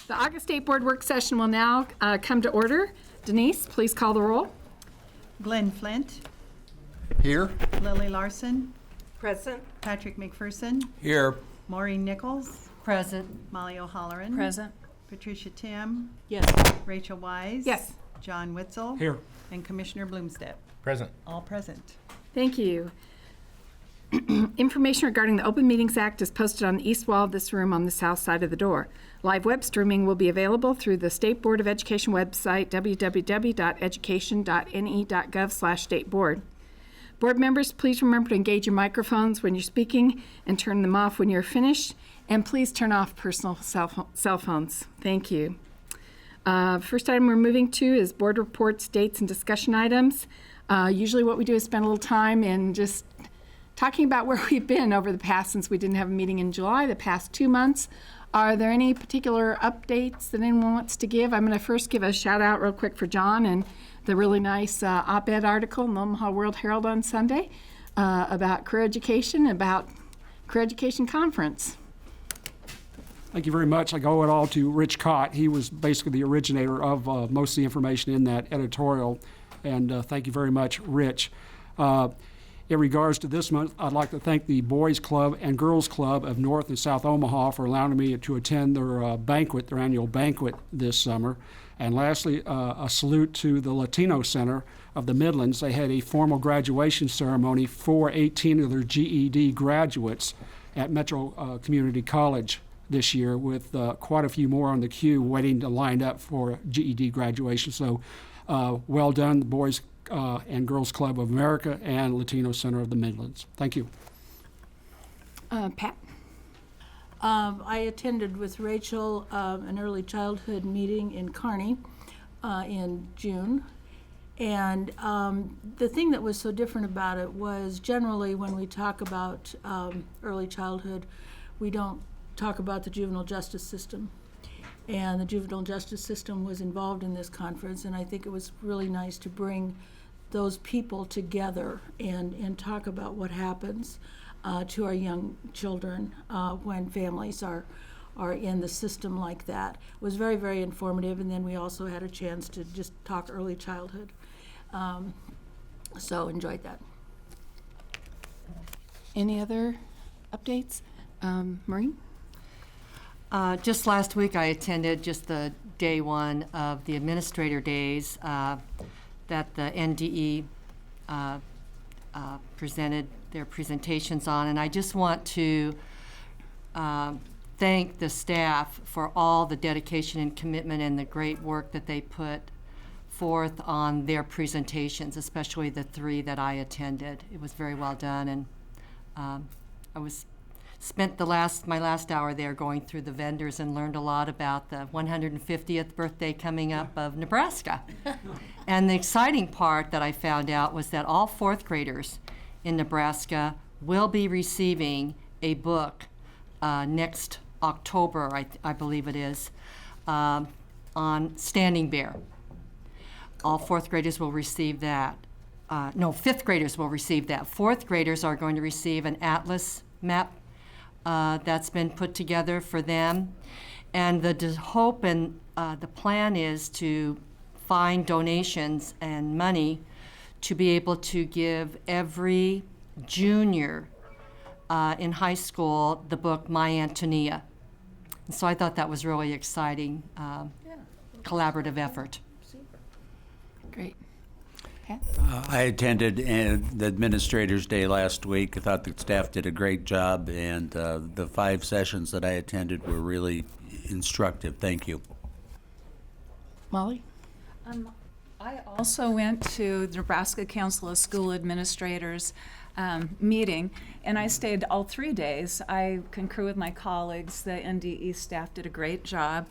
The August State Board work session will now come to order. Denise, please call the roll. Glenn Flint. Here. Lily Larson. Present. Patrick McPherson. Here. Maureen Nichols. Present. Molly O'Halloran. Present. Patricia Tim. Yes. Rachel Wise. Yes. John Witzel. Here. And Commissioner Bloomstead. Present. All present. Thank you. Information regarding the Open Meetings Act is posted on the east wall of this room on the south side of the door. Live web streaming will be available through the State Board of Education website, www.education.ne.gov/stateboard. Board members, please remember to engage your microphones when you're speaking and turn them off when you're finished. And please turn off personal cell phones. Thank you. First item we're moving to is board reports, dates, and discussion items. Usually what we do is spend a little time in just talking about where we've been over the past, since we didn't have a meeting in July, the past 2 months. Are there any particular updates that anyone wants to give? I'm going to first give a shout out real quick for John and the really nice op-ed article in the Omaha World Herald on Sunday about career education conference. Thank you very much. I owe it all to Rich Cott. He was basically the originator of most of the information in that editorial. And thank you very much, Rich. In regards to this month, I'd like to thank the Boys Club and Girls Club of North and South Omaha for allowing me to attend their banquet, their annual banquet this summer. And lastly, a salute to the Latino Center of the Midlands. They had a formal graduation ceremony for 18 of their GED graduates at Metro Community College this year, with quite a few more on the queue waiting to line up for GED graduation. So well done, the Boys and Girls Club of America and Latino Center of the Midlands. Thank you. Pat? I attended with Rachel an early childhood meeting in Kearney in June. And the thing that was so different about it was generally when we talk about early childhood, we don't talk about the juvenile justice system. And the juvenile justice system was involved in this conference, and I think it was really nice to bring those people together and talk about what happens to our young children when families are in the system like that. It was very, very informative, and then we also had a chance to just talk early childhood. So enjoyed that. Any other updates? Maureen? Just last week I attended just the day one of the administrator days that the NDE presented their presentations on, and I just want to thank the staff for all the dedication and commitment and the great work that they put forth on their presentations, especially the 3 that I attended. It was very well done, and I spent my last hour there going through the vendors and learned a lot about the 150th birthday coming up of Nebraska. And the exciting part that I found out was that all 4th graders in Nebraska will be receiving a book next October, I believe it is, on Standing Bear. All 4th graders will receive that. No, 5th graders will receive that. 4th graders are going to receive an atlas map that's been put together for them. And the hope and the plan is to find donations and money to be able to give every junior in high school the book My Antonia. And so I thought that was really exciting, collaborative effort. Great. I attended the Administrators' Day last week. I thought the staff did a great job, and the 5 sessions that I attended were really instructive. Thank you. Molly? I also went to the Nebraska Council of School Administrators meeting, and I stayed all 3 days. I concur with my colleagues. The NDE staff did a great job.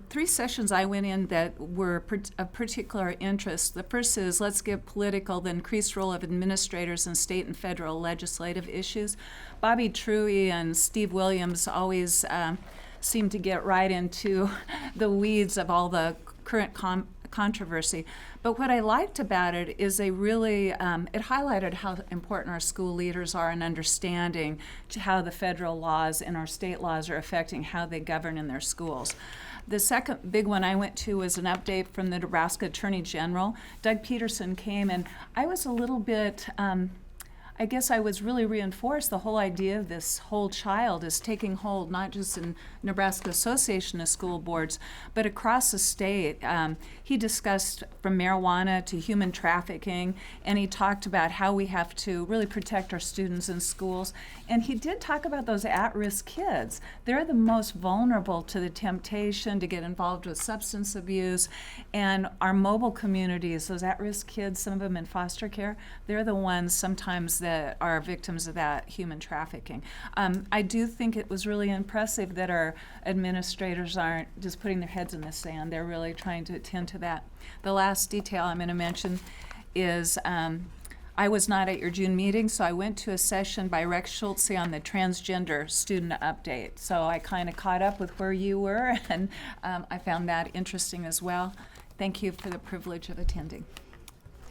3 sessions I went in that were of particular interest. The first is Let's Get Political, the increased role of administrators in state and federal legislative issues. Bobby Truey and Steve Williams always seem to get right into the weeds of all the current controversy. But what I liked about it is they really, it highlighted how important our school leaders are in understanding how the federal laws and our state laws are affecting how they govern in their schools. The second big one I went to was an update from the Nebraska Attorney General. Doug Peterson came, and I was a little bit, I guess I was really reinforced. The whole idea of this whole child is taking hold not just in Nebraska Association of School Boards, but across the state. He discussed from marijuana to human trafficking, and he talked about how we have to really protect our students in schools. And he did talk about those at-risk kids. They're the most vulnerable to the temptation to get involved with substance abuse. And our mobile communities, those at-risk kids, some of them in foster care, they're the ones sometimes that are victims of that human trafficking. I do think it was really impressive that our administrators aren't just putting their heads in the sand. They're really trying to attend to that. The last detail I'm going to mention is I was not at your June meeting, so I went to a session by Rex Schultze on the transgender student update. So I kind of caught up with where you were, and I found that interesting as well. Thank you for the privilege of attending.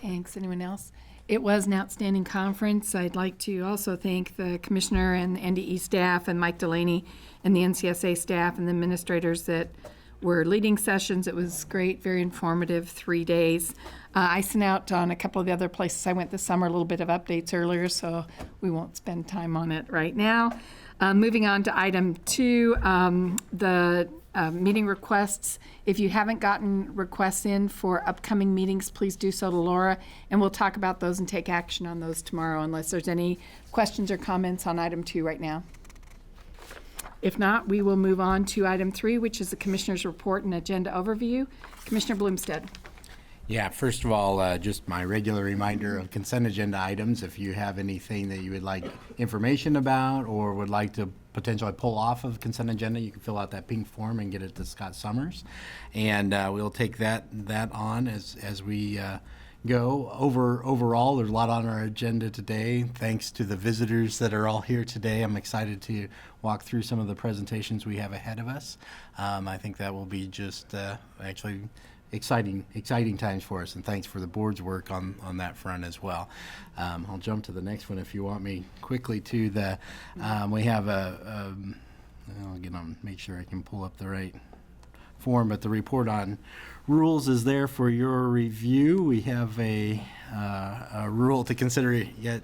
Thanks. Anyone else? It was an outstanding conference. I'd like to also thank the commissioner and the NDE staff and Mike Delaney and the NCSA staff and the administrators that were leading sessions. It was great, very informative, 3 days. I sent out on a couple of the other places I went this summer a little bit of updates earlier, so we won't spend time on it right now. Moving on to item 2, the meeting requests. If you haven't gotten requests in for upcoming meetings, please do so to Laura, and we'll talk about those and take action on those tomorrow unless there's any questions or comments on item 2 right now. If not, we will move on to item 3, which is the Commissioner's Report and Agenda Overview. Commissioner Bloomstead. Yeah, first of all, just my regular reminder of consent agenda items. If you have anything that you would like information about or would like to potentially pull off of consent agenda, you can fill out that pink form and get it to Scott Summers. And we'll take that on as we go. Overall, there's a lot on our agenda today. Thanks to the visitors that are all here today. I'm excited to walk through some of the presentations we have ahead of us. I think that will be just actually exciting times for us, and thanks for the board's work on that front as well. I'll jump to the next one if you want me quickly to the, we have I'll get on, make sure I can pull up the right form, but the report on rules is there for your review. We have a rule to consider yet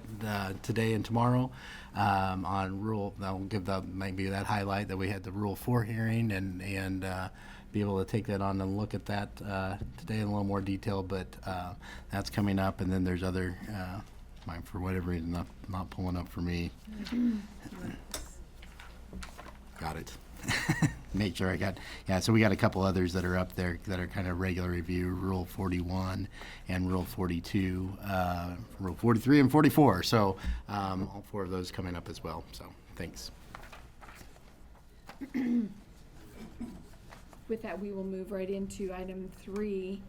today and tomorrow on rule. I'll give that maybe that highlight that we had the Rule 4 hearing and be able to take that on and look at that today in a little more detail, but that's coming up. And then there's other, for whatever reason, not pulling up for me. Got it. Make sure I got, yeah, so we got a couple others that are up there that are kind of regular review, Rule 41 and Rule 42, Rule 43 and 44. So all 4 of those coming up as well. So thanks. With that, we will move right into item 3.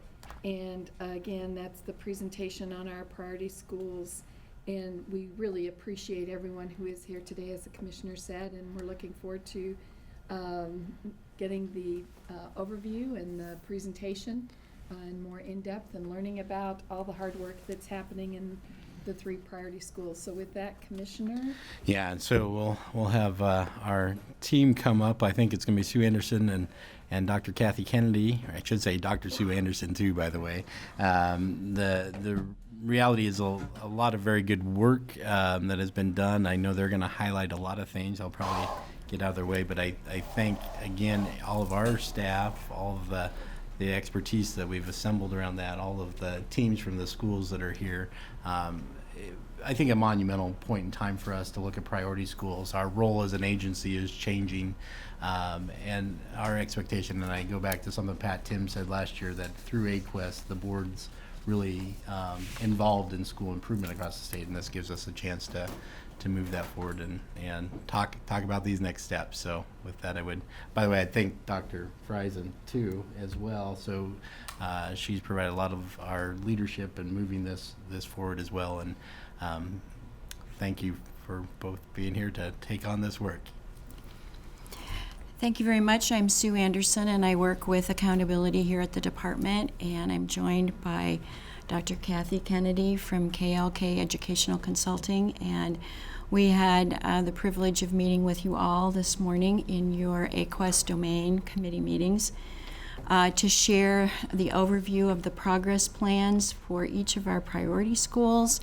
And again, that's the presentation on our priority schools. And we really appreciate everyone who is here today, as the commissioner said, and we're looking forward to getting the overview and the presentation and more in-depth and learning about all the hard work that's happening in the 3 priority schools. So with that, Commissioner. Yeah, and so we'll have our team come up. I think it's going to be Sue Anderson and Dr. Kathy Kennedy, or I should say Dr. Sue Anderson too, by the way. The reality is a lot of very good work that has been done. I know they're going to highlight a lot of things. I'll probably get out of their way, but I thank, again, all of our staff, all of the expertise that we've assembled around that, all of the teams from the schools that are here. I think a monumental point in time for us to look at priority schools. Our role as an agency is changing, and our expectation, and I go back to something Pat Tim said last year, that through AQuest, the board's really involved in school improvement across the state, and this gives us a chance to move that forward and talk about these next steps. So with that, I would, by the way, I thank Dr. Friesen too as well. So she's provided a lot of our leadership in moving this forward as well, and thank you for both being here to take on this work. Thank you very much. I'm Sue Anderson, and I work with accountability here at the department, and I'm joined by Dr. Kathy Kennedy from KLK Educational Consulting, and we had the privilege of meeting with you all this morning in your AQuest domain committee meetings to share the overview of the progress plans for each of our priority schools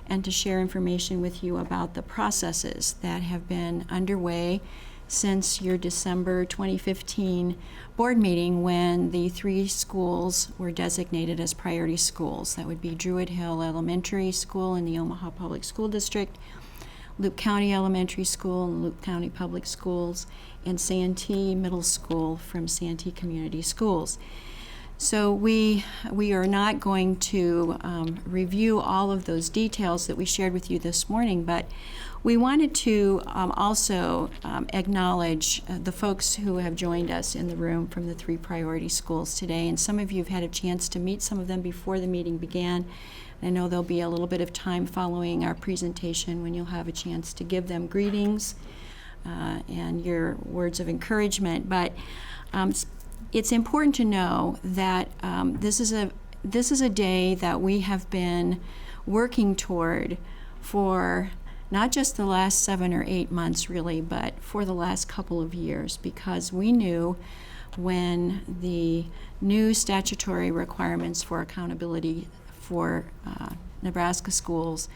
and to share information with you about the processes that have been underway since your December 2015 board meeting when the 3 schools were designated as priority schools. That would be Druid Hill Elementary School in the Omaha Public School District, Loup County Elementary School and Loup County Public Schools, and Santee Middle School from Santee Community Schools. So we are not going to review all of those details that we shared with you this morning, but we wanted to also acknowledge the folks who have joined us in the room from the 3 priority schools today, and some of you have had a chance to meet some of them before the meeting began. I know there'll be a little bit of time following our presentation when you'll have a chance to give them greetings and your words of encouragement, but it's important to know that this is a day that we have been working toward for not just the last 7 or 8 months really, but for the last couple of years, because we knew when the new statutory requirements for accountability for Nebraska schools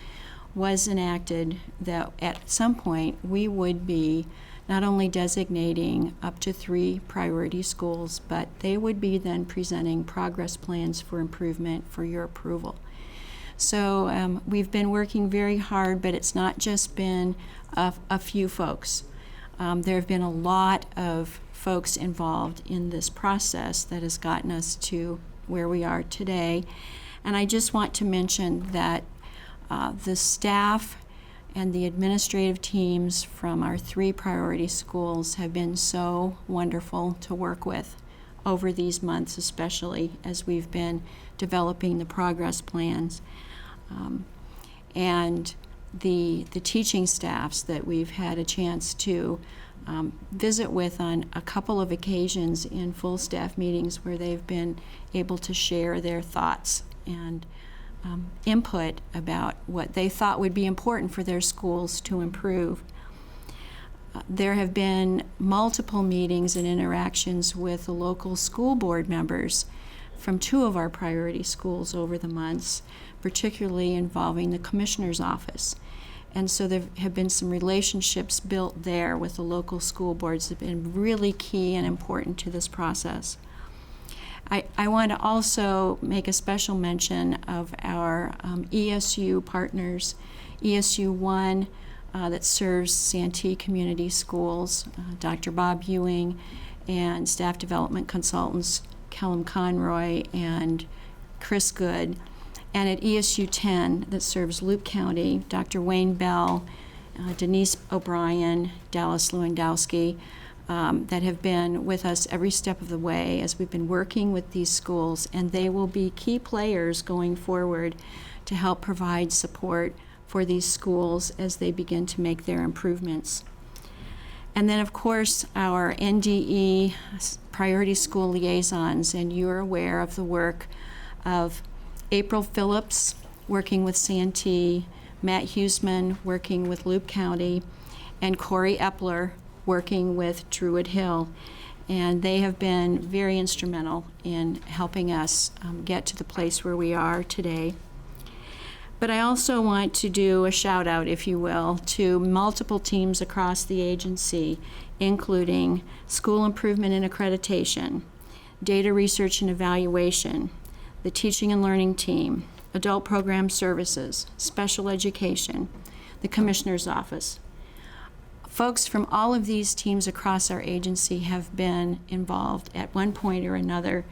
was enacted that at some point we would be not only designating up to 3 priority schools, but they would be then presenting progress plans for improvement for your approval. So we've been working very hard, but it's not just been a few folks. There have been a lot of folks involved in this process that has gotten us to where we are today. And I just want to mention that the staff and the administrative teams from our 3 priority schools have been so wonderful to work with over these months, especially as we've been developing the progress plans. And the teaching staffs that we've had a chance to visit with on a couple of occasions in full staff meetings where they've been able to share their thoughts and input about what they thought would be important for their schools to improve. There have been multiple meetings and interactions with the local school board members from 2 of our priority schools over the months, particularly involving the commissioner's office. And so there have been some relationships built there with the local school boards that have been really key and important to this process. I want to also make a special mention of our ESU partners, ESU 1 that serves Santee Community Schools, Dr. Bob Ewing, and staff development consultants Kellum Conroy and Chris Good, and at ESU 10 that serves Loup County, Dr. Wayne Bell, Denise O'Brien, Dallas Lewandowski, that have been with us every step of the way as we've been working with these schools, and they will be key players going forward to help provide support for these schools as they begin to make their improvements. And then, of course, our NDE priority school liaisons, and you're aware of the work of April Phillips working with Santee, Matt Huseman working with Loup County, and Corey Epler working with Druid Hill. And they have been very instrumental in helping us get to the place where we are today. But I also want to do a shout out, if you will, to multiple teams across the agency, including school improvement and accreditation, data research and evaluation, the teaching and learning team, adult program services, special education, the commissioner's office. Folks from all of these teams across our agency have been involved at one point or another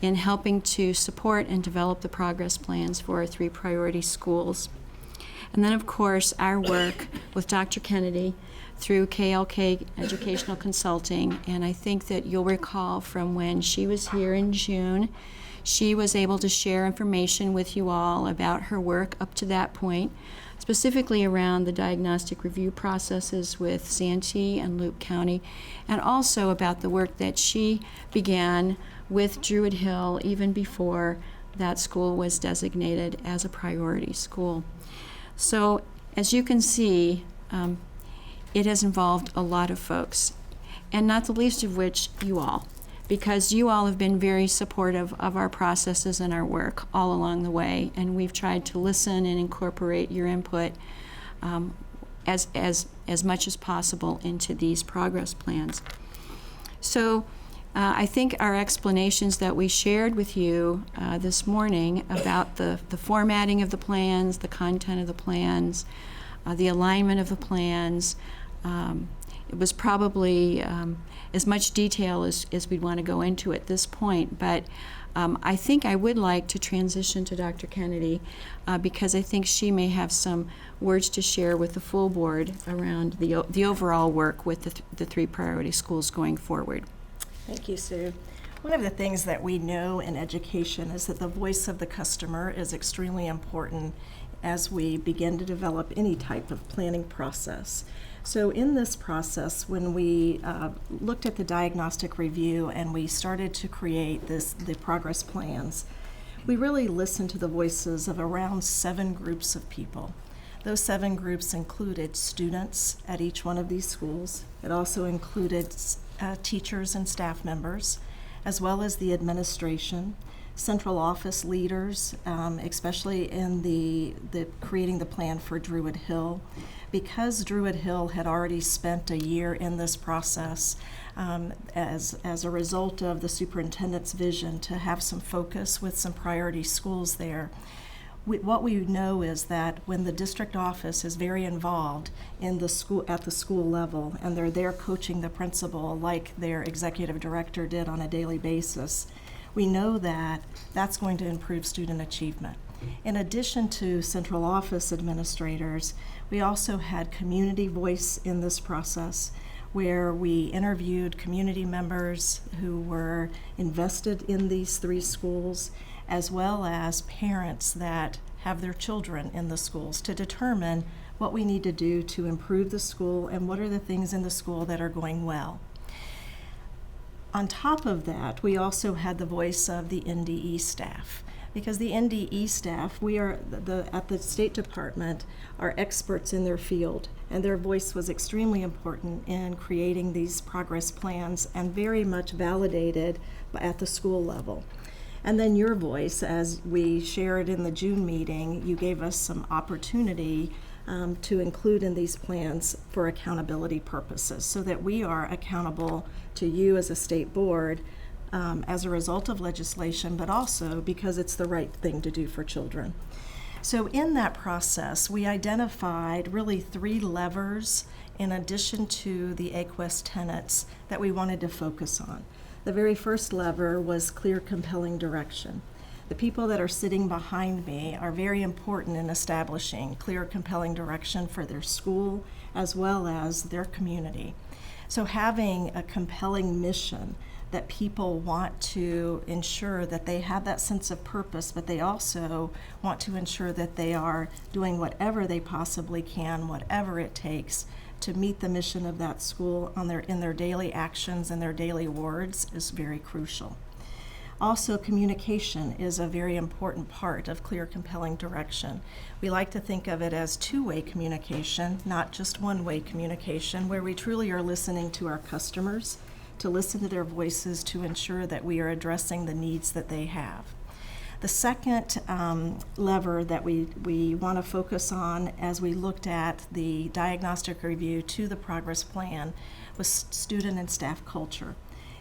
in helping to support and develop the progress plans for our 3 priority schools. And then, of course, our work with Dr. Kennedy through KLK Educational Consulting. And I think that you'll recall from when she was here in June, She was able to share information with you all about her work up to that point, specifically around the diagnostic review processes with Santee and Loup County, and also about the work that she began with Druid Hill even before that school was designated as a priority school. So, as you can see, it has involved a lot of folks, and not the least of which you all, because you all have been very supportive of our processes and our work all along the way, and we've tried to listen and incorporate your input as much as possible into these progress plans. So I think our explanations that we shared with you this morning about the formatting of the plans, the content of the plans, the alignment of the plans, it was probably as much detail as we'd want to go into at this point, but I think I would like to transition to Dr. Kennedy because I think she may have some words to share with the full board around the overall work with the three priority schools going forward. Thank you, Sue. One of the things that we know in education is that the voice of the customer is extremely important as we begin to develop any type of planning process. So in this process, when we looked at the diagnostic review and we started to create the progress plans, we really listened to the voices of around 7 groups of people. Those 7 groups included students at each one of these schools. It also included teachers and staff members, as well as the administration, central office leaders, especially in the creating the plan for Druid Hill. Because Druid Hill had already spent a year in this process as a result of the superintendent's vision to have some focus with some priority schools there, what we know is that when the district office is very involved in the school at the school level and they're there coaching the principal like their executive director did on a daily basis, we know that that's going to improve student achievement. In addition to central office administrators, we also had community voice in this process where we interviewed community members who were invested in these 3 schools, as well as parents that have their children in the schools to determine what we need to do to improve the school and what are the things in the school that are going well. On top of that, we also had the voice of the NDE staff, because the NDE staff, we are at the State Department, are experts in their field, and their voice was extremely important in creating these progress plans and very much validated at the school level. And then your voice, as we shared in the June meeting, you gave us some opportunity to include in these plans for accountability purposes so that we are accountable to you as a state board as a result of legislation, but also because it's the right thing to do for children. So in that process, we identified really 3 levers in addition to the AQuest tenets that we wanted to focus on. The very first lever was clear, compelling direction. The people that are sitting behind me are very important in establishing clear, compelling direction for their school as well as their community. So having a compelling mission that people want to ensure that they have that sense of purpose, but they also want to ensure that they are doing whatever they possibly can, whatever it takes, to meet the mission of that school in their daily actions and their daily words is very crucial. Also, communication is a very important part of clear, compelling direction. We like to think of it as 2-way communication, not just 1-way communication, where we truly are listening to our customers, to listen to their voices, to ensure that we are addressing the needs that they have. The second lever that we want to focus on as we looked at the diagnostic review to the progress plan was student and staff culture,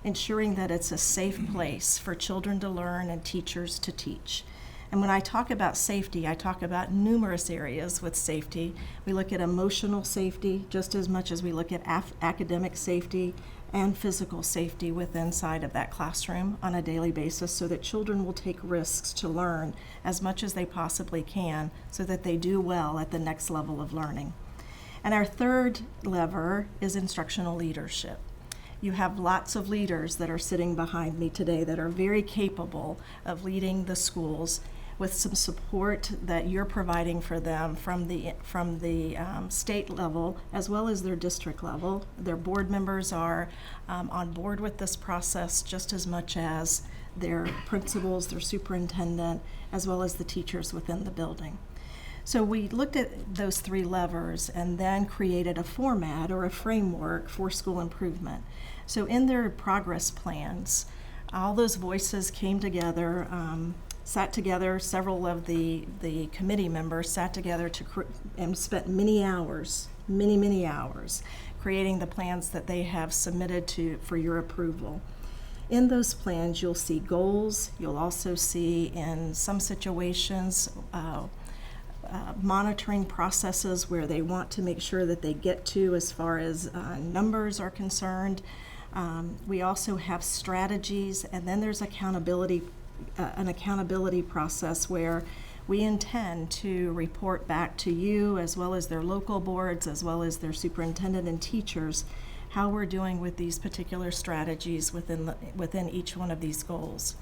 ensuring that it's a safe place for children to learn and teachers to teach. And when I talk about safety, I talk about numerous areas with safety. We look at emotional safety just as much as we look at academic safety and physical safety inside of that classroom on a daily basis so that children will take risks to learn as much as they possibly can so that they do well at the next level of learning. And our third lever is instructional leadership. You have lots of leaders that are sitting behind me today that are very capable of leading the schools with some support that you're providing for them from the state level as well as their district level. Their board members are on board with this process just as much as their principals, their superintendent, as well as the teachers within the building. So we looked at those three levers and then created a format or a framework for school improvement. So in their progress plans, all those voices came together, sat together, several of the committee members sat together and spent many hours, many hours, creating the plans that they have submitted for your approval. In those plans, you'll see goals. You'll also see, in some situations, monitoring processes where they want to make sure that they get to as far as numbers are concerned. We also have strategies, and then there's accountability, an accountability process where we intend to report back to you as well as their local boards as well as their superintendent and teachers how we're doing with these particular strategies within each one of these goals.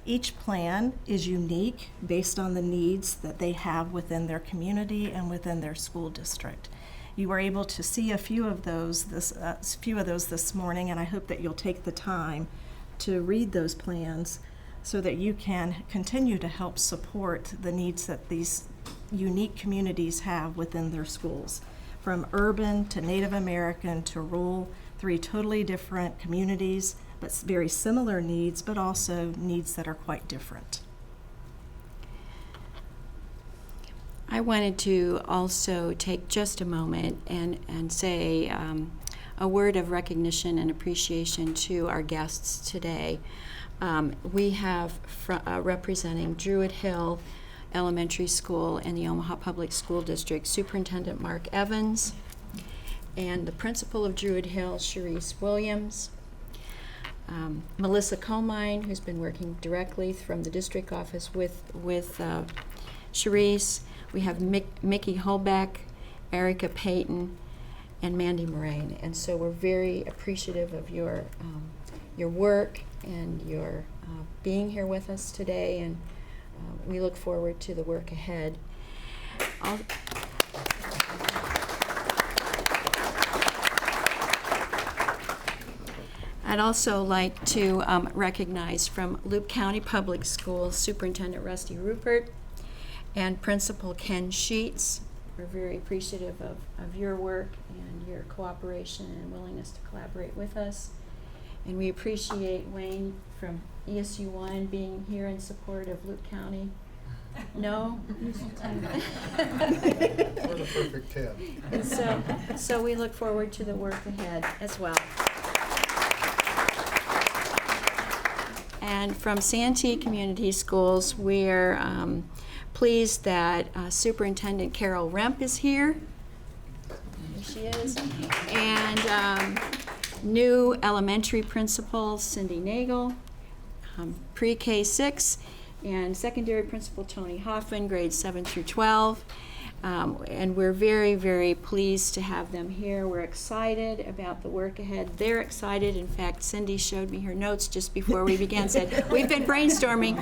Each plan is unique based on the needs that they have within their community and within their school district. You were able to see a few of those this morning, and I hope that you'll take the time to read those plans so that you can continue to help support the needs that these unique communities have within their schools. From urban to Native American to rural, three totally different communities, but very similar needs, but also needs that are quite different. I wanted to also take just a moment and say a word of recognition and appreciation to our guests today. We have representing Druid Hill Elementary School and the Omaha Public School District, Superintendent Mark Evans, and the principal of Druid Hill, Cherise Williams, Melissa Comine, who's been working directly from the district office with Cherise. We have Mickey Holbeck, Erica Payton, and Mandy Moraine. And so we're very appreciative of your work and your being here with us today, and we look forward to the work ahead. I'd also like to recognize from Loup County Public Schools Superintendent Rusty Rupert and Principal Ken Sheets. We're very appreciative of your work and your cooperation and willingness to collaborate with us. And we appreciate Wayne from ESU1 being here in support of Loup County. No? We're the perfect 10. And so we look forward to the work ahead as well. And from Santee Community Schools, we're pleased that Superintendent Carol Remp is here. There she is. And new elementary principal Cindy Nagel, pre-K 6, and secondary principal Tony Hoffman, grades 7 through 12. And we're very, very pleased to have them here. We're excited about the work ahead. They're excited. In fact, Cindy showed me her notes just before we began, said, we've been brainstorming.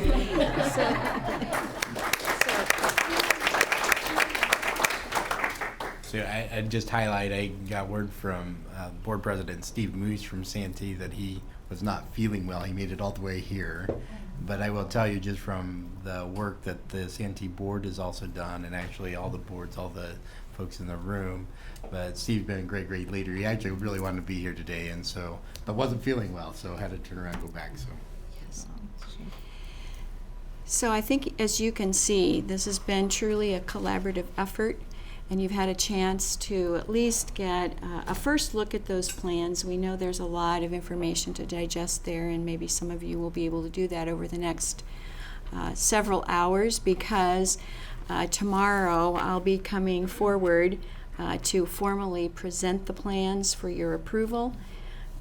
So I'd just highlight, I got word from Board President Steve Moose from Santee that he was not feeling well. He made it all the way here. But I will tell you, just from the work that the Santee Board has also done, and actually all the boards, all the folks in the room, but Steve's been a great, great leader. He actually really wanted to be here today, and so, but wasn't feeling well, so had to turn around and go back, so. Yes. So I think, as you can see, this has been truly a collaborative effort, and you've had a chance to at least get a first look at those plans. We know there's a lot of information to digest there, and maybe some of you will be able to do that over the next several hours, because tomorrow I'll be coming forward to formally present the plans for your approval.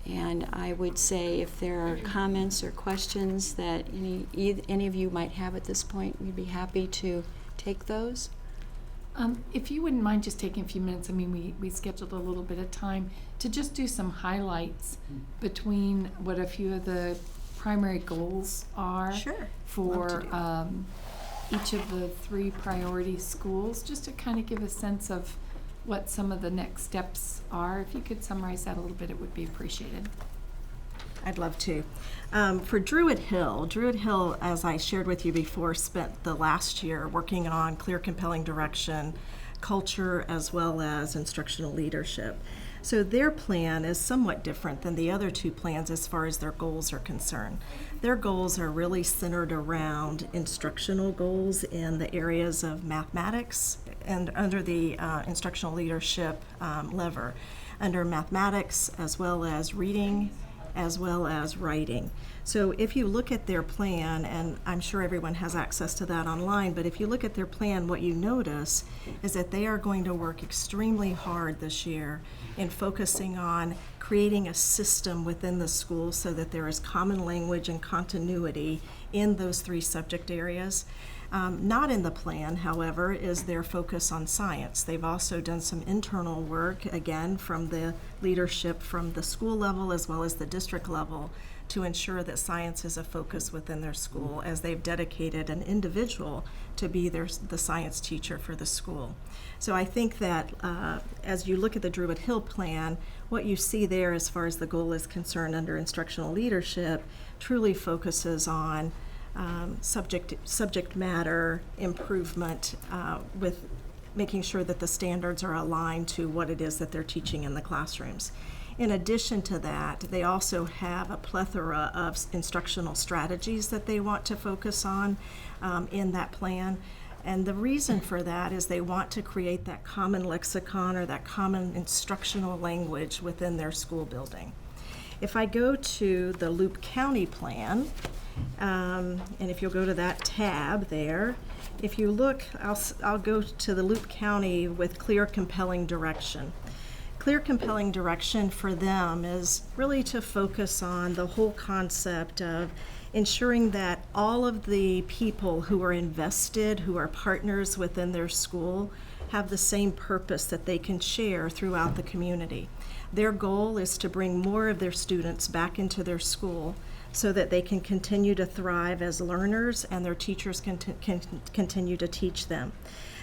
And I would say if there are comments or questions that any of you might have at this point, we'd be happy to take those. If you wouldn't mind just taking a few minutes, I mean, we scheduled a little bit of time to just do some highlights between what a few of the primary goals are Sure. Love to for do that. each of the 3 priority schools, just to kind of give a sense of what some of the next steps are. If you could summarize that a little bit, it would be appreciated. I'd love to. For Druid Hill, as I shared with you before, spent the last year working on clear, compelling direction, culture, as well as instructional leadership. So their plan is somewhat different than the other 2 plans as far as their goals are concerned. Their goals are really centered around instructional goals in the areas of mathematics and under the instructional leadership lever, under mathematics as well as reading, as well as writing. So if you look at their plan, and I'm sure everyone has access to that online, but if you look at their plan, what you notice is that they are going to work extremely hard this year in focusing on creating a system within the school so that there is common language and continuity in those 3 subject areas. Not in the plan, however, is their focus on science. They've also done some internal work, again, from the leadership from the school level as well as the district level, to ensure that science is a focus within their school, as they've dedicated an individual to be the science teacher for the school. So I think that as you look at the Druid Hill plan, what you see there as far as the goal is concerned under instructional leadership truly focuses on subject matter improvement with making sure that the standards are aligned to what it is that they're teaching in the classrooms. In addition to that, they also have a plethora of instructional strategies that they want to focus on in that plan. And the reason for that is they want to create that common lexicon or that common instructional language within their school building. If I go to the Loop County plan, and if you'll go to that tab there, if you look, I'll go to the Loop County with clear, compelling direction. Clear, compelling direction for them is really to focus on the whole concept of ensuring that all of the people who are invested, who are partners within their school, have the same purpose that they can share throughout the community. Their goal is to bring more of their students back into their school so that they can continue to thrive as learners and their teachers can continue to teach them.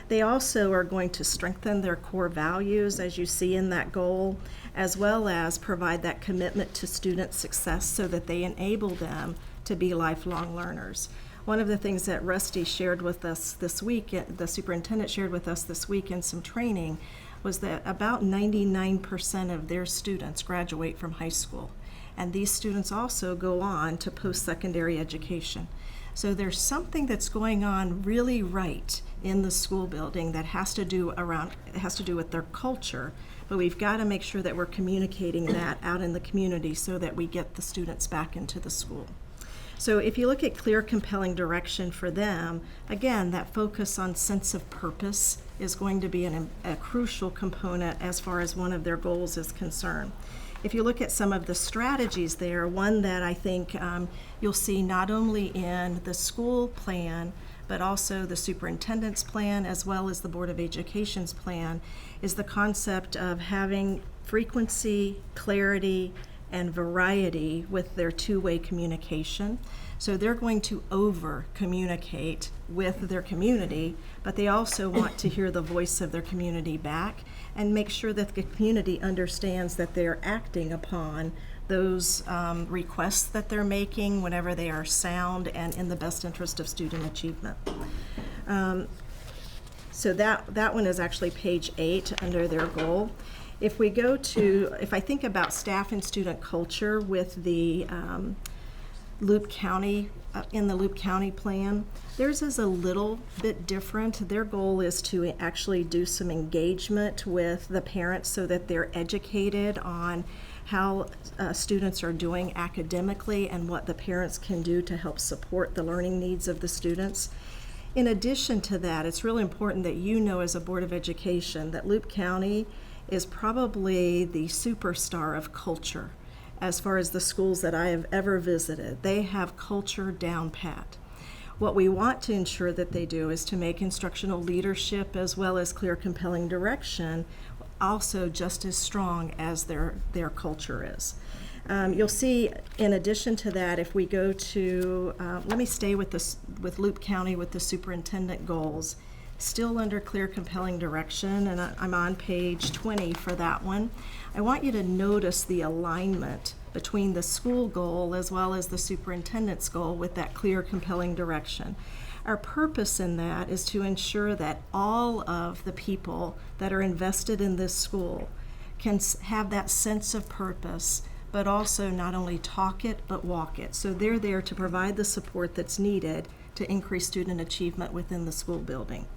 They also are going to strengthen their core values, as you see in that goal, as well as provide that commitment to student success so that they enable them to be lifelong learners. One of the things that Rusty shared with us this week, the superintendent shared with us this week in some training, was that about 99% of their students graduate from high school. And these students also go on to post-secondary education. So there's something that's going on really right in the school building that has to do with their culture, but we've got to make sure that we're communicating that out in the community so that we get the students back into the school. So if you look at clear, compelling direction for them, again, that focus on sense of purpose is going to be a crucial component as far as one of their goals is concerned. If you look at some of the strategies there, one that I think you'll see not only in the school plan, but also the superintendent's plan, as well as the Board of Education's plan, is the concept of having frequency, clarity, and variety with their two-way communication. So they're going to over-communicate with their community, but they also want to hear the voice of their community back and make sure that the community understands that they're acting upon those requests that they're making whenever they are sound and in the best interest of student achievement. So that one is actually page 8 under their goal. If I think about staff and student culture with the Loop County, in the Loop County plan, theirs is a little bit different. Their goal is to actually do some engagement with the parents so that they're educated on how students are doing academically and what the parents can do to help support the learning needs of the students. In addition to that, it's really important that you know as a Board of Education that Loop County is probably the superstar of culture as far as the schools that I have ever visited. They have culture down pat. What we want to ensure that they do is to make instructional leadership as well as clear, compelling direction also just as strong as their culture is. You'll see, in addition to that, if we go to, let me stay with Loop County with the superintendent goals, still under clear, compelling direction, and I'm on page 20 for that one. I want you to notice the alignment between the school goal as well as the superintendent's goal with that clear, compelling direction. Our purpose in that is to ensure that all of the people that are invested in this school can have that sense of purpose, but also not only talk it, but walk it. So they're there to provide the support that's needed to increase student achievement within the school building.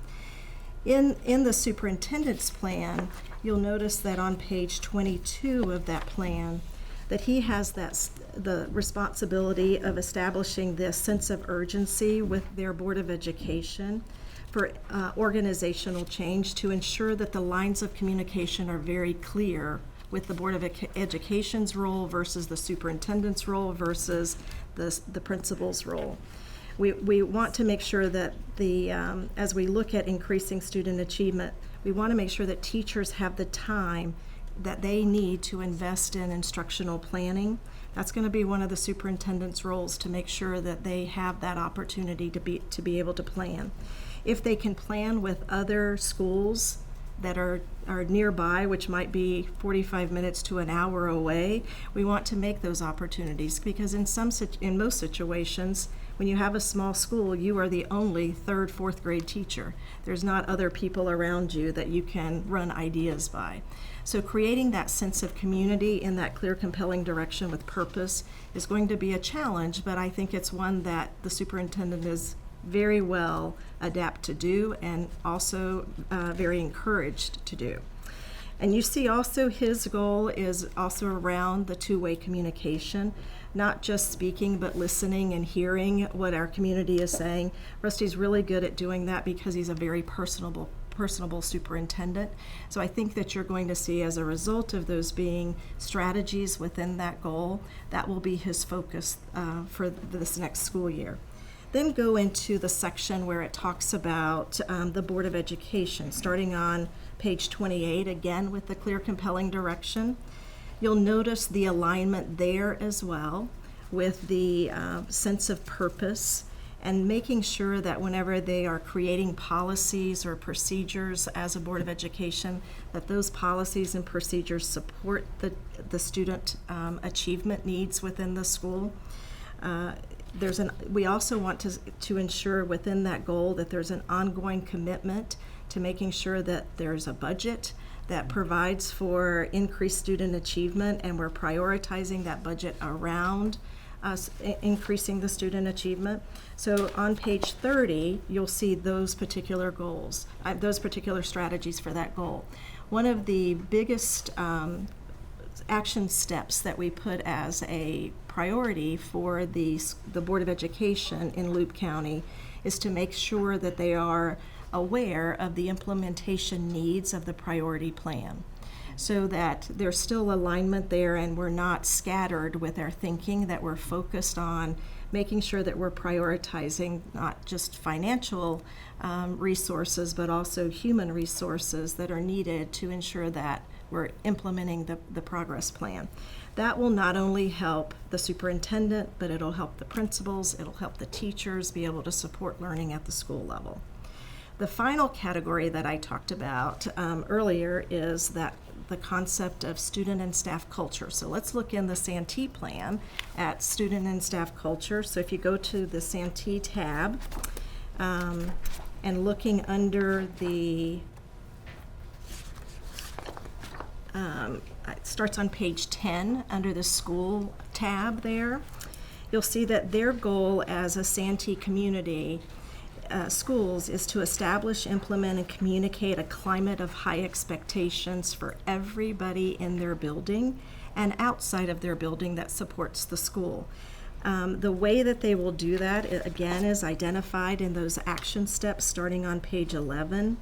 In the superintendent's plan, you'll notice that on page 22 of that plan, that he has the responsibility of establishing this sense of urgency with their Board of Education for organizational change to ensure that the lines of communication are very clear with the Board of Education's role versus the superintendent's role versus the principal's role. We want to make sure that as we look at increasing student achievement, we want to make sure that teachers have the time that they need to invest in instructional planning. That's going to be one of the superintendent's roles, to make sure that they have that opportunity to be able to plan. If they can plan with other schools that are nearby, which might be 45 minutes to an hour away, we want to make those opportunities, because in most situations, when you have a small school, you are the only 3rd, 4th grade teacher. There's not other people around you that you can run ideas by. So creating that sense of community in that clear, compelling direction with purpose is going to be a challenge, but I think it's one that the superintendent is very well adapt to do, and also very encouraged to do. And you see also his goal is also around the two-way communication, not just speaking, but listening and hearing what our community is saying. Rusty's really good at doing that because he's a very personable superintendent. So I think that you're going to see, as a result of those being strategies within that goal, that will be his focus for this next school year. Then go into the section where it talks about the Board of Education, starting on page 28, again with the clear, compelling direction. You'll notice the alignment there as well with the sense of purpose, and making sure that whenever they are creating policies or procedures as a Board of Education, that those policies and procedures support the student achievement needs within the school. We also want to ensure within that goal that there's an ongoing commitment to making sure that there's a budget that provides for increased student achievement, and we're prioritizing that budget around us increasing the student achievement. So on page 30, you'll see those particular goals, those particular strategies for that goal. One of the biggest action steps that we put as a priority for the Board of Education in Loop County is to make sure that they are aware of the implementation needs of the priority plan, so that there's still alignment there and we're not scattered with our thinking, that we're focused on making sure that we're prioritizing not just financial resources, but also human resources that are needed to ensure that we're implementing the progress plan. That will not only help the superintendent, but it'll help the principals, it'll help the teachers be able to support learning at the school level. The final category that I talked about earlier is that the concept of student and staff culture. So let's look in the Santee plan at student and staff culture. So if you go to the Santee tab and looking under the, it starts on page 10 under the school tab there, you'll see that their goal as a Santee community schools is to establish, implement, and communicate a climate of high expectations for everybody in their building and outside of their building that supports the school. The way that they will do that, again, is identified in those action steps starting on page 11.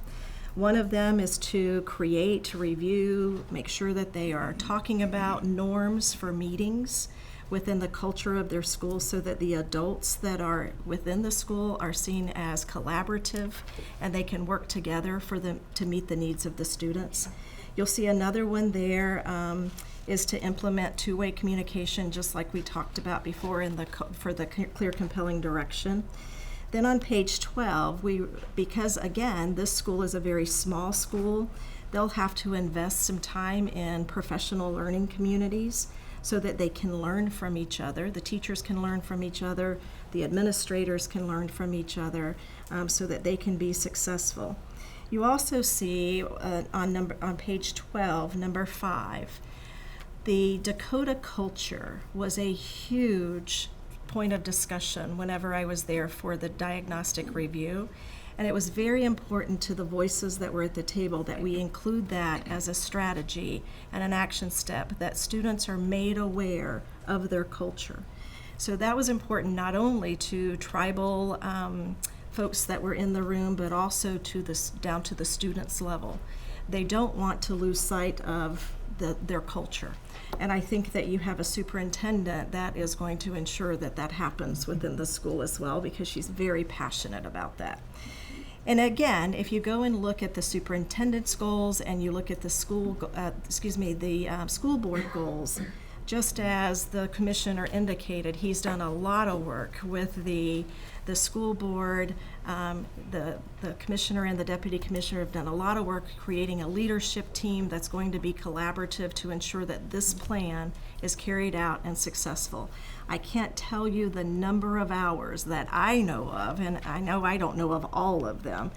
One of them is to create, to review, make sure that they are talking about norms for meetings within the culture of their school so that the adults that are within the school are seen as collaborative and they can work together for them to meet the needs of the students. You'll see another one there is to implement two-way communication, just like we talked about before for the clear, compelling direction. Then on page 12, because again, this school is a very small school, they'll have to invest some time in professional learning communities so that they can learn from each other. The teachers can learn from each other, the administrators can learn from each other, so that they can be successful. You also see on page 12, number 5, the Dakota culture was a huge point of discussion whenever I was there for the diagnostic review. And it was very important to the voices that were at the table that we include that as a strategy and an action step, that students are made aware of their culture. So that was important not only to tribal folks that were in the room, but also down to the students' level. They don't want to lose sight of their culture. And I think that you have a superintendent that is going to ensure that that happens within the school as well, because she's very passionate about that. And again, if you go and look at the superintendent's goals and you look at the school board goals, just as the commissioner indicated, he's done a lot of work with the school board. The commissioner and the deputy commissioner have done a lot of work creating a leadership team that's going to be collaborative to ensure that this plan is carried out and successful. I can't tell you the number of hours that I know of, and I know I don't know of all of them,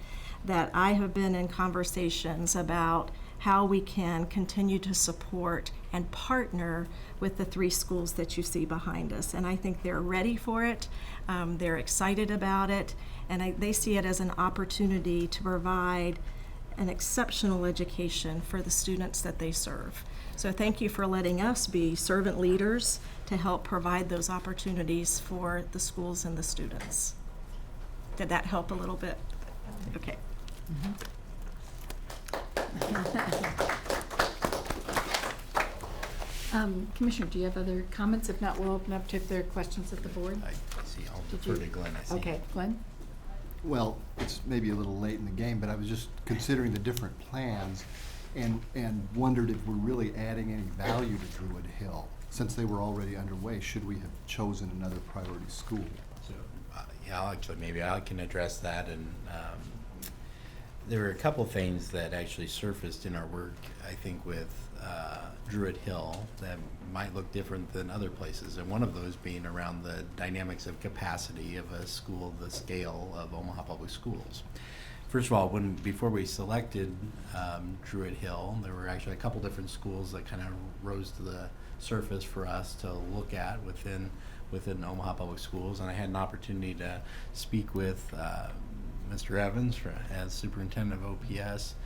that I have been in conversations about how we can continue to support and partner with the 3 schools that you see behind us. And I think they're ready for it, they're excited about it, and they see it as an opportunity to provide an exceptional education for the students that they serve. So thank you for letting us be servant leaders to help provide those opportunities for the schools and the students. Did that help a little bit? Okay. Commissioner, do you have other comments? If not, we'll open up to if there are questions of the board. I see, I'll defer to Glenn, I see. Okay, Glenn? Well, it's maybe a little late in the game, but I was just considering the different plans and wondered if we're really adding any value to Druid Hill. Since they were already underway, should we have chosen another priority school? So, maybe I can address that. And there were a couple things that actually surfaced in our work, I think, with Druid Hill that might look different than other places. And one of those being around the dynamics of capacity of a school the scale of Omaha Public Schools. First of all, before we selected Druid Hill, there were actually a couple different schools that kind of rose to the surface for us to look at within Omaha Public Schools, and I had an opportunity to speak with Mr. Evans as superintendent of OPS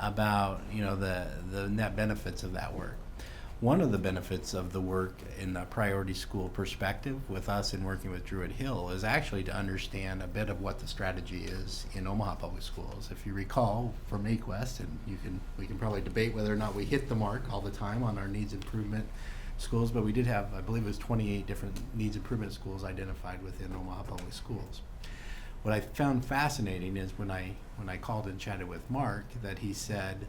about the net benefits of that work. One of the benefits of the work in a priority school perspective with us in working with Druid Hill is actually to understand a bit of what the strategy is in Omaha Public Schools. If you recall from AQuest, and we can probably debate whether or not we hit the mark all the time on our needs improvement schools, but we did have, I believe it was 28 different needs improvement schools identified within Omaha Public Schools. What I found fascinating is when I called and chatted with Mark, that he said,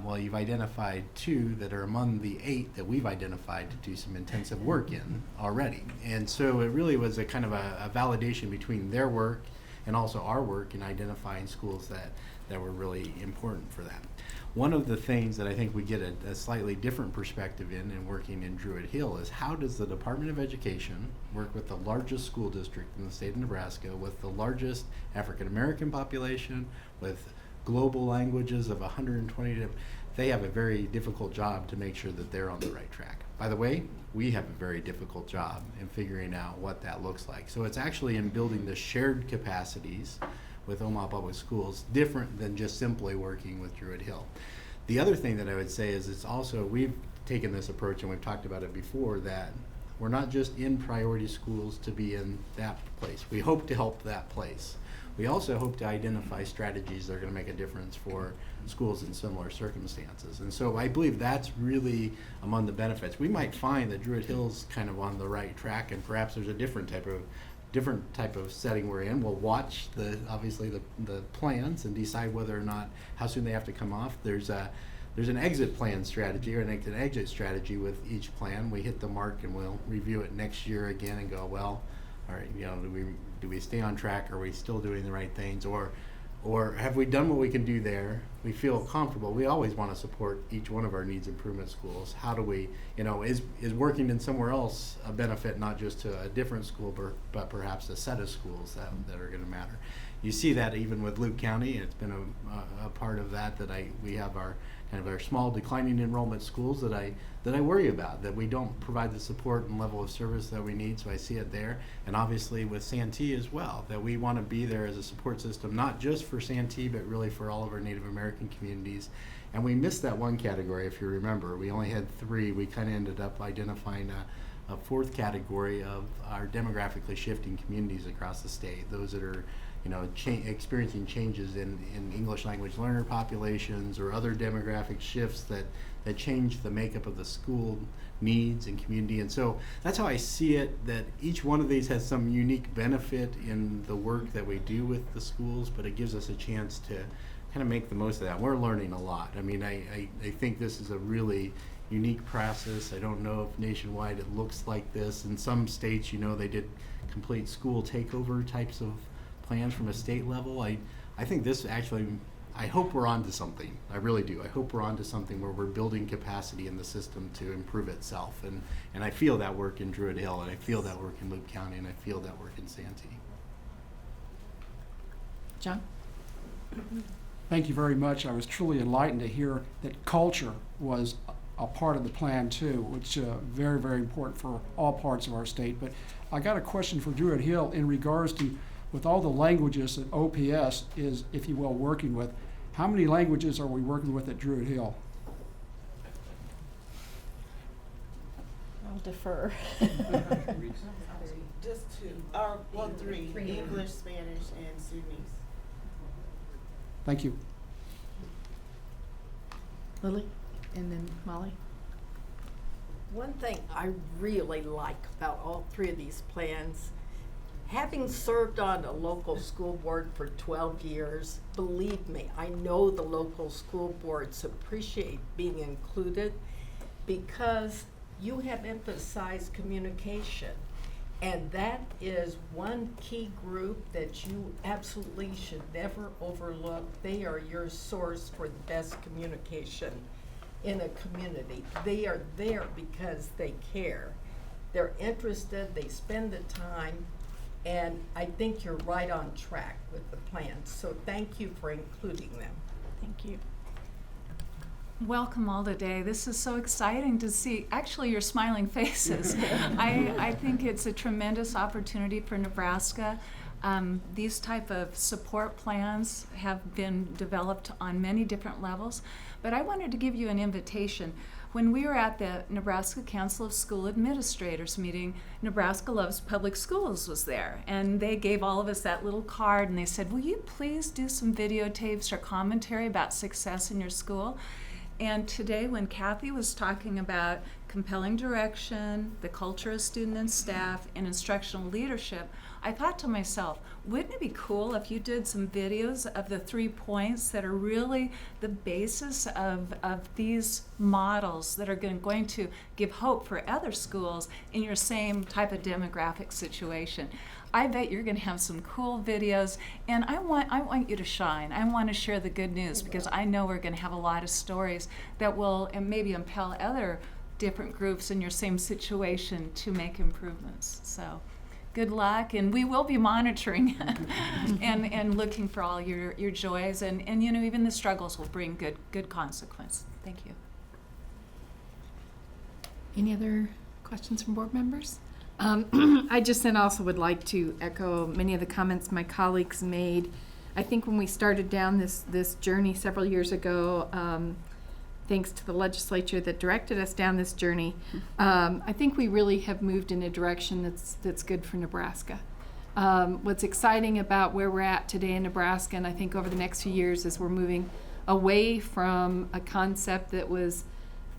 well, you've identified 2 that are among the 8 that we've identified to do some intensive work in already. And so it really was a kind of a validation between their work and also our work in identifying schools that were really important for that. One of the things that I think we get a slightly different perspective in working in Druid Hill is how does the Department of Education work with the largest school district in the state of Nebraska, with the largest African American population, with global languages of 120. They have a very difficult job to make sure that they're on the right track. By the way, we have a very difficult job in figuring out what that looks like. So it's actually in building the shared capacities with Omaha Public Schools, different than just simply working with Druid Hill. The other thing that I would say is it's also, we've taken this approach, and we've talked about it before, that we're not just in priority schools to be in that place. We hope to help that place. we also hope to identify strategies that are going to make a difference for schools in similar circumstances. And so I believe that's really among the benefits. We might find that Druid Hill's kind of on the right track, and perhaps there's a different type of setting we're in. We'll watch obviously the plans and decide whether or not how soon they have to come off. There's an exit plan strategy or an exit strategy with each plan. We hit the mark and we'll review it next year again and go, well, all right, do we stay on track? Are we still doing the right things? Or have we done what we can do there? We feel comfortable. We always want to support each one of our needs improvement schools. How do we, is working in somewhere else a benefit not just to a different school, but perhaps a set of schools that are going to matter? You see that even with Luke County. It's been a part of that we have our kind of our small declining enrollment schools that I worry about, that we don't provide the support and level of service that we need. So I see it there, and obviously with Santee as well, that we want to be there as a support system, not just for Santee, but really for all of our Native American communities. And we missed that one category, if you remember. We only had 3. We kind of ended up identifying a 4th category of our demographically shifting communities across the state, those that are experiencing changes in English language learner populations or other demographic shifts that change the makeup of the school needs and community. And so that's how I see it, that each one of these has some unique benefit in the work that we do with the schools, but it gives us a chance to kind of make the most of that. We're learning a lot. I mean, I think this is a really unique process. I don't know if nationwide it looks like this. In some states, they did complete school takeover types of plans from a state level. I think this actually, I hope we're onto something. I really do. I hope we're onto something where we're building capacity in the system to improve itself. And I feel that work in Druid Hill, and I feel that work in Luke County, and I feel that work in Santee. John? Thank you very much. I was truly enlightened to hear that culture was a part of the plan too, which is very, very important for all parts of our state. But I got a question for Druid Hill in regards to, with all the languages that OPS is, if you will, working with, how many languages are we working with at Druid Hill? I'll defer. Just 2, or 3, English, Spanish, and Sudanese. Thank you. Lily? And then Molly? One thing I really like about all 3 of these plans, having served on a local school board for 12 years, believe me, I know the local school boards appreciate being included because you have emphasized communication. And that is one key group that you absolutely should never overlook. They are your source for the best communication in a community. They are there because they care. They're interested, they spend the time, and I think you're right on track with the plan. So thank you for including them. Thank you. Welcome all today. This is so exciting to see actually your smiling faces. I think it's a tremendous opportunity for Nebraska. These type of support plans have been developed on many different levels, but I wanted to give you an invitation. When we were at the Nebraska Council of School Administrators meeting, Nebraska Loves Public Schools was there, and they gave all of us that little card, and they said, will you please do some videotapes or commentary about success in your school? And today, when Kathy was talking about compelling direction, the culture of student and staff, and instructional leadership, I thought to myself, wouldn't it be cool if you did some videos of the 3 points that are really the basis of these models that are going to give hope for other schools in your same type of demographic situation? I bet you're going to have some cool videos, and I want you to shine. I want to share the good news because I know we're going to have a lot of stories that will and maybe impel other different groups in your same situation to make improvements. So good luck, and we will be monitoring and looking for all your joys, and even the struggles will bring good consequence. Thank you. Any other questions from board members? I just then also would like to echo many of the comments my colleagues made. I think when we started down this journey several years ago, thanks to the legislature that directed us down this journey, I think we really have moved in a direction that's good for Nebraska. What's exciting about where we're at today in Nebraska, and I think over the next few years, is we're moving away from a concept that was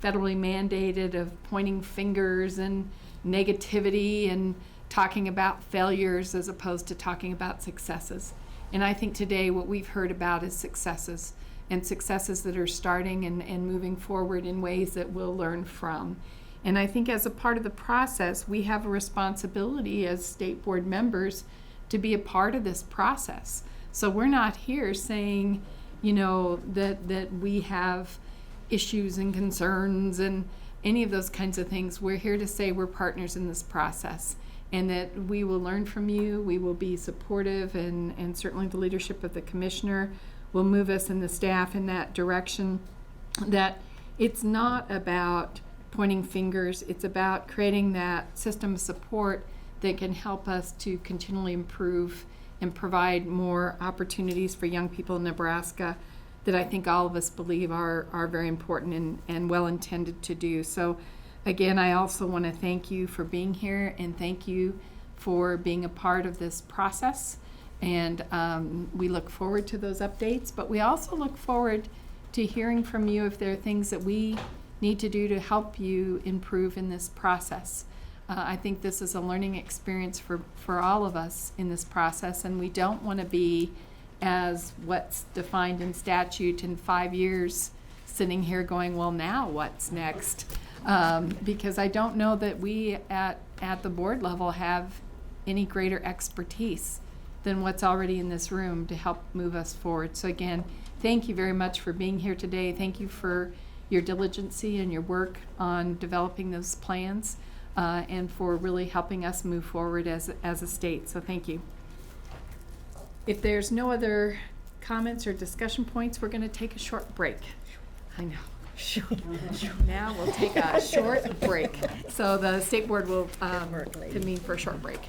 federally mandated of pointing fingers and negativity and talking about failures as opposed to talking about successes. And I think today what we've heard about is successes, and successes that are starting and moving forward in ways that we'll learn from. And I think as a part of the process, we have a responsibility as state board members to be a part of this process. So we're not here saying, you know, that we have issues and concerns and any of those kinds of things. We're here to say we're partners in this process, and that we will learn from you, we will be supportive, and certainly the leadership of the commissioner will move us and the staff in that direction, that it's not about pointing fingers, it's about creating that system of support that can help us to continually improve and provide more opportunities for young people in Nebraska that I think all of us believe are very important and well intended to do. So again, I also want to thank you for being here, and thank you for being a part of this process. And we look forward to those updates, but we also look forward to hearing from you if there are things that we need to do to help you improve in this process. I think this is a learning experience for all of us in this process, and we don't want to be as what's defined in statute in 5 years sitting here going, well, now what's next? Because I don't know that we at the board level have any greater expertise than what's already in this room to help move us forward. So again, thank you very much for being here today. Thank you for your diligency and your work on developing those plans, and for really helping us move forward as a state. So thank you. If there's no other comments or discussion points, we're going to take a short break. I know. Now we'll take a short break. So the state board will convene for a short break.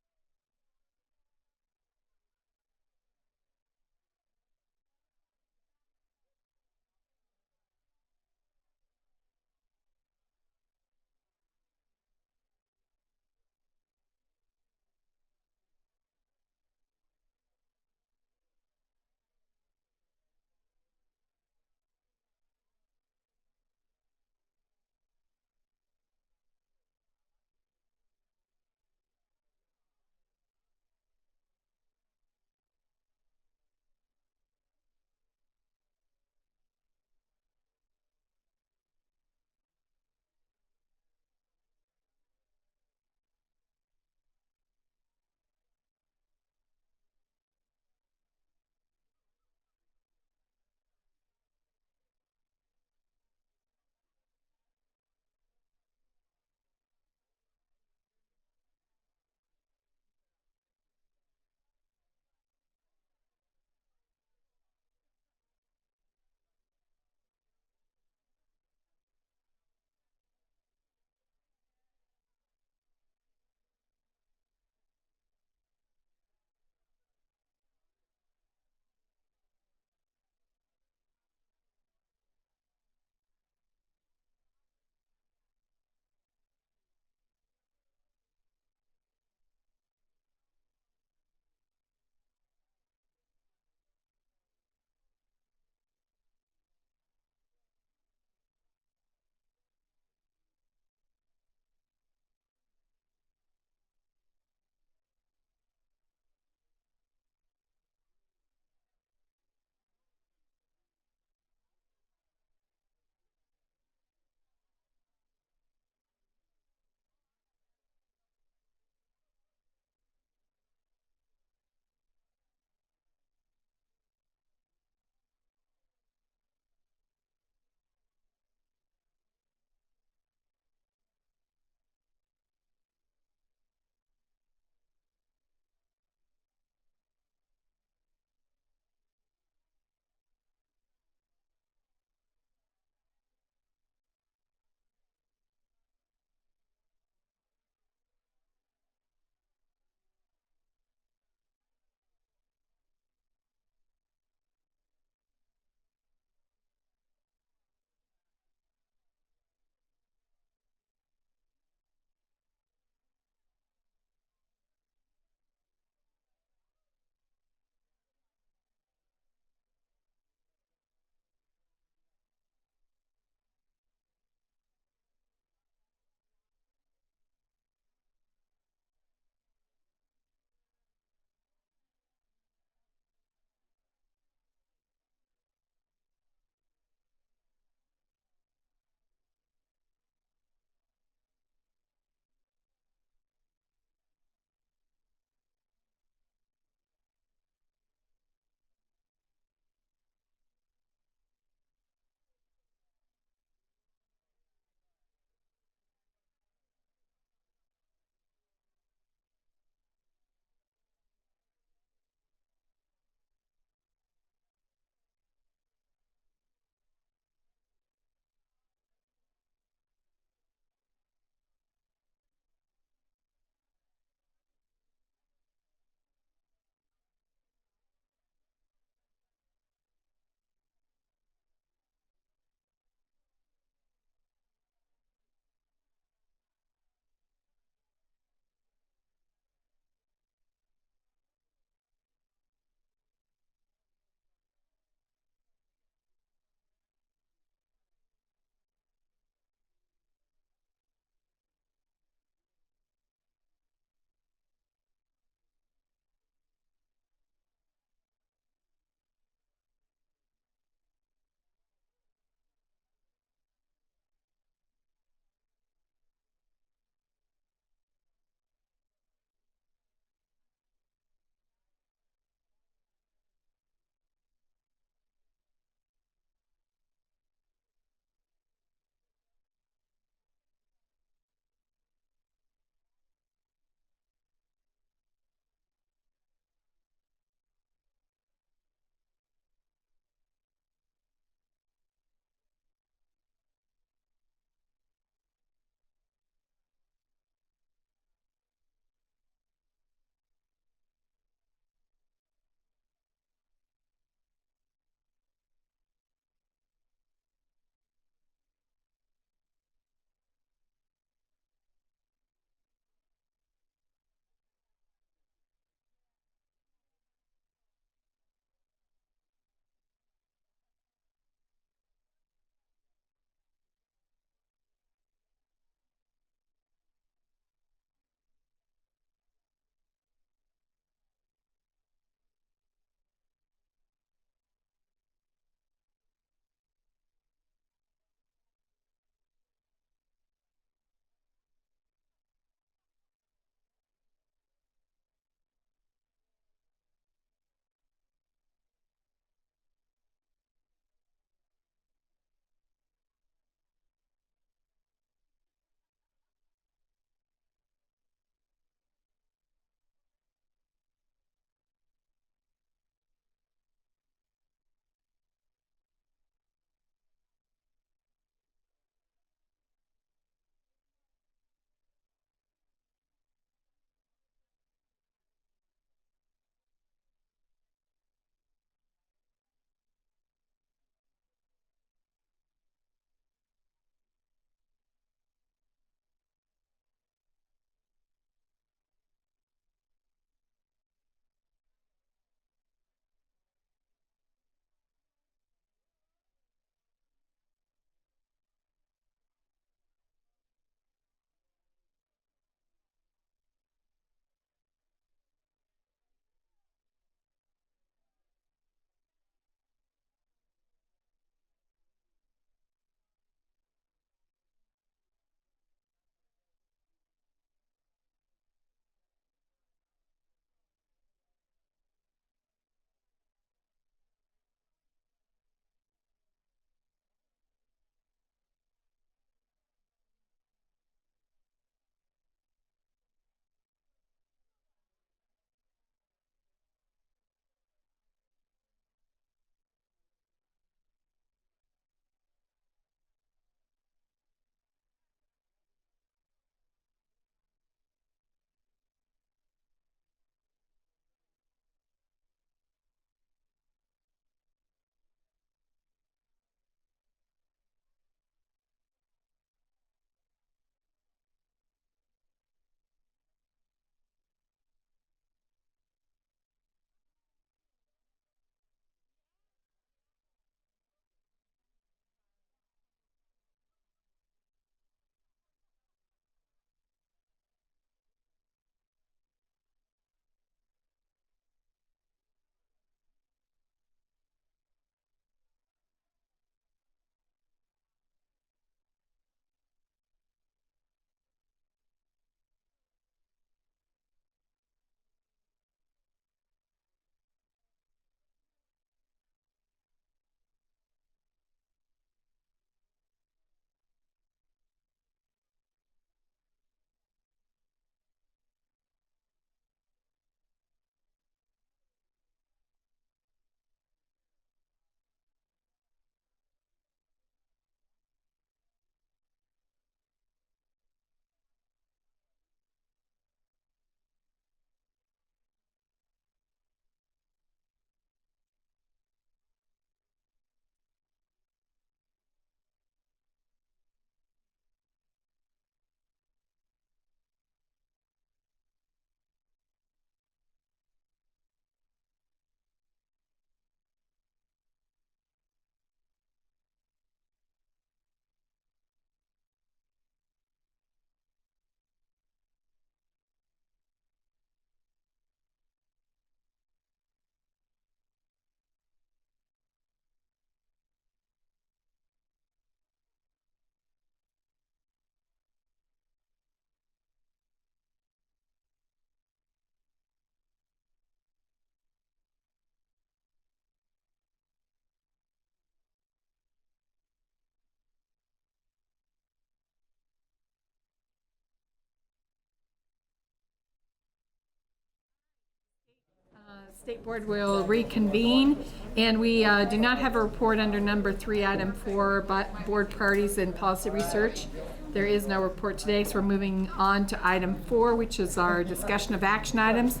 State Board will reconvene, and we do not have a report under number 3, item 4, board priorities and policy research. There is no report today, so we're moving on to item 4, which is our discussion of action items.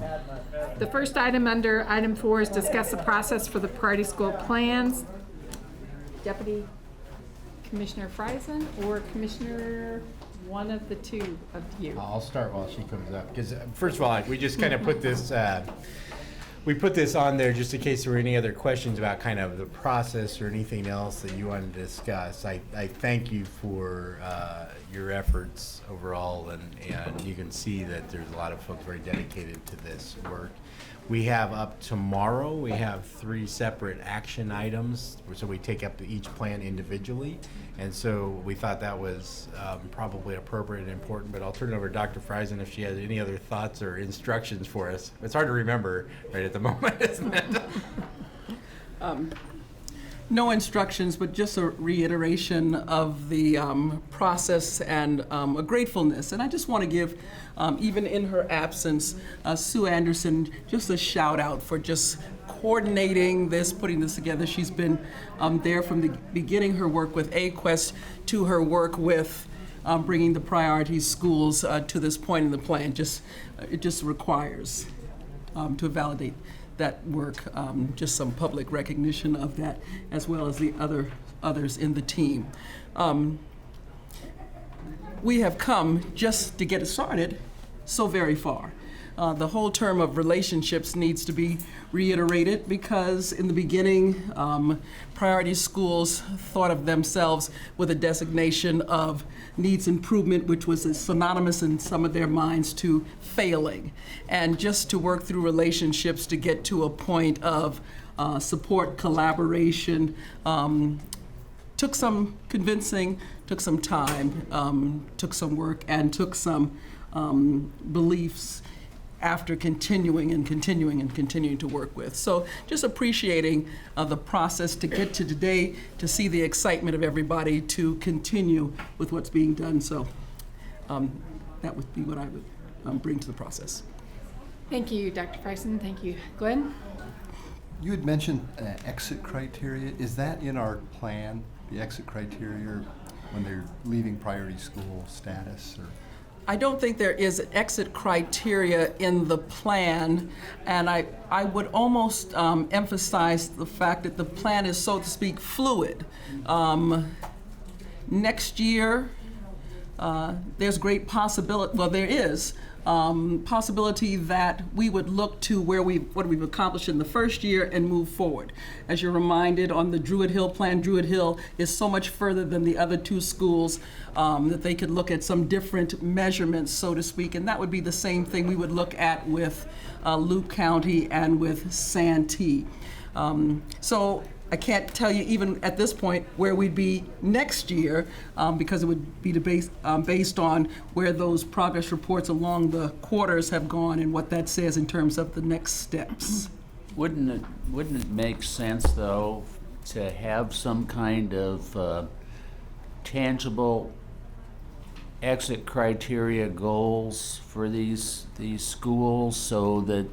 The first item under item 4 is discuss the process for the priority school plans. Deputy Commissioner Friesen or Commissioner, one of the two of you? I'll start while she comes up, because first of all, we just kind of put this, we put this on there just in case there were any other questions about kind of the process or anything else that you wanted to discuss. I thank you for your efforts overall, and you can see that there's a lot of folks very dedicated to this work. We have up tomorrow, we have 3 separate action items, so we take up each plan individually. And so we thought that was probably appropriate and important, but I'll turn it over to Dr. Friesen if she has any other thoughts or instructions for us. It's hard to remember right at the moment, isn't it? No instructions, but just a reiteration of the process and a gratefulness. And I just want to give, even in her absence, Sue Anderson just a shout out for just coordinating this, putting this together. She's been there from the beginning, her work with AQuest to her work with bringing the priority schools to this point in the plan. It just requires to validate that work, just some public recognition of that, as well as the others in the team. We have come, just to get it started, so very far. The whole term of relationships needs to be reiterated, because in the beginning, priority schools thought of themselves with a designation of needs improvement, which was synonymous in some of their minds to failing. And just to work through relationships to get to a point of support, collaboration, took some convincing, took some time, took some work, and took some beliefs after continuing to work with. So just appreciating the process to get to today, to see the excitement of everybody to continue with what's being done. So that would be what I would bring to the process. Thank you, Dr. Friesen. Thank you. Glenn? You had mentioned exit criteria. Is that in our plan, the exit criteria, when they're leaving priority school status? Or? I don't think there is exit criteria in the plan, and I would almost emphasize the fact that the plan is, so to speak, fluid. Next year, there's great possibility, well, there is possibility that we would look to what we've accomplished in the first year and move forward. As you're reminded, on the Druid Hill plan, Druid Hill is so much further than the other 2 schools that they could look at some different measurements, so to speak, and that would be the same thing we would look at with Luke County and with Santee. So I can't tell you even at this point where we'd be next year, because it would be based on where those progress reports along the quarters have gone and what that says in terms of the next steps. Wouldn't it make sense, though, to have some kind of tangible exit criteria goals for these schools, so that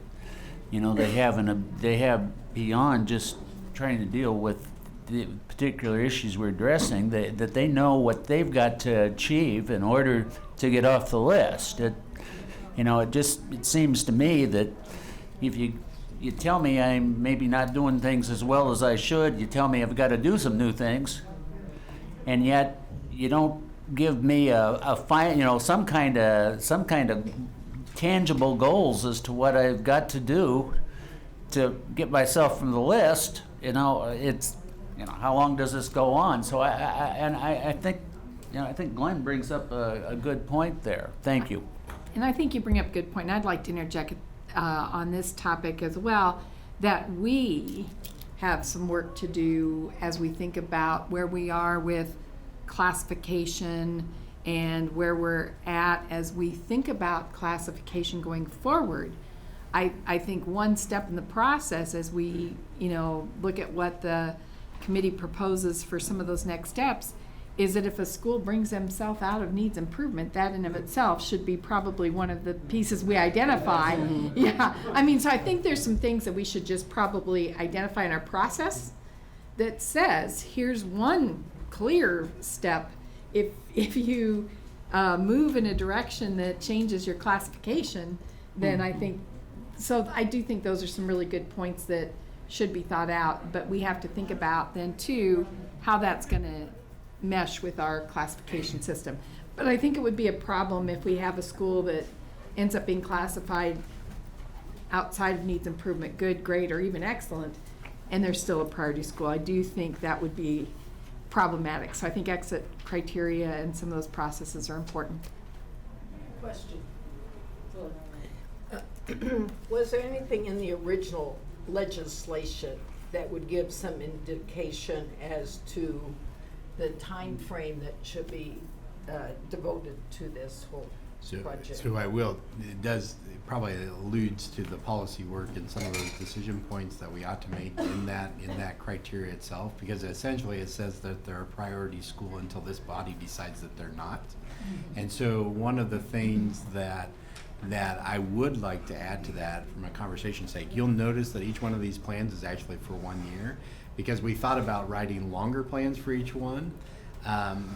they have beyond just trying to deal with the particular issues we're addressing, that they know what they've got to achieve in order to get off the list. It seems to me that if you tell me I'm maybe not doing things as well as I should, you tell me I've got to do some new things, and yet you don't give me some kind of tangible goals as to what I've got to do to get myself from the list. How long does this go on? So I think Glenn brings up a good point there. Thank you. And I think you bring up a good point. And I'd like to interject on this topic as well, that we have some work to do as we think about where we are with classification and where we're at as we think about classification going forward. I think one step in the process, as we look at what the committee proposes for some of those next steps, is that if a school brings themselves out of needs improvement, that in of itself should be probably one of the pieces we identify. Yeah, I mean, so I think there's some things that we should just probably identify in our process that says, here's one clear step. If you move in a direction that changes your classification, then I think, so I do think those are some really good points that should be thought out, but we have to think about then too, how that's gonna mesh with our classification system. But I think it would be a problem if we have a school that ends up being classified outside of needs improvement, good, great, or even excellent, and they're still a priority school. I do think that would be problematic. So I think exit criteria and some of those processes are important. Question. Was there anything in the original legislation that would give some indication as to the time frame that should be devoted to this whole project? So I will. It probably alludes to the policy work and some of those decision points that we ought to make in that criteria itself, because essentially it says that they're a priority school until this body decides that they're not. And so one of the things that I would like to add to that from a conversation's sake, you'll notice that each one of these plans is actually for 1 year, because we thought about writing longer plans for each one,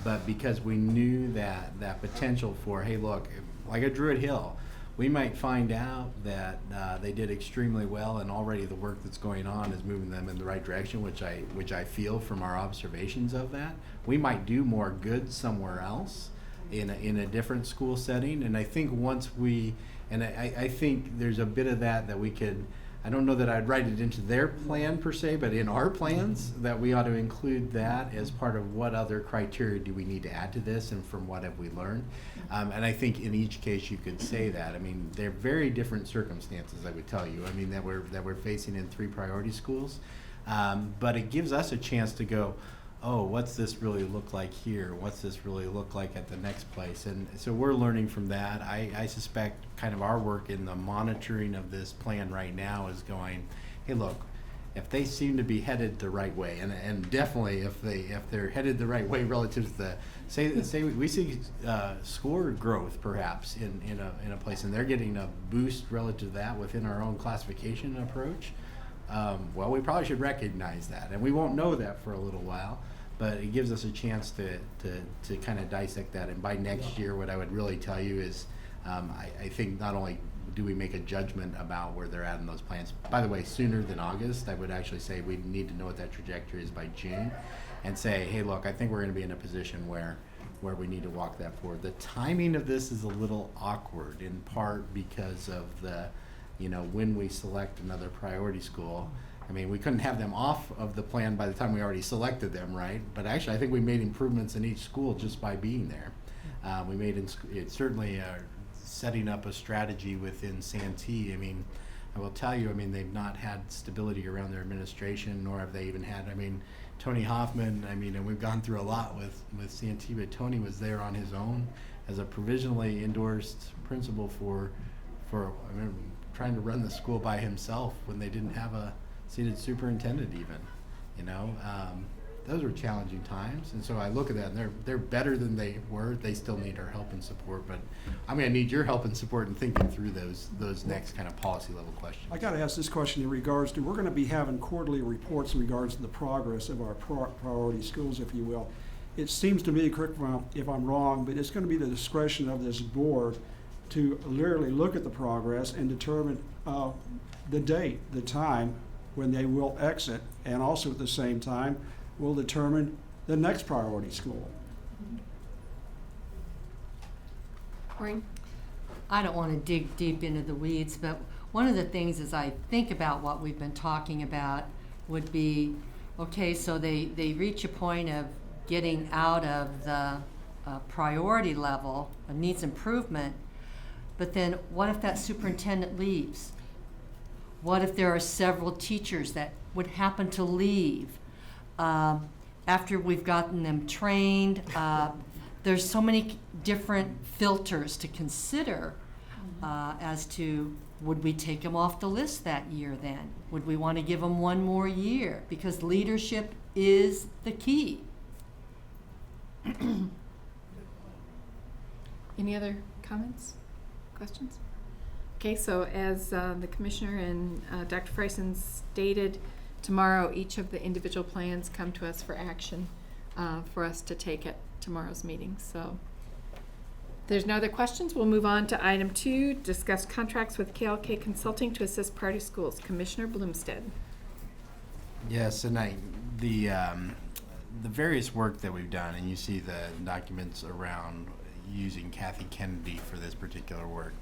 but because we knew that potential for, hey, look, like at Druid Hill, we might find out that they did extremely well, and already the work that's going on is moving them in the right direction, which I feel from our observations of that. We might do more good somewhere else in a different school setting, and I think I think there's a bit of that we could. I don't know that I'd write it into their plan per se, but in our plans, that we ought to include that as part of what other criteria do we need to add to this, and from what have we learned. And I think in each case you could say that. I mean, they're very different circumstances, I would tell you. I mean, that we're facing in 3 priority schools, but it gives us a chance to go, oh, what's this really look like here? What's this really look like at the next place? And so we're learning from that. I suspect kind of our work in the monitoring of this plan right now is going, hey, look, if they seem to be headed the right way, and definitely if they're headed the right way relative to the, say we see score growth perhaps in a place, and they're getting a boost relative to that within our own classification approach, well, we probably should recognize that, and we won't know that for a little while, but it gives us a chance to kind of dissect that. And by next year, what I would really tell you is, I think not only do we make a judgment about where they're at in those plans, by the way, sooner than August, I would actually say we need to know what that trajectory is by June, and say, hey, look, I think we're going to be in a position where we need to walk that forward. The timing of this is a little awkward, in part because of when we select another priority school. I mean, we couldn't have them off of the plan by the time we already selected them, right? But actually, I think we made improvements in each school just by being there. We made it certainly setting up a strategy within Santee. I mean, I will tell you, I mean, they've not had stability around their administration, nor have they even had, I mean, Tony Hoffman, I mean, and we've gone through a lot with Santee, but Tony was there on his own as a provisionally endorsed principal for I mean, trying to run the school by himself when they didn't have a seated superintendent even, those were challenging times. And so I look at that, and they're better than they were. They still need our help and support, but I'm going to need your help and support in thinking through those next kind of policy level questions. I got to ask this question in regards to, we're going to be having quarterly reports in regards to the progress of our priority schools, if you will. It seems to me, correct me if I'm wrong, but it's going to be the discretion of this board to literally look at the progress and determine the date, the time when they will exit, and also at the same time will determine the next priority school. Maureen? I don't want to dig deep into the weeds, but one of the things as I think about what we've been talking about would be, okay, so they reach a point of getting out of the priority level of needs improvement, but then what if that superintendent leaves? What if there are several teachers that would happen to leave after we've gotten them trained? There's so many different filters to consider as to, would we take them off the list that year then? Would we want to give them one more year? Because leadership is the key. Any other comments, questions? Okay, so as the Commissioner and Dr. Friesen stated, tomorrow each of the individual plans come to us for action for us to take at tomorrow's meeting. So if there's no other questions, we'll move on to item 2, discuss contracts with KLK Consulting to assist party schools. Commissioner Bloomstead. Yes, and the various work that we've done, and you see the documents around using Kathy Kennedy for this particular work.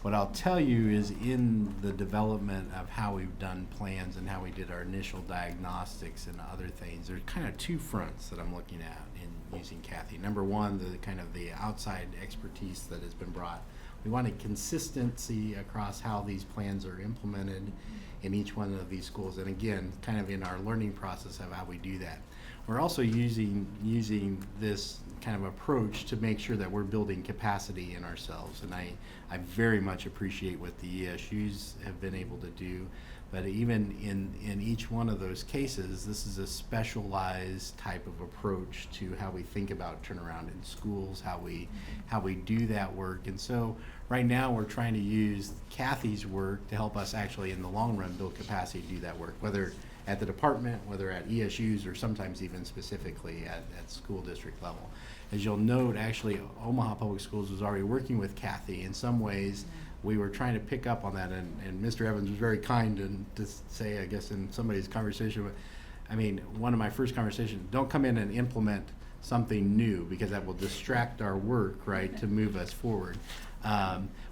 What I'll tell you is in the development of how we've done plans and how we did our initial diagnostics and other things, there's kind of 2 fronts that I'm looking at in using Kathy. Number one, the kind of the outside expertise that has been brought. We wanted consistency across how these plans are implemented in each one of these schools. And again, kind of in our learning process of how we do that. We're also using this kind of approach to make sure that we're building capacity in ourselves. And I very much appreciate what the ESUs have been able to do. But even in each one of those cases, this is a specialized type of approach to how we think about turnaround in schools, how we do that work. And so right now we're trying to use Kathy's work to help us actually in the long run build capacity to do that work, whether at the department, whether at ESUs, or sometimes even specifically at school district level. As you'll note, actually, Omaha Public Schools was already working with Kathy. In some ways, we were trying to pick up on that, and Mr. Evans was very kind to say, I guess, in somebody's conversation, I mean, one of my first conversations, don't come in and implement something new, because that will distract our work, right, to move us forward.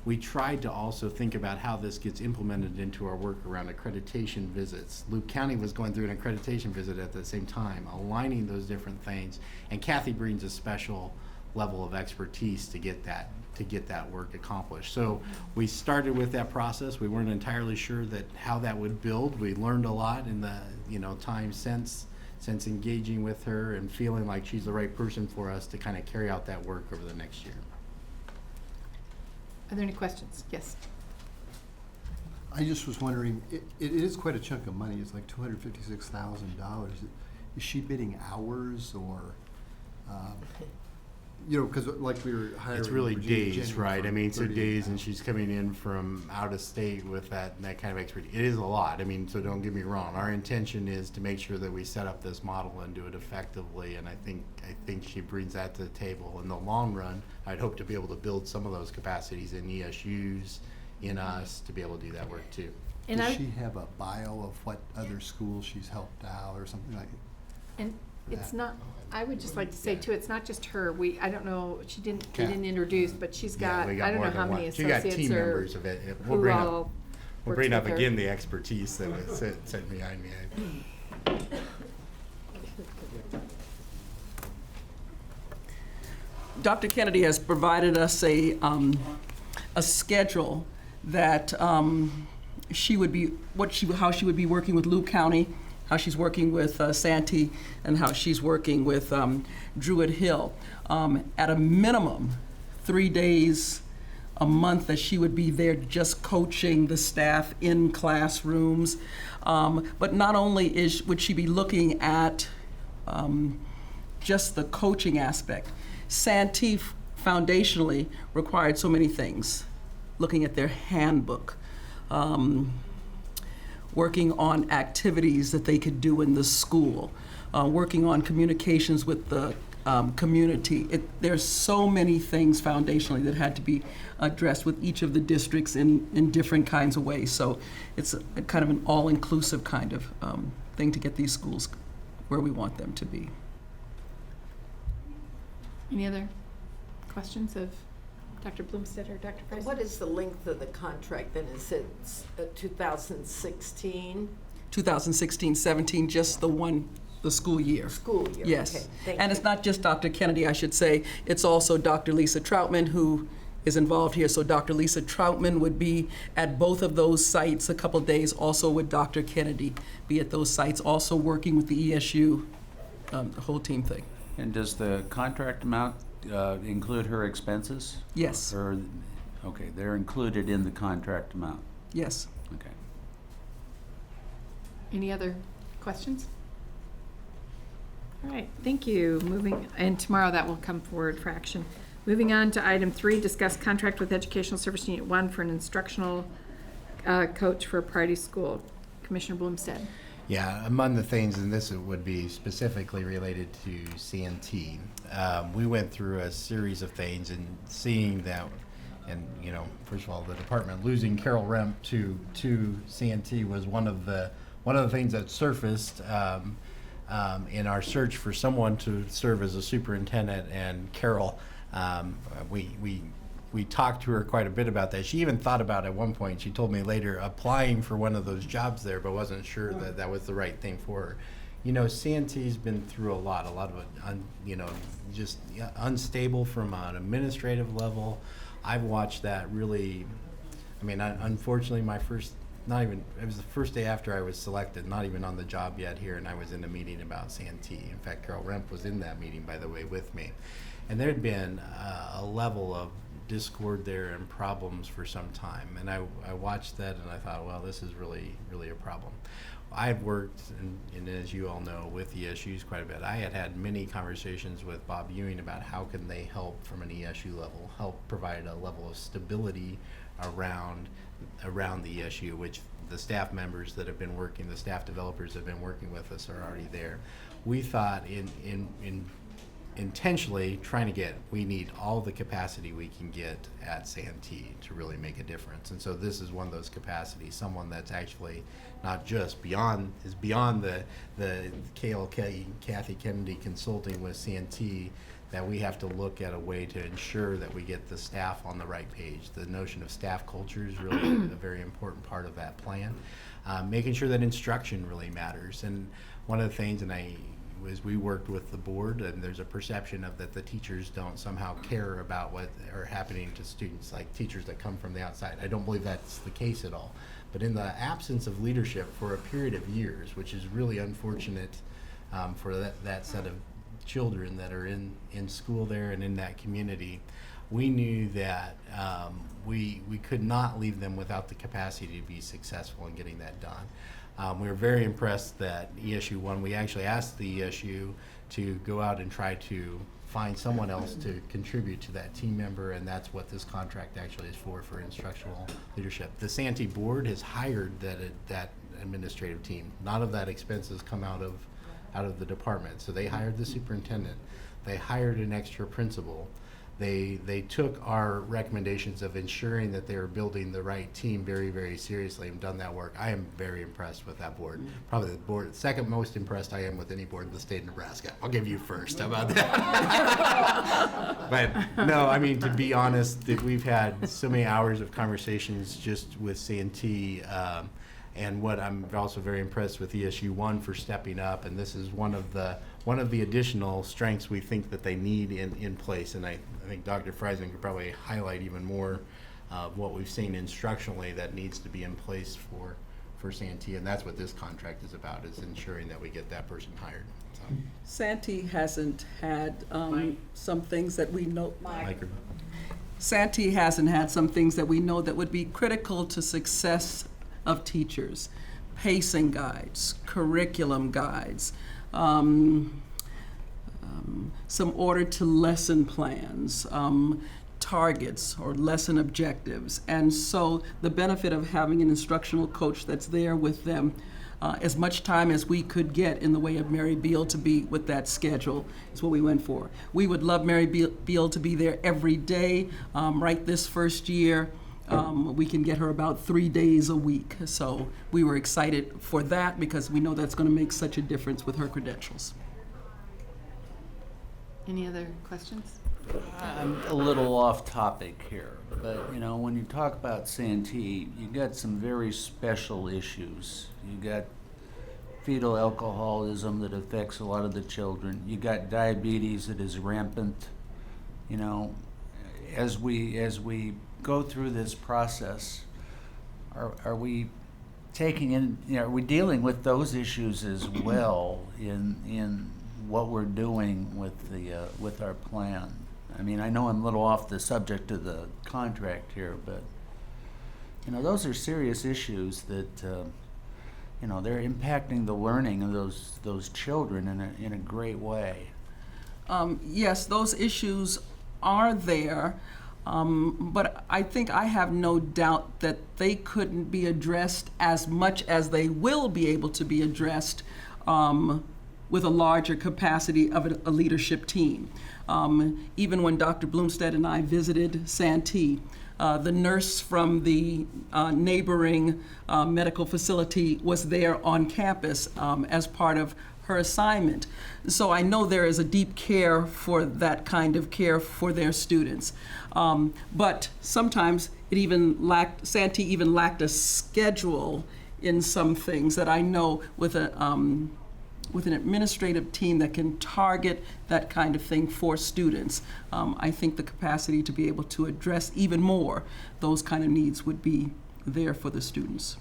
We tried to also think about how this gets implemented into our work around accreditation visits. Luke County was going through an accreditation visit at the same time, aligning those different things. And Kathy brings a special level of expertise to get that work accomplished. So we started with that process. We weren't entirely sure that how that would build. We learned a lot in the time since engaging with her and feeling like she's the right person for us to kind of carry out that work over the next year. Are there any questions? Yes. I just was wondering, it is quite a chunk of money. It's like $256,000. Is she bidding hours or, because like we were hiring. It's really Virginia days, Jennings right? for I mean, so 30 days, and hours. she's coming in from out of state with that kind of expertise. It is a lot. I mean, so don't get me wrong. Our intention is to make sure that we set up this model and do it effectively, and I think she brings that to the table. In the long run, I'd hope to be able to build some of those capacities in ESUs, in us, to be able to do that work too. And Does she have a bio of what other schools she's helped out or something like that? And it's not, I would just like to say too, it's not just her. I don't know, we Kat. didn't introduce, but she's got, we I don't more know than how one. many She got associates team or members of it. who all We'll works bring up with her. again the expertise that was sent behind me. Dr. Kennedy has provided us a schedule that she would be, how she would be working with Luke County, how she's working with Santee, and how she's working with Druid Hill. At a minimum, 3 days a month that she would be there just coaching the staff in classrooms. But not only would she be looking at just the coaching aspect. Santee foundationally required so many things, looking at their handbook, working on activities that they could do in the school, working on communications with the community. There's so many things foundationally that had to be addressed with each of the districts in different kinds of ways. So it's a kind of an all-inclusive kind of thing to get these schools where we want them to be. Any other questions of Dr. Bloomstead or Dr. Price? What is the length of the contract then? Is it 2016? 2016-17, just the school year. School year, Yes. okay, thank And you. it's not just Dr. Kennedy, I should say. It's also Dr. Lisa Troutman who is involved here. So Dr. Lisa Troutman would be at both of those sites a couple days. Also would Dr. Kennedy be at those sites, also working with the ESU, the whole team thing. And does the contract amount include her expenses? Yes. Or, okay, they're included in the contract amount. Yes. Okay. Any other questions? All right, thank you. Moving, and tomorrow that will come forward for action. Moving on to item 3, discuss contract with Educational Service Unit 1 for an instructional coach for a priority school. Commissioner Bloomstead. Yeah, among the things, and this would be specifically related to CNT, we went through a series of things and seeing that, and first of all, the department losing Carol Remp to CNT was one of the things that surfaced in our search for someone to serve as a superintendent. And Carol, we talked to her quite a bit about that. She even thought about at one point, she told me later, applying for one of those jobs there, but wasn't sure that that was the right thing for her. CNT's been through a lot of just unstable from an administrative level. I've watched that really, unfortunately it was the first day after I was selected, not even on the job yet here, and I was in a meeting about CNT. In fact, Carol Remp was in that meeting, by the way, with me. And there had been a level of discord there and problems for some time. And I watched that and I thought, well, this is really, really a problem. I've worked, and as you all know, with ESUs quite a bit. I had many conversations with Bob Ewing about how can they help from an ESU level, help provide a level of stability around the ESU, which the staff members that have been working, the staff developers that have been working with us are already there. We thought in intentionally trying to we need all the capacity we can get at Santee to really make a difference. And so this is one of those capacities, someone that's actually not just beyond the KLK, Kathy Kennedy consulting with Santee, that we have to look at a way to ensure that we get the staff on the right page. The notion of staff culture is really a very important part of that plan. Making sure that instruction really matters. And one of the things, as we worked with the board, and there's a perception of that the teachers don't somehow care about what are happening to students, like teachers that come from the outside. I don't believe that's the case at all. But in the absence of leadership for a period of years, which is really unfortunate for that set of children that are in school there and in that community, we knew that we could not leave them without the capacity to be successful in getting that done. We were very impressed that ESU 1, we actually asked the ESU to go out and try to find someone else to contribute to that team member, and that's what this contract actually is for instructional leadership. The Santee board has hired that administrative team. None of that expenses come out of the department. So they hired the superintendent. They hired an extra principal. They took our recommendations of ensuring that they were building the right team very, very seriously and done that work. I am very impressed with that board. Probably the board, second most impressed I am with any board in the state of Nebraska. I'll give you first. How about that? But no, to be honest, that we've had so many hours of conversations just with C&T, and what I'm also very impressed with ESU 1 for stepping up, and this is one of the additional strengths we think that they need in place. And I think Dr. Friesen could probably highlight even more of what we've seen instructionally that needs to be in place for Santee, and that's what this contract is about, is ensuring that we get that person hired. So. Santee hasn't had some things that we know. Santee hasn't had some things that we know that would be critical to success of teachers: pacing guides, curriculum guides, some order to lesson plans, targets or lesson objectives. And so the benefit of having an instructional coach that's there with them as much time as we could get in the way of Mary Beal to be with that schedule is what we went for. We would love Mary Beal to be there every day. Right this first year, we can get her about 3 days a week. So we were excited for that because we know that's going to make such a difference with her credentials. Any other questions? I'm a little off topic here, but when you talk about Santee, you got some very special issues. You got fetal alcoholism that affects a lot of the children. You got diabetes that is rampant. As we go through this process, are we taking in? Are we dealing with those issues as well in what we're doing with our plan? I know I'm a little off the subject of the contract here, but those are serious issues that they're impacting the learning of those children in a great way. Yes, those issues are there, but I think I have no doubt that they couldn't be addressed as much as they will be able to be addressed with a larger capacity of a leadership team. Even when Dr. Bloomstead and I visited Santee, the nurse from the neighboring medical facility was there on campus as part of her assignment. So I know there is a deep care for that kind of care for their students. But sometimes Santee even lacked a schedule in some things that I know with an administrative team that can target that kind of thing for students. I think the capacity to be able to address even more those kind of needs would be there for the students.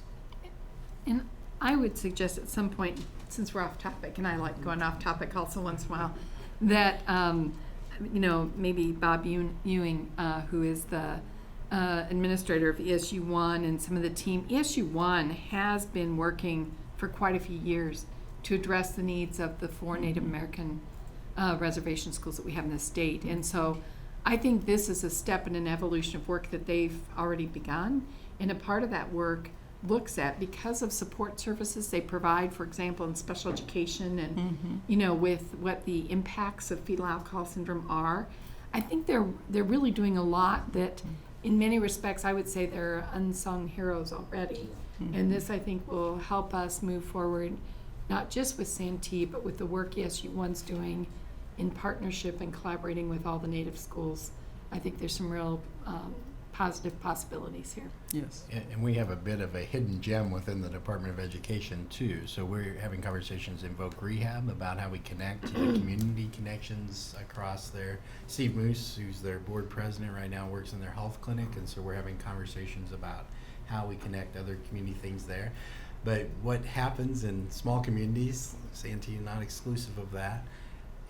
And I would suggest at some point, since we're off topic, and I like going off topic also once in a while, that maybe Bob Ewing, who is the administrator of ESU1 and some of the team, ESU1 has been working for quite a few years to address the needs of the 4 Native American reservation schools that we have in the state. And so I think this is a step in an evolution of work that they've already begun. And a part of that work looks at, because of support services they provide, for example, in special education and with what the impacts of fetal alcohol syndrome are, I think they're really doing a lot that in many respects I would say they're unsung heroes already. And this, I think, will help us move forward, not just with Santee, but with the work ESU1's doing in partnership and collaborating with all the Native schools. I think there's some real positive possibilities here. Yes. And we have a bit of a hidden gem within the Department of Education too. So we're having conversations in Voc Rehab about how we connect to the community connections across there. Steve Moose, who's their board president right now, works in their health clinic, and so we're having conversations about how we connect other community things there. But what happens in small communities, Santee not exclusive of that,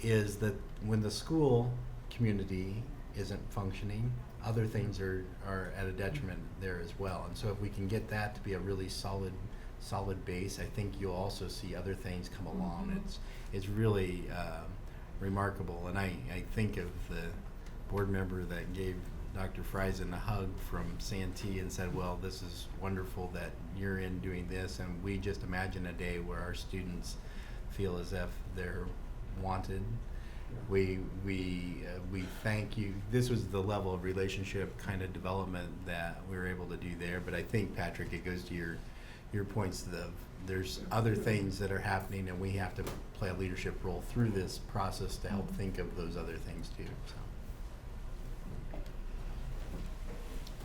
is that when the school community isn't functioning, other things are at a detriment there as well. And so if we can get that to be a really solid base, I think you'll also see other things come along. It's really remarkable. And I think of the board member that gave Dr. Friesen a hug from Santee and said, well, this is wonderful that you're in doing this, and we just imagine a day where our students feel as if they're wanted. We thank you. This was the level of relationship kind of development that we were able to do there. But I think, Patrick, it goes to your points of there's other things that are happening, and we have to play a leadership role through this process to help think of those other things too. So.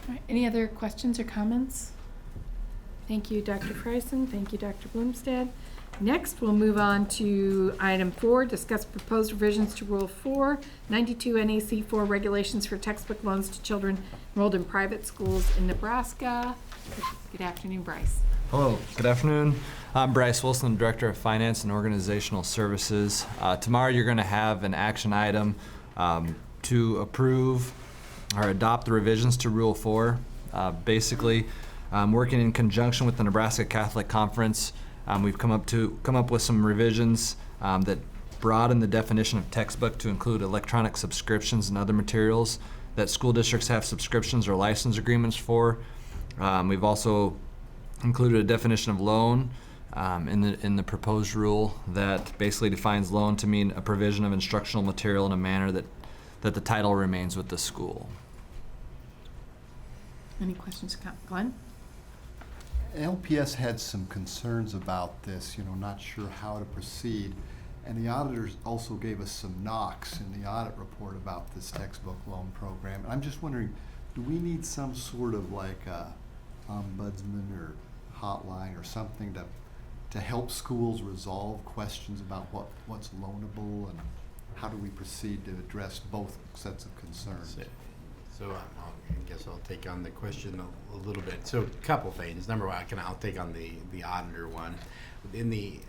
All right, any other questions or comments? Thank you, Dr. Friesen. Thank you, Dr. Bloomstead. Next, we'll move on to item 4, discuss proposed revisions to Rule 492 NAC 4 regulations for textbook loans to children enrolled in private schools in Nebraska. Good afternoon, Bryce. Hello, good afternoon. I'm Bryce Wilson, Director of Finance and Organizational Services. Tomorrow you're going to have an action item to approve or adopt the revisions to Rule 4. Basically, working in conjunction with the Nebraska Catholic Conference, we've come up with some revisions that broaden the definition of textbook to include electronic subscriptions and other materials that school districts have subscriptions or license agreements for. We've also included a definition of loan in the proposed rule that basically defines loan to mean a provision of instructional material in a manner that the title remains with the school. Any questions, Glenn? LPS had some concerns about this, not sure how to proceed. And the auditors also gave us some knocks in the audit report about this textbook loan program. And I'm just wondering, do we need some sort of like a ombudsman or hotline or something to help schools resolve questions about what's loanable, and how do we proceed to address both sets of concerns? So I guess I'll take on the question a little bit. So a couple things. Number one, I'll take on the auditor one. In the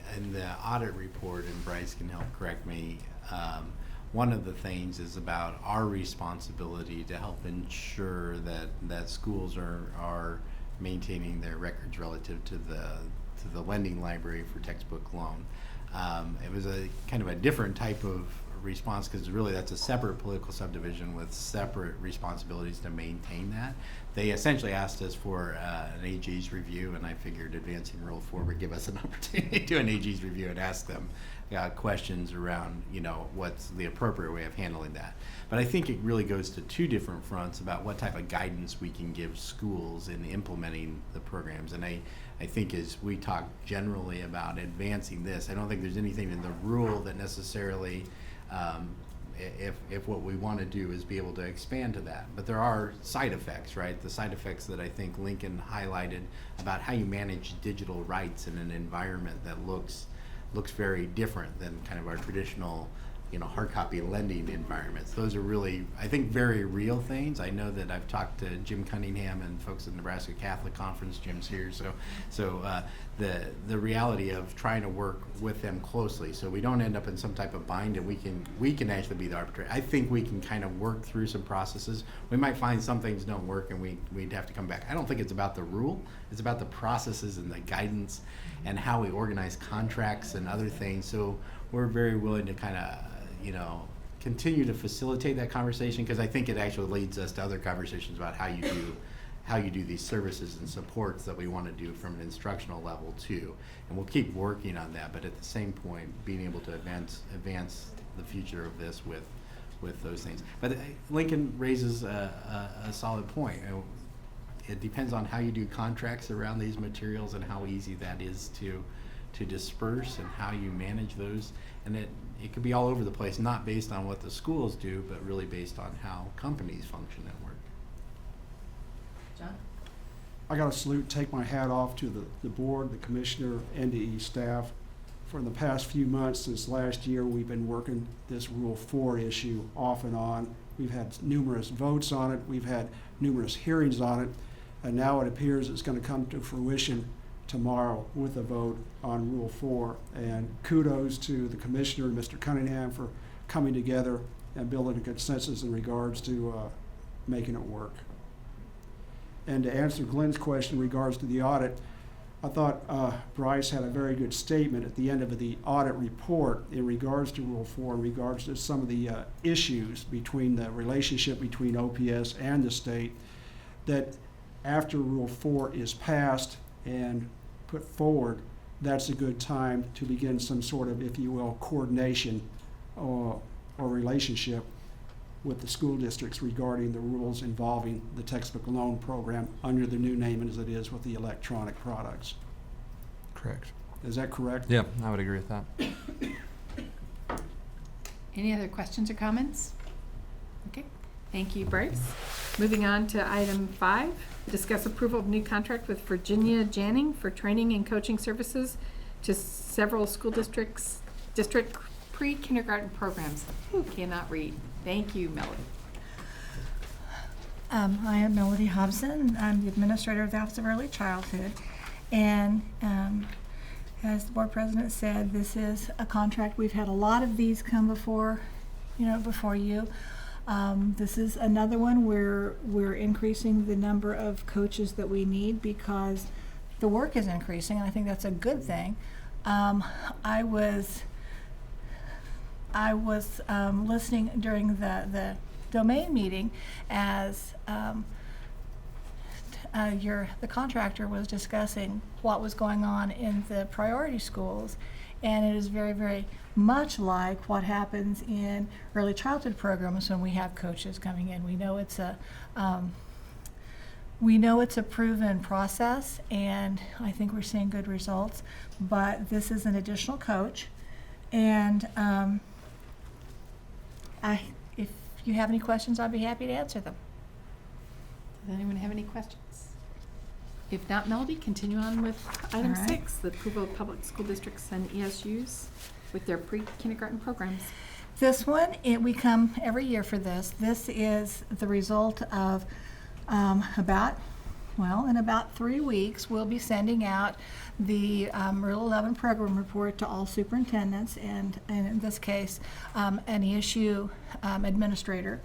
audit report, and Bryce can help correct me, one of the things is about our responsibility to help ensure that schools are maintaining their records relative to the lending library for textbook loan. It was a kind of a different type of response, because really that's a separate political subdivision with separate responsibilities to maintain that. They essentially asked us for an AG's review, and I figured advancing Rule 4 would give us an opportunity to do an AG's review and ask them questions around, what's the appropriate way of handling that. But I think it really goes to two different fronts about what type of guidance we can give schools in implementing the programs. And I think as we talk generally about advancing this, I don't think there's anything in the rule that necessarily, if what we want to do is be able to expand to that. But there are side effects, right? The side effects that I think Lincoln highlighted about how you manage digital rights in an environment that looks very different than kind of our traditional, hard copy lending environments. Those are really, I think, very real things. I know that I've talked to Jim Cunningham and folks at Nebraska Catholic Conference. Jim's here, so the reality of trying to work with them closely, so we don't end up in some type of bind, and we can actually be the arbitrator. I think we can kind of work through some processes. We might find some things don't work, and we'd have to come back. I don't think it's about the rule. It's about the processes and the guidance and how we organize contracts and other things. So we're very willing to kind of continue to facilitate that conversation, because I think it actually leads us to other conversations about how you do these services and supports that we want to do from an instructional level too. And we'll keep working on that, but at the same point, being able to advance the future of this with those things. But Lincoln raises a solid point. It depends on how you do contracts around these materials and how easy that is to disperse and how you manage those. And it could be all over the place, not based on what the schools do, but really based on how companies function at work. John? I got to salute, take my hat off to the board, the commissioner, NDE staff. For the past few months, since last year, we've been working this Rule 4 issue off and on. We've had numerous votes on it. We've had numerous hearings on it. And now it appears it's going to come to fruition tomorrow with a vote on Rule 4. And kudos to the commissioner and Mr. Cunningham for coming together and building a consensus in regards to making it work. And to answer Glenn's question in regards to the audit, I thought Bryce had a very good statement at the end of the audit report in regards to Rule 4, in regards to some of the issues between the relationship between OPS and the state, that after Rule 4 is passed and put forward, that's a good time to begin some sort of, if you will, coordination or relationship with the school districts regarding the rules involving the textbook loan program under the new name as it is with the electronic products. Correct. Is that correct? Yeah, I would agree with that. Any other questions or comments? Okay, thank you, Bryce. Moving on to item 5, discuss approval of new contract with Virginia Janning for training and coaching services to several school district pre-kindergarten programs. Cannot read. Thank you, Melody. I am Melody Hobson. I'm the administrator of the Office of Early Childhood. And as the board president said, this is a contract. We've had a lot of these come before you. This is another one where we're increasing the number of coaches that we need because the work is increasing, and I think that's a good thing. I was listening during the domain meeting as the contractor was discussing what was going on in the priority schools, and it is very, very much like what happens in early childhood programs when we have coaches coming in. We know it's a proven process, and I think we're seeing good results, but this is an additional coach. And if you have any questions, I'd be happy to answer them. Does anyone have any questions? If not, Melody, continue on with item 6, the approval of public school districts and ESUs with their pre-kindergarten programs. This one, we come every year for this. This is the result of in about 3 weeks, we'll be sending out the Rule 11 program report to all superintendents and in this case, an ESU administrator.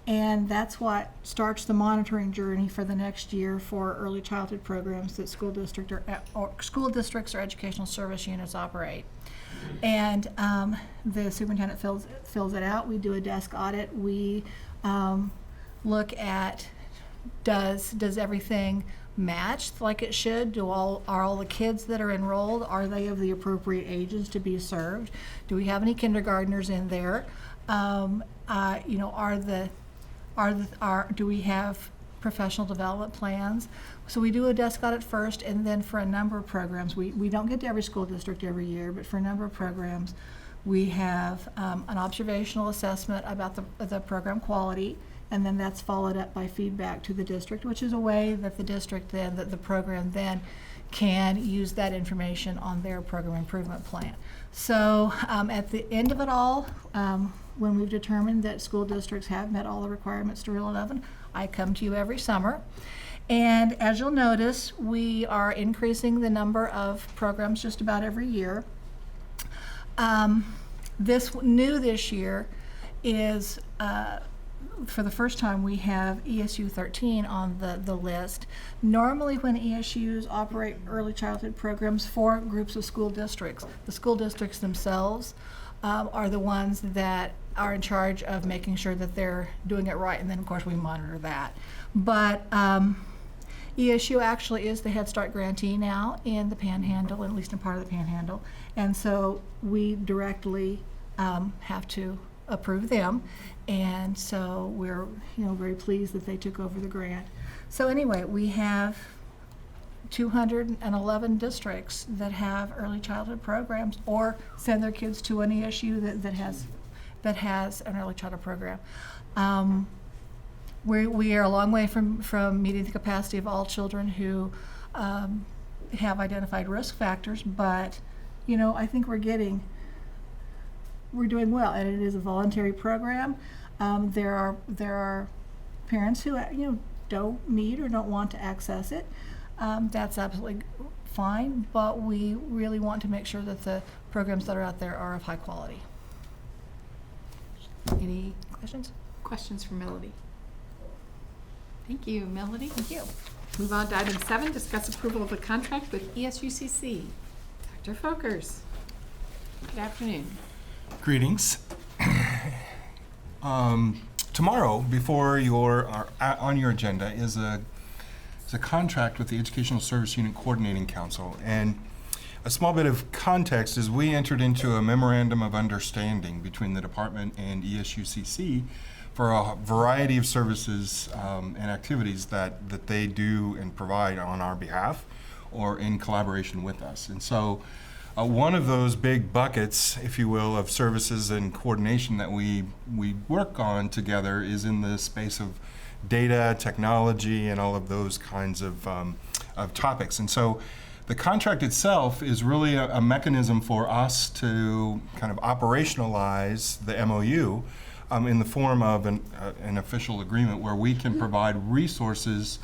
And that's what starts the monitoring journey for the next year for early childhood programs that school districts or educational service units operate. And the superintendent fills it out. We do a desk audit. We look at does everything match like it should? Are all the kids that are enrolled, are they of the appropriate ages to be served? Do we have any kindergartners in there? Do we have professional development plans? So we do a desk audit first, and then for a number of programs, we don't get to every school district every year, but for a number of programs, we have an observational assessment about the program quality, and then that's followed up by feedback to the district, which is a way that the district then, that the program then can use that information on their program improvement plan. So at the end of it all, when we've determined that school districts have met all the requirements to Rule 11, I come to you every summer. And as you'll notice, we are increasing the number of programs just about every year. This year is for the first time we have ESU 13 on the list. Normally when ESUs operate early childhood programs for groups of school districts, the school districts themselves are the ones that are in charge of making sure that they're doing it right, and then of course we monitor that. But ESU actually is the Head Start grantee now in the Panhandle, at least in part of the Panhandle, and so we directly have to approve them, and so we're very pleased that they took over the grant. So anyway, we have 211 districts that have early childhood programs or send their kids to an ESU that has an early childhood program. We are a long way from meeting the capacity of all children who have identified risk factors, but I think we're doing well, and it is a voluntary program. There are parents who don't need or don't want to access it. That's absolutely fine, but we really want to make sure that the programs that are out there are of high quality. Any questions? Questions for Melody? Thank you, Melody. Thank you. Move on to item 7, discuss approval of a contract with ESUCC. Dr. Folkers. Good afternoon. Greetings. Tomorrow, on your agenda is a contract with the Educational Service Unit Coordinating Council. And a small bit of context is we entered into a memorandum of understanding between the department and ESUCC for a variety of services and activities that they do and provide on our behalf or in collaboration with us. And so one of those big buckets, if you will, of services and coordination that we work on together is in the space of data, technology, and all of those kinds of topics. And so the contract itself is really a mechanism for us to kind of operationalize the MOU in the form of an official agreement where we can provide resources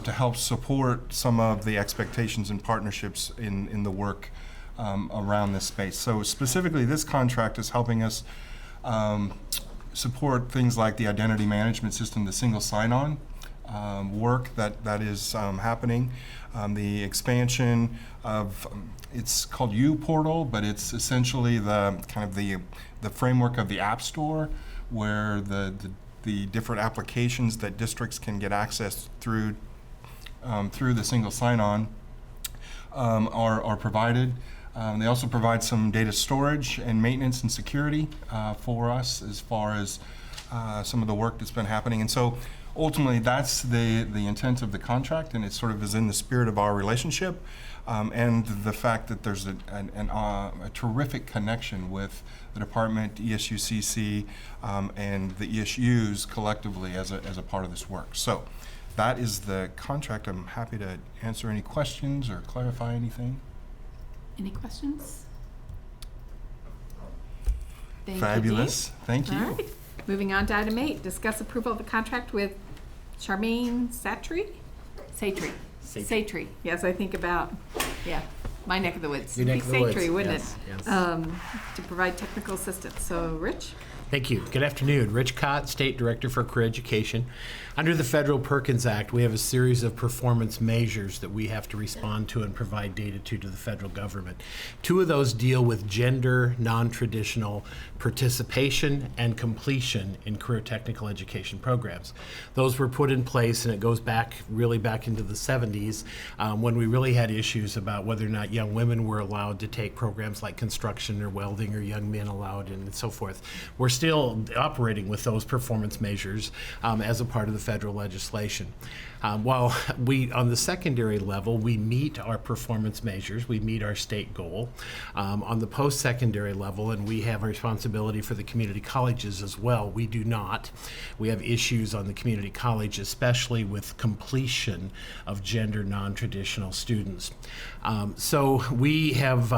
to help support some of the expectations and partnerships in the work around this space. So specifically, this contract is helping us support things like the identity management system, the single sign-on work that is happening, the expansion of, it's called U-Portal, but it's essentially the kind of the framework of the App Store, where the different applications that districts can get access through the single sign-on are provided. They also provide some data storage and maintenance and security for us as far as some of the work that's been happening. And so ultimately that's the intent of the contract, and it sort of is in the spirit of our relationship and the fact that there's a terrific connection with the department, ESUCC, and the ESUs collectively as a part of this work. So that is the contract. I'm happy to answer any questions or clarify anything. Any questions? Fabulous. Thank you. All right. Moving on to item 8, discuss approval of the contract with Charmaine Satry? Satry. Yes, I think about, my neck of the woods. Your neck of the woods. Satry, wouldn't Yes, it? yes. To provide technical assistance. So, Rich? Thank you. Good afternoon. Rich Cott, State Director for Career Education. Under the Federal Perkins Act, we have a series of performance measures that we have to respond to and provide data to the federal government. 2 of those deal with gender non-traditional participation and completion in career technical education programs. Those were put in place, and it goes back into the 70s when we really had issues about whether or not young women were allowed to take programs like construction or welding, or young men allowed, and so forth. We're still operating with those performance measures as a part of the federal legislation. While we, on the secondary level, we meet our performance measures, we meet our state goal. On the post-secondary level, and we have a responsibility for the community colleges as well, we do not. We have issues on the community college, especially with completion of gender non-traditional students. So we have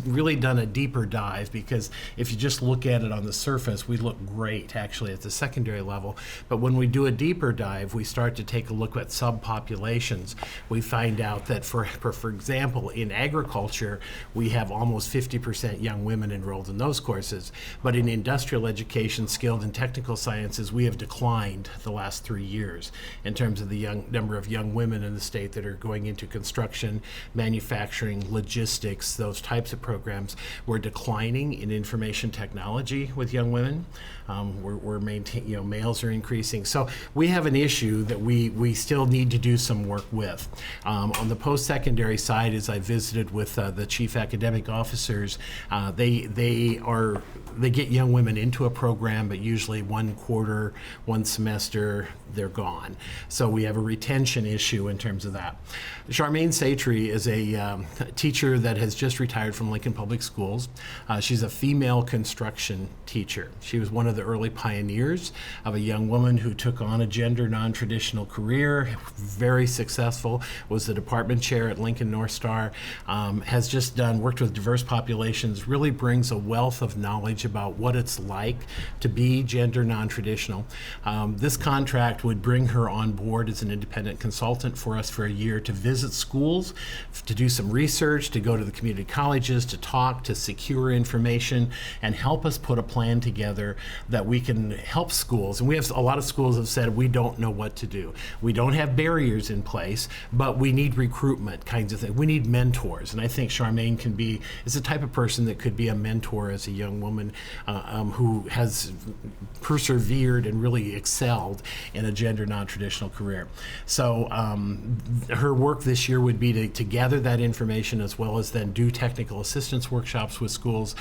really done a deeper dive, because if you just look at it on the surface, we look great actually at the secondary level. But when we do a deeper dive, we start to take a look at subpopulations. We find out that, for example, in agriculture, we have almost 50% young women enrolled in those courses. But in industrial education, skilled and technical sciences, we have declined the last 3 years in terms of the number of young women in the state that are going into construction, manufacturing, logistics, those types of programs. We're declining in information technology with young women. We're maintaining, males are increasing. So we have an issue that we still need to do some work with. On the post-secondary side, as I visited with the chief academic officers, they get young women into a program, but usually 1 quarter, 1 semester, they're gone. So we have a retention issue in terms of that. Charmaine Satry is a teacher that has just retired from Lincoln Public Schools. She's a female construction teacher. She was one of the early pioneers of a young woman who took on a gender non-traditional career, very successful, was the department chair at Lincoln North Star, has just worked with diverse populations, really brings a wealth of knowledge about what it's like to be gender non-traditional. This contract would bring her on board as an independent consultant for us for a year to visit schools, to do some research, to go to the community colleges, to talk, to secure information, and help us put a plan together that we can help schools. And we have a lot of schools have said, we don't know what to do. We don't have barriers in place, but we need recruitment kinds of things. We need mentors. And I think Charmaine is the type of person that could be a mentor as a young woman who has persevered and really excelled in a gender non-traditional career. So her work this year would be to gather that information, as well as then do technical assistance workshops with schools.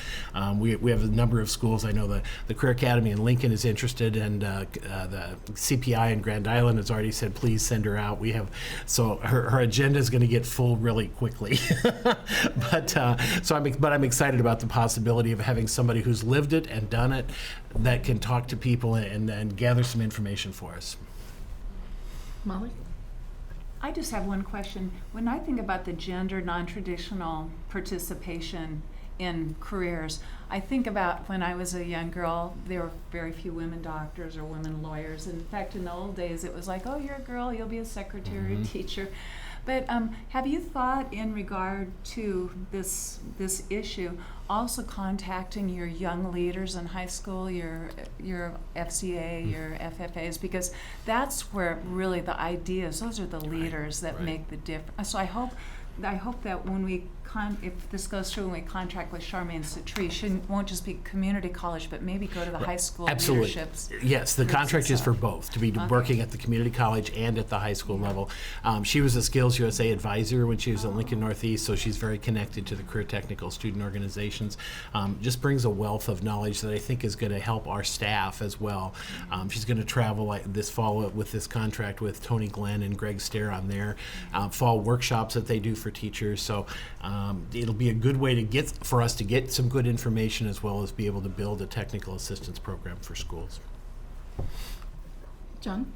We have a number of schools. I know the Career Academy in Lincoln is interested, and the CPI in Grand Island has already said, please send her out. So her agenda is going to get full really quickly. But I'm excited about the possibility of having somebody who's lived it and done it, that can talk to people and gather some information for us. Molly? I just have one question. When I think about the gender non-traditional participation in careers, I think about when I was a young girl, there were very few women doctors or women lawyers. In fact, in the old days, it was like, oh, you're a girl, you'll be a secretary, teacher. But have you thought, in regard to this issue, also contacting your young leaders in high school, your FCA, your FFAs, because that's where really the ideas, those are the leaders that make the difference. So I hope that when if this goes through and we contract with Charmaine Satry, she won't just be community college, but maybe go to the high school leaderships. Yes, the contract is for both, to be working at the community college and at the high school level. She was a Skills USA advisor when she was at Lincoln Northeast, so she's very connected to the career technical student organizations. Just brings a wealth of knowledge that I think is going to help our staff as well. She's going to travel this fall with this contract with Tony Glenn and Greg Stair on their fall workshops that they do for teachers. So it'll be a good way for us to get some good information, as well as be able to build a technical assistance program for schools. John?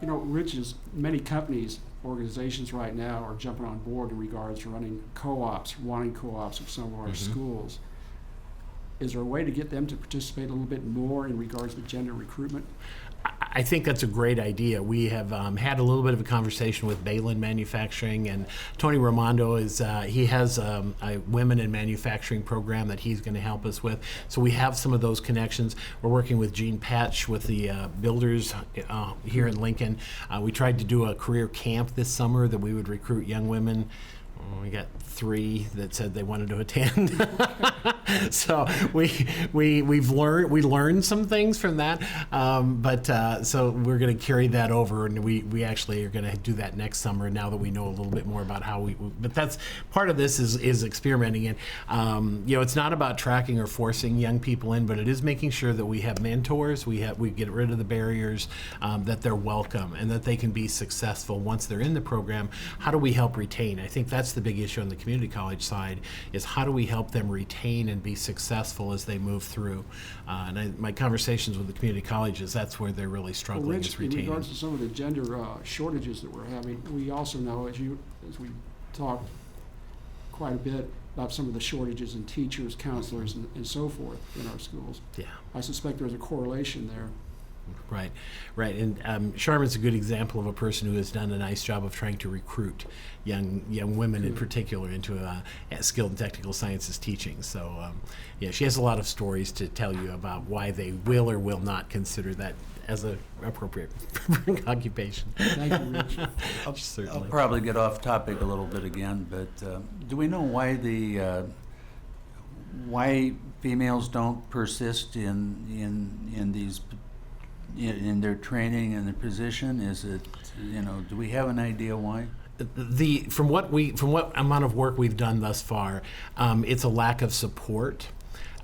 Rich's many companies, organizations right now are jumping on board in regards to running co-ops, wanting co-ops with some of our schools. Is there a way to get them to participate a little bit more in regards to gender recruitment? I think that's a great idea. We have had a little bit of a conversation with Balin Manufacturing, and Tony Raimondo he has a women in manufacturing program that he's going to help us with. So we have some of those connections. We're working with Gene Patch with the builders here in Lincoln. We tried to do a career camp this summer that we would recruit young women. We got 3 that said they wanted to attend. So we learned some things from that, so we're going to carry that over, and we actually are going to do that next summer now that we know a little bit more about how but that's part of this is experimenting, and it's not about tracking or forcing young people in, but it is making sure that we have mentors, we get rid of the barriers, that they're welcome and that they can be successful once they're in the program. How do we help retain? I think that's the big issue on the community college side, is how do we help them retain and be successful as they move through. My conversations with the community colleges, that's where they're really struggling, Well, is Rich, in retaining. regards to some of the gender shortages that we're having, we also know, as we talked quite a bit about some of the shortages in teachers, counselors, and so forth in our schools. Yeah. I suspect there's a correlation there. Right. And Charmin's a good example of a person who has done a nice job of trying to recruit young women in particular into skilled and technical sciences teaching. So, she has a lot of stories to tell you about why they will or will not consider that as an appropriate occupation. Thank you, Rich. Certainly. I'll probably get off topic a little bit again, but do we know why why females don't persist in these in their training and their position? Is it, do we have an idea why? From what amount of work we've done thus far, it's a lack of support.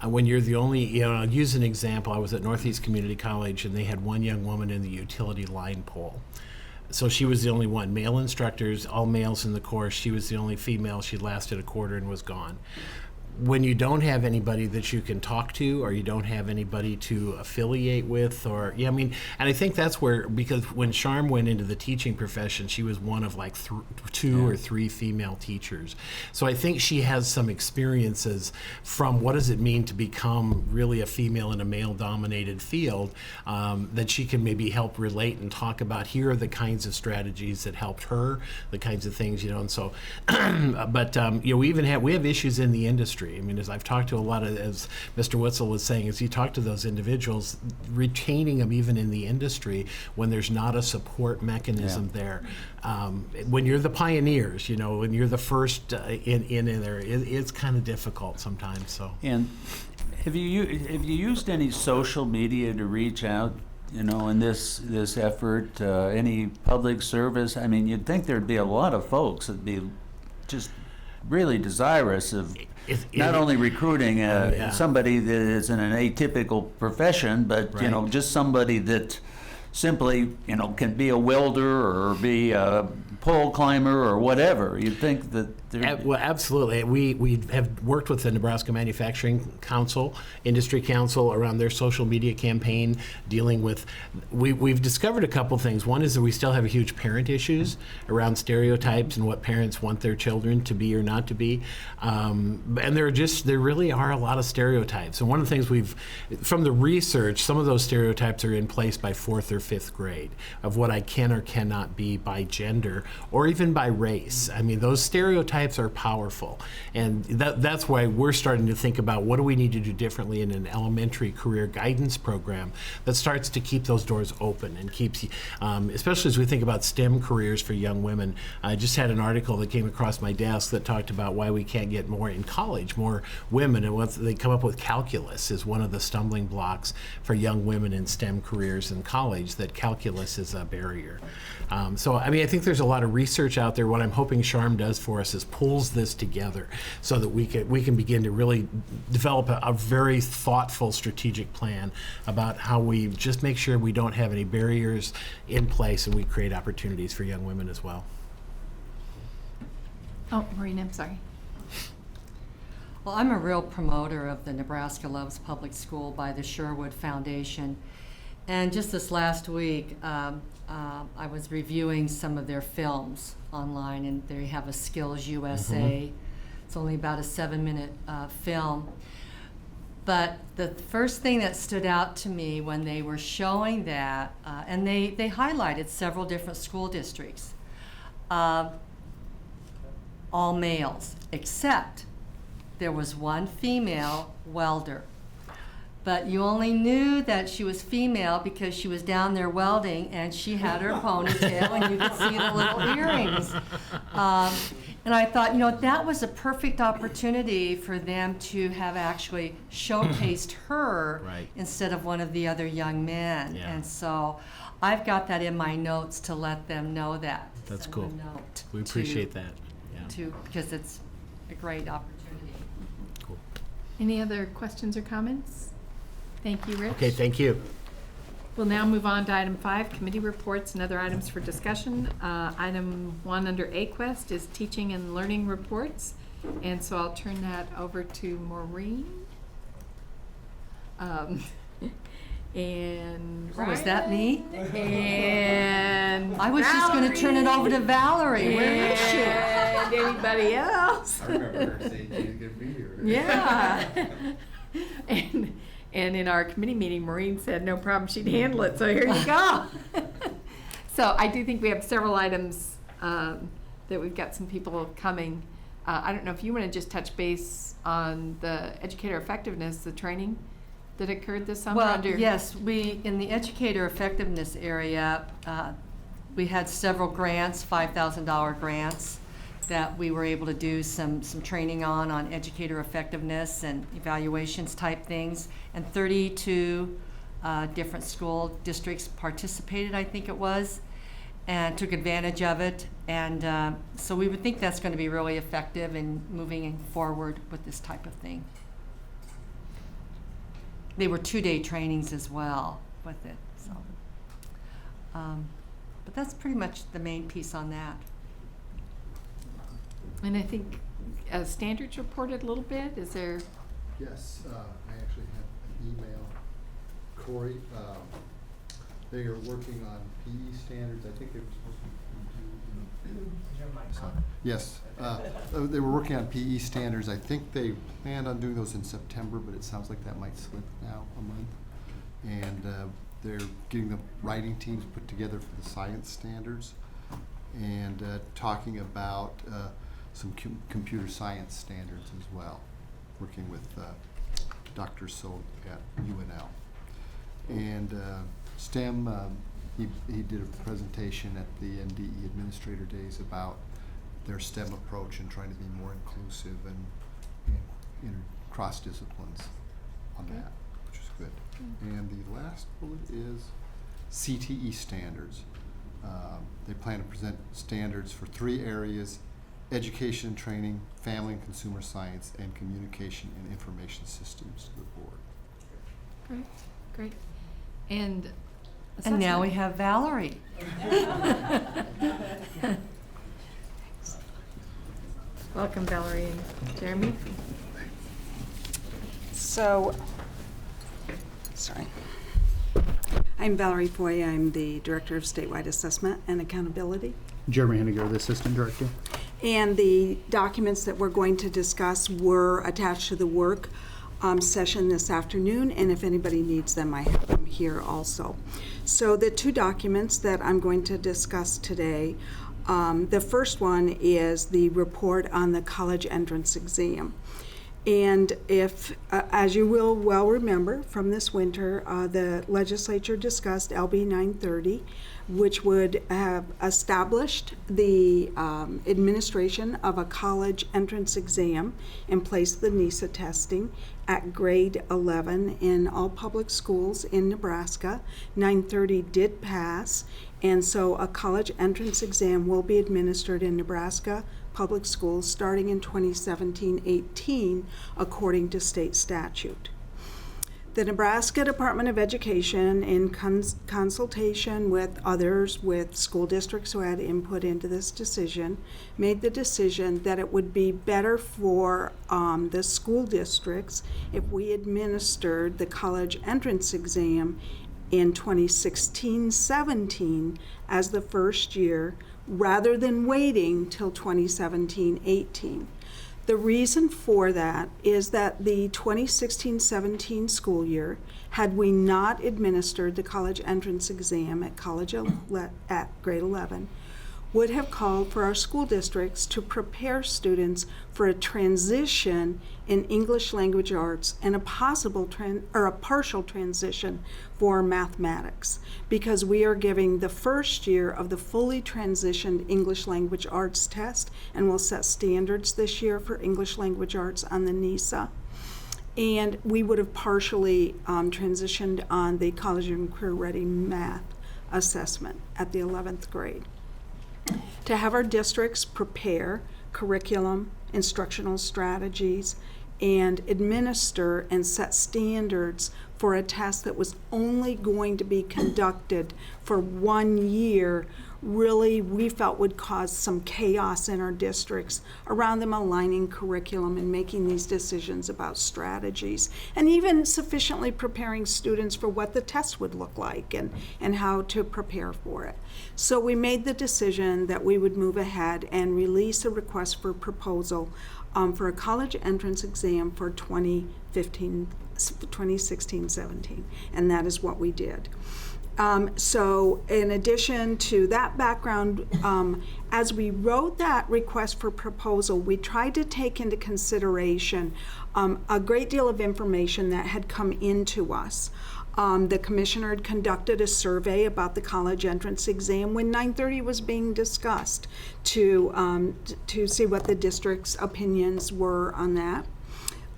When you're the only, I'll use an example. I was at Northeast Community College, and they had one young woman in the utility line pole. So she was the only one. Male instructors, all males in the course. She was the only female. She lasted a quarter and was gone. When you don't have anybody that you can talk to, or you don't have anybody to affiliate with, and I think that's where, because when Charm went into the teaching profession, she was one of like 2 or 3 female teachers. So I think she has some experiences from what does it mean to become really a female in a male-dominated field, that she can maybe help relate and talk about. Here are the kinds of strategies that helped her, the kinds of things, and so, but we have issues in the industry. I mean, as I've talked to a lot of, as Mr. Witzel was saying, as you talk to those individuals, retaining them even in the industry when there's not a support mechanism there. When you're the pioneers, when you're the first in there, it's kind of difficult sometimes. So. And have you used any social media to reach out? In this effort, any public service? I mean, you'd think there'd be a lot of folks that'd be just really desirous of not only recruiting somebody that is in an atypical profession, but just somebody that simply can be a welder or be a pole climber or whatever. You'd think that well, absolutely. We have worked with the Nebraska Manufacturing Council, Industry Council, around their social media campaign, dealing with, we've discovered a couple things. One is that we still have huge parent issues around stereotypes and what parents want their children to be or not to be. And there really are a lot of stereotypes. And one of the things from the research, some of those stereotypes are in place by 4th or 5th grade of what I can or cannot be by gender or even by race. I mean, those stereotypes are powerful, and that's why we're starting to think about what do we need to do differently in an elementary career guidance program that starts to keep those doors open and keeps, especially as we think about STEM careers for young women. I just had an article that came across my desk that talked about why we can't get more in college, more women, and what they come up with calculus is one of the stumbling blocks for young women in STEM careers in college, that calculus is a barrier. So, I mean, I think there's a lot of research out there. What I'm hoping Charm does for us is pulls this together so that we can begin to really develop a very thoughtful strategic plan about how we just make sure we don't have any barriers in place and we create opportunities for young women as well. Oh, Marina, I'm sorry. Well, I'm a real promoter of the Nebraska Loves Public School by the Sherwood Foundation. And just this last week, I was reviewing some of their films online, and they have a Skills USA. It's only about a 7-minute film. But the first thing that stood out to me when they were showing that, and they highlighted several different school districts, all males, except there was one female welder. But you only knew that she was female because she was down there welding and she had her ponytail and you could see the little earrings. And I thought, that was a perfect opportunity for them to have actually showcased her instead of one of the other young men. Yeah. And so I've got that in my notes to let them know that. That's Send cool. a note We appreciate that. Yeah. because it's a great opportunity. Cool. Any other questions or comments? Thank you, Rich. Okay, thank you. We'll now move on to item 5, committee reports and other items for discussion. Item 1 under AQuest is teaching and learning reports. And so I'll turn that over to Maureen. And Oh, is that me? And I was just going to turn it over to Valerie. Where is she? And anybody else? I remember her saying she was going to be here. Yeah. And in our committee meeting, Maureen said no problem, she'd handle it, so here you go. So I do think we have several items that we've got some people coming. I don't know if you want to just touch base on the educator effectiveness, the training that occurred this summer Well, under. yes, we, in the educator effectiveness area, we had several grants, $5,000 grants, that we were able to do some training on educator effectiveness and evaluations type things. And 32 different school districts participated, I think it was, and took advantage of it. And so we would think that's going to be really effective in moving forward with this type of thing. They were 2-day trainings as well with it. So, but that's pretty much the main piece on that. And I think standards reported a little bit. Is there? Yes, I actually have an email. Corey, they are working on PE standards. I think they were supposed to be yes, they were working on PE standards. I think they planned on doing those in September, but it sounds like that might slip now a month. And they're getting the writing teams put together for the science standards and talking about some computer science standards as well, working with Dr. Sold at UNL. And STEM, he did a presentation at the NDE Administrator Days about their STEM approach and trying to be more inclusive and cross disciplines on that, which is good. And the last bullet is CTE standards. They plan to present standards for 3 areas: education and training, family and consumer science, and communication and information systems to the board. Great, great. And now we have Valerie. Welcome, Valerie and Jeremy. So, sorry. I'm Valerie Foy. I'm the Director of Statewide Assessment and Accountability. Jeremy Henniger, the Assistant Director. And the documents that we're going to discuss were attached to the work session this afternoon, and if anybody needs them, I have them here also. So the 2 documents that I'm going to discuss today, the first one is the report on the college entrance exam. And if, as you will well remember from this winter, the legislature discussed LB 930, which would have established the administration of a college entrance exam and placed the NISA testing at grade 11 in all public schools in Nebraska. 930 did pass, and so a college entrance exam will be administered in Nebraska public schools starting in 2017-18 according to state statute. The Nebraska Department of Education, in consultation with others, with school districts who had input into this decision, made the decision that it would be better for the school districts if we administered the college entrance exam in 2016-17 as the first year, rather than waiting till 2017-18. The reason for that is that the 2016-17 school year, had we not administered the college entrance exam at grade 11, would have called for our school districts to prepare students for a transition in English language arts and a possible a partial transition for mathematics, because we are giving the first year of the fully transitioned English language arts test, and we'll set standards this year for English language arts on the NISA. And we would have partially transitioned on the college and career ready math assessment at the 11th grade. To have our districts prepare curriculum, instructional strategies, and administer and set standards for a test that was only going to be conducted for 1 year, really we felt would cause some chaos in our districts around them aligning curriculum and making these decisions about strategies, and even sufficiently preparing students for what the test would look like and how to prepare for it. So we made the decision that we would move ahead and release a request for proposal for a college entrance exam for 2016-17, and that is what we did. So in addition to that background, as we wrote that request for proposal, we tried to take into consideration a great deal of information that had come into us. The commissioner had conducted a survey about the college entrance exam when 930 was being discussed to see what the district's opinions were on that.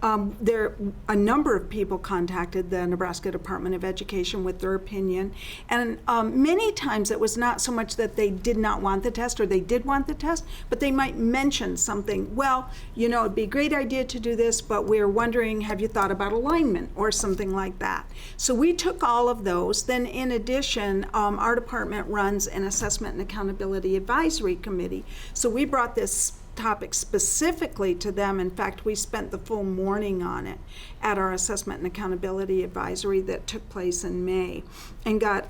A number of people contacted the Nebraska Department of Education with their opinion, and many times it was not so much that they did not want the test or they did want the test, but they might mention something. Well, you know, it'd be a great idea to do this, but we're wondering, have you thought about alignment or something like that? So we took all of those. Then in addition, our department runs an Assessment and Accountability Advisory Committee. So we brought this topic specifically to them. In fact, we spent the full morning on it at our Assessment and Accountability Advisory that took place in May, and got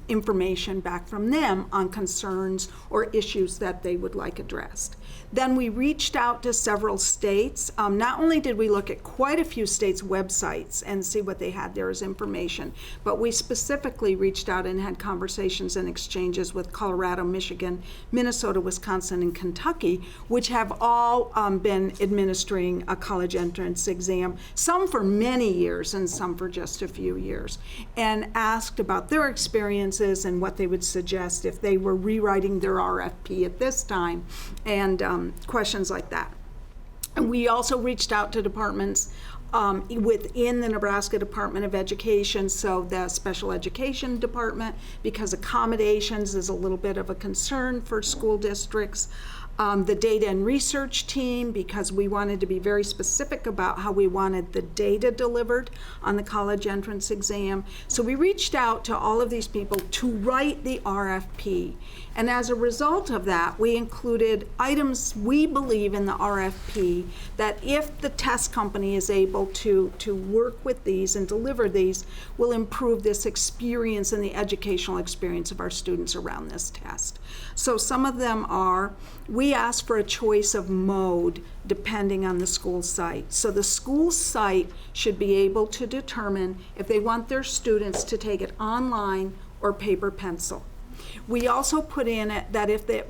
information back from them on concerns or issues that they would like addressed. Then we reached out to several states. Not only did we look at quite a few states' websites and see what they had there as information, but we specifically reached out and had conversations and exchanges with Colorado, Michigan, Minnesota, Wisconsin, and Kentucky, which have all been administering a college entrance exam, some for many years and some for just a few years, and asked about their experiences and what they would suggest if they were rewriting their RFP at this time, and questions like that. And we also reached out to departments within the Nebraska Department of Education, so the Special Education Department, because accommodations is a little bit of a concern for school districts. The data and research team, because we wanted to be very specific about how we wanted the data delivered on the college entrance exam. So we reached out to all of these people to write the RFP. And as a result of that, we included items we believe in the RFP that if the test company is able to work with these and deliver these, will improve this experience and the educational experience of our students around this test. So some of them are, we ask for a choice of mode depending on the school site. So the school site should be able to determine if they want their students to take it online or paper pencil. We also put in it that if the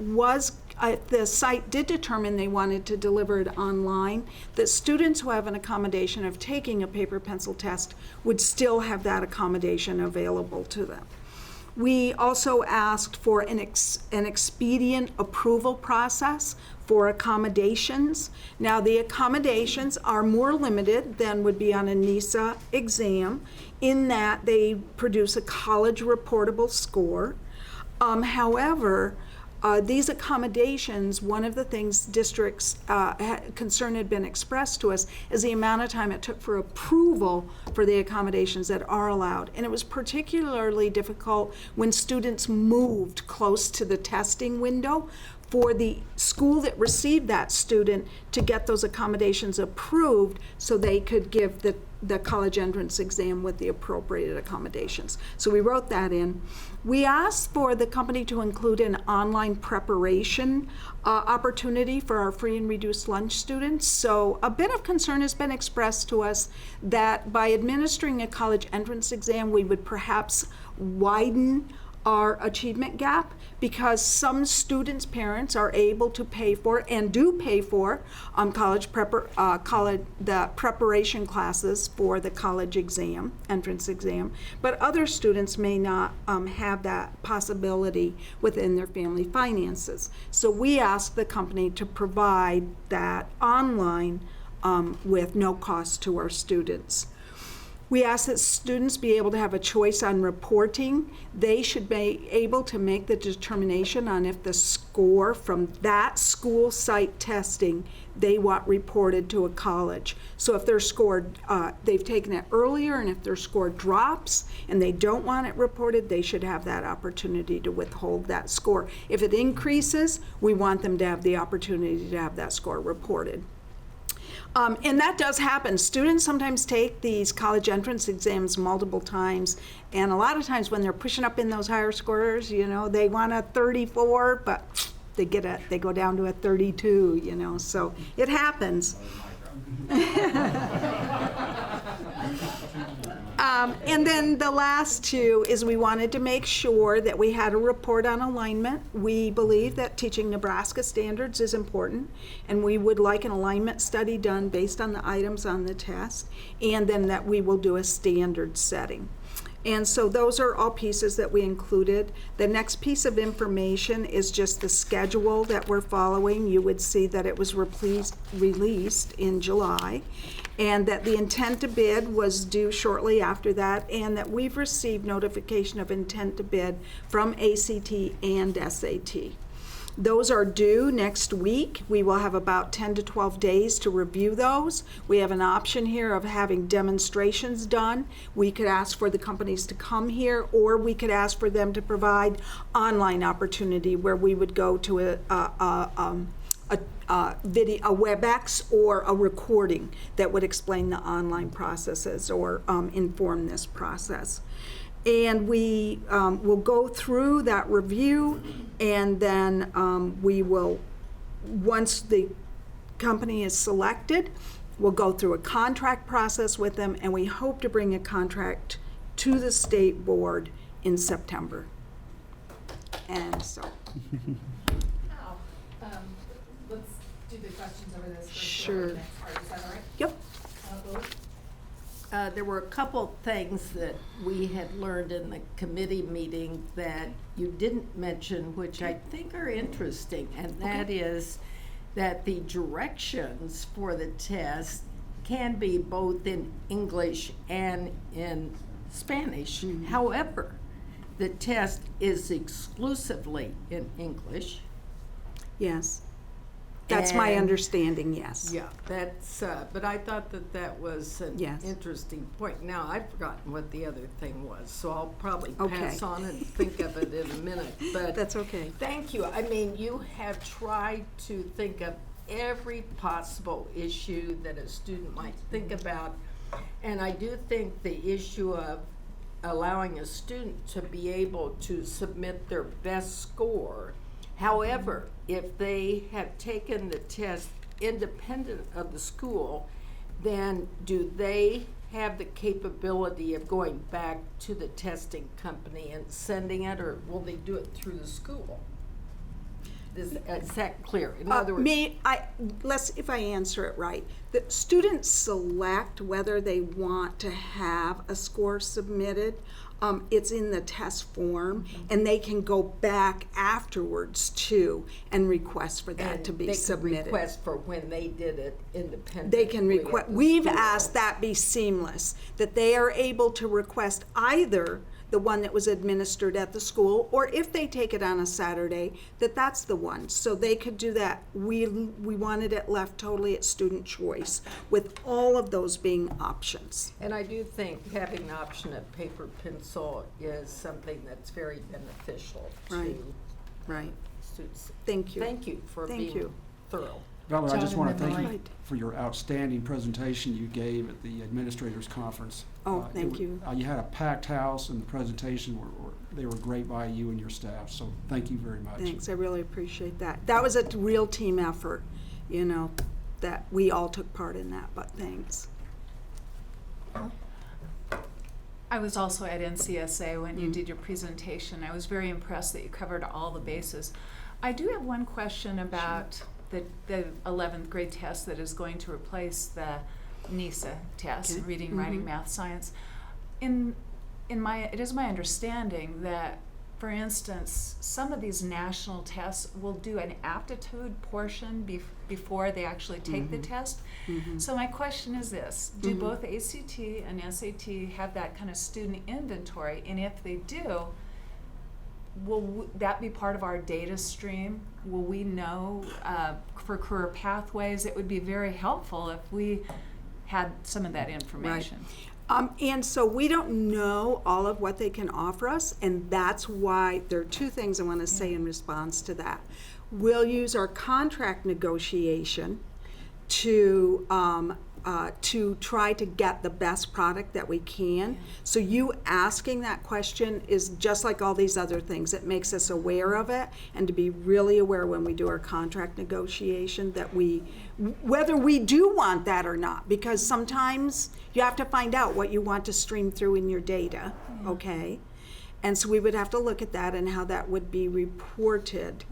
site did determine they wanted to deliver it online, that students who have an accommodation of taking a paper pencil test would still have that accommodation available to them. We also asked for an expedient approval process for accommodations. Now, the accommodations are more limited than would be on a NISA exam in that they produce a college reportable score. However, these accommodations, one of the things districts' concern had been expressed to us is the amount of time it took for approval for the accommodations that are allowed. And it was particularly difficult when students moved close to the testing window for the school that received that student to get those accommodations approved so they could give the the college entrance exam with the appropriate accommodations. So we wrote that in. We asked for the company to include an online preparation opportunity for our free and reduced lunch students. So a bit of concern has been expressed to us that by administering a college entrance exam, we would perhaps widen our achievement gap, because some students' parents are able to pay for and do pay for the preparation classes for the college exam, entrance exam, but other students may not have that possibility within their family finances. So we ask the company to provide that online with no cost to our students. We ask that students be able to have a choice on reporting. They should be able to make the determination on if the score from that school site testing they want reported to a college. So if they're scored, they've taken it earlier, and if their score drops and they don't want it reported, they should have that opportunity to withhold that score. If it increases, we want them to have the opportunity to have that score reported. And that does happen. Students sometimes take these college entrance exams multiple times, and a lot of times when they're pushing up in those higher scores, you know, they want a 34, but they go down to a 32, you know, so it happens. And then the last two is we wanted to make sure that we had a report on alignment. We believe that teaching Nebraska standards is important, and we would like an alignment study done based on the items on the test, and then that we will do a standard setting. And so those are all pieces that we included. The next piece of information is just the schedule that we're following. You would see that it was released in July, and that the intent to bid was due shortly after that, and that we've received notification of intent to bid from ACT and SAT. Those are due next week. We will have about 10 to 12 days to review those. We have an option here of having demonstrations done. We could ask for the companies to come here, or we could ask for them to provide online opportunity where we would go to a WebEx or a recording that would explain the online processes or inform this process. And we will go through that review, and then we will, once the company is selected, we'll go through a contract process with them, and we hope to bring a contract to the state board in September. And so. Let's do the questions over this first. Sure. Is that all right? Yep. There were a couple things that we had learned in the committee meeting that you didn't mention, which I think are interesting, and that is that the directions for the test can be both in English and in Spanish. However, the test is exclusively in English. Yes. That's my understanding, yes. Yeah, that's, but I thought that that was an interesting point. Now, I've forgotten what the other thing was, so I'll probably pass on and think of it in a minute. But that's okay. Thank you. I mean, you have tried to think of every possible issue that a student might think about. And I do think the issue of allowing a student to be able to submit their best score. However, if they have taken the test independent of the school, then do they have the capability of going back to the testing company and sending it, or will they do it through the school? Is that clear? In other words, if I answer it right, the students select whether they want to have a score submitted. It's in the test form, and they can go back afterwards too and request for that to be submitted. They can request for when they did it independently. They can request. We've asked that be seamless, that they are able to request either the one that was administered at the school, or if they take it on a Saturday, that's the one. So they could do that. We wanted it left totally at student choice, with all of those being options. And I do think having the option of paper pencil is something that's very beneficial to students. Thank you. Thank you for being thorough. Valerie, I just want to Jonathan thank Miller. you for your outstanding presentation you gave at the Administrators Conference. Oh, thank you. You had a packed house, and the presentation they were great by you and your staff, so thank you very much. Thanks, I really appreciate that. That was a real team effort, you know, that we all took part in that, but thanks. I was also at NCSA when you did your presentation. I was very impressed that you covered all the bases. I do have one question about the 11th grade test that is going to replace the NISA test, Okay. reading, writing, math, science. It is my understanding that, for instance, some of these national tests will do an aptitude portion before they actually take the test. So my question is this: do both ACT and SAT have that kind of student inventory? And if they do, will that be part of our data stream? Will we know for career pathways? It would be very helpful if we had some of that information. And so we don't know all of what they can offer us, and that's why there are two things I want to say in response to that. We'll use our contract negotiation to try to get the best product that we can. So you asking that question is just like all these other things. It makes us aware of it, and to be really aware when we do our contract negotiation that whether we do want that or not, because sometimes you have to find out what you want to stream through in your data, okay? And so we would have to look at that and how that would be reported.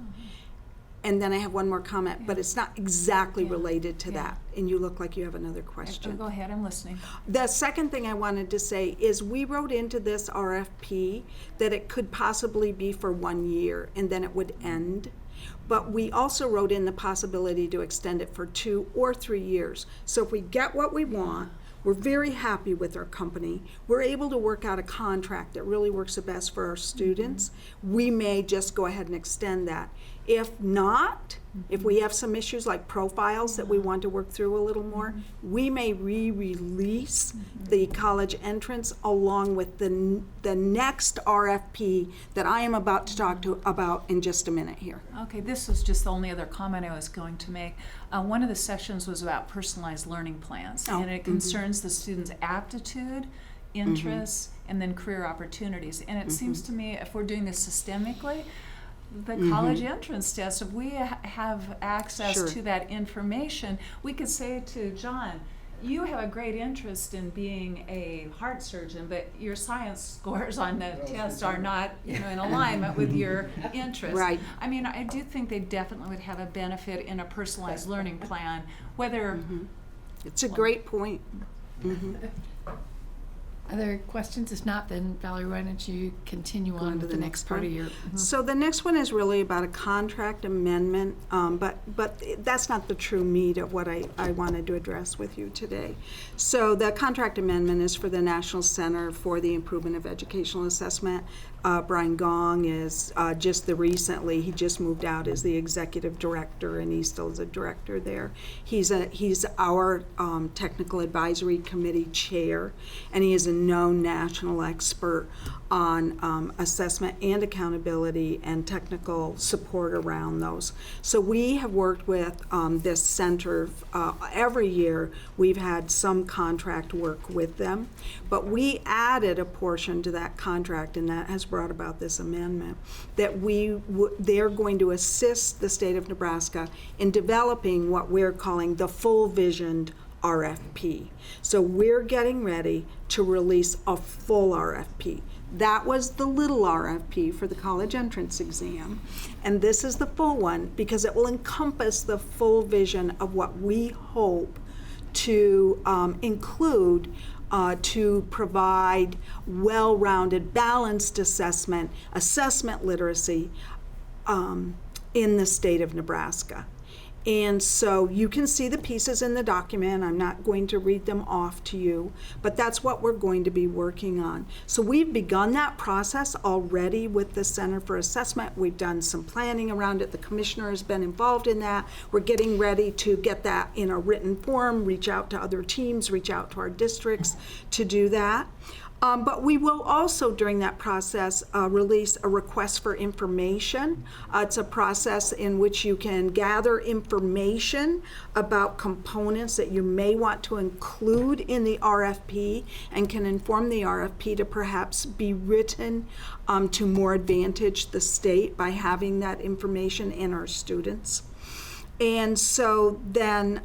And then I have one more comment, but it's not exactly related to that. And you look like you have another question. Go ahead, I'm listening. The second thing I wanted to say is we wrote into this RFP that it could possibly be for 1 year and then it would end. But we also wrote in the possibility to extend it for 2 or 3 years. So if we get what we want, we're very happy with our company, we're able to work out a contract that really works the best for our students, we may just go ahead and extend that. If not, if we have some issues like profiles that we want to work through a little more, we may re-release the college entrance along with the next RFP that I am about to talk about in just a minute here. Okay, this was just the only other comment I was going to make. One of the sessions was about personalized learning plans, and it concerns the students' aptitude, interests, and then career opportunities. And it seems to me, if we're doing this systemically, the college entrance test, if we have access to that information, we could say to John, you have a great interest in being a heart surgeon, but your science scores on the test are not, in alignment with your interest. Right. I mean, I do think they definitely would have a benefit in a personalized learning plan, whether... It's a great point. Other questions? If not, then Valerie, why don't you continue on to the next part of your... So the next one is really about a contract amendment, but that's not the true meat of what I wanted to address with you today. So the contract amendment is for the National Center for the Improvement of Educational Assessment. Brian Gong is he just moved out as the executive director, and he still is a director there. He's our technical advisory committee chair, and he is a known national expert on assessment and accountability and technical support around those. So we have worked with this center every year. We've had some contract work with them, but we added a portion to that contract, and that has brought about this amendment, that they're going to assist the state of Nebraska in developing what we're calling the full visioned RFP. So we're getting ready to release a full RFP. That was the little RFP for the college entrance exam, and this is the full one because it will encompass the full vision of what we hope to include to provide well-rounded, balanced assessment literacy in the state of Nebraska. And so you can see the pieces in the document. I'm not going to read them off to you, but that's what we're going to be working on. So we've begun that process already with the Center for Assessment. We've done some planning around it. The commissioner has been involved in that. We're getting ready to get that in a written form, reach out to other teams, reach out to our districts to do that. But we will also, during that process, release a request for information. It's a process in which you can gather information about components that you may want to include in the RFP and can inform the RFP to perhaps be written to more advantage the state by having that information in our students. And so then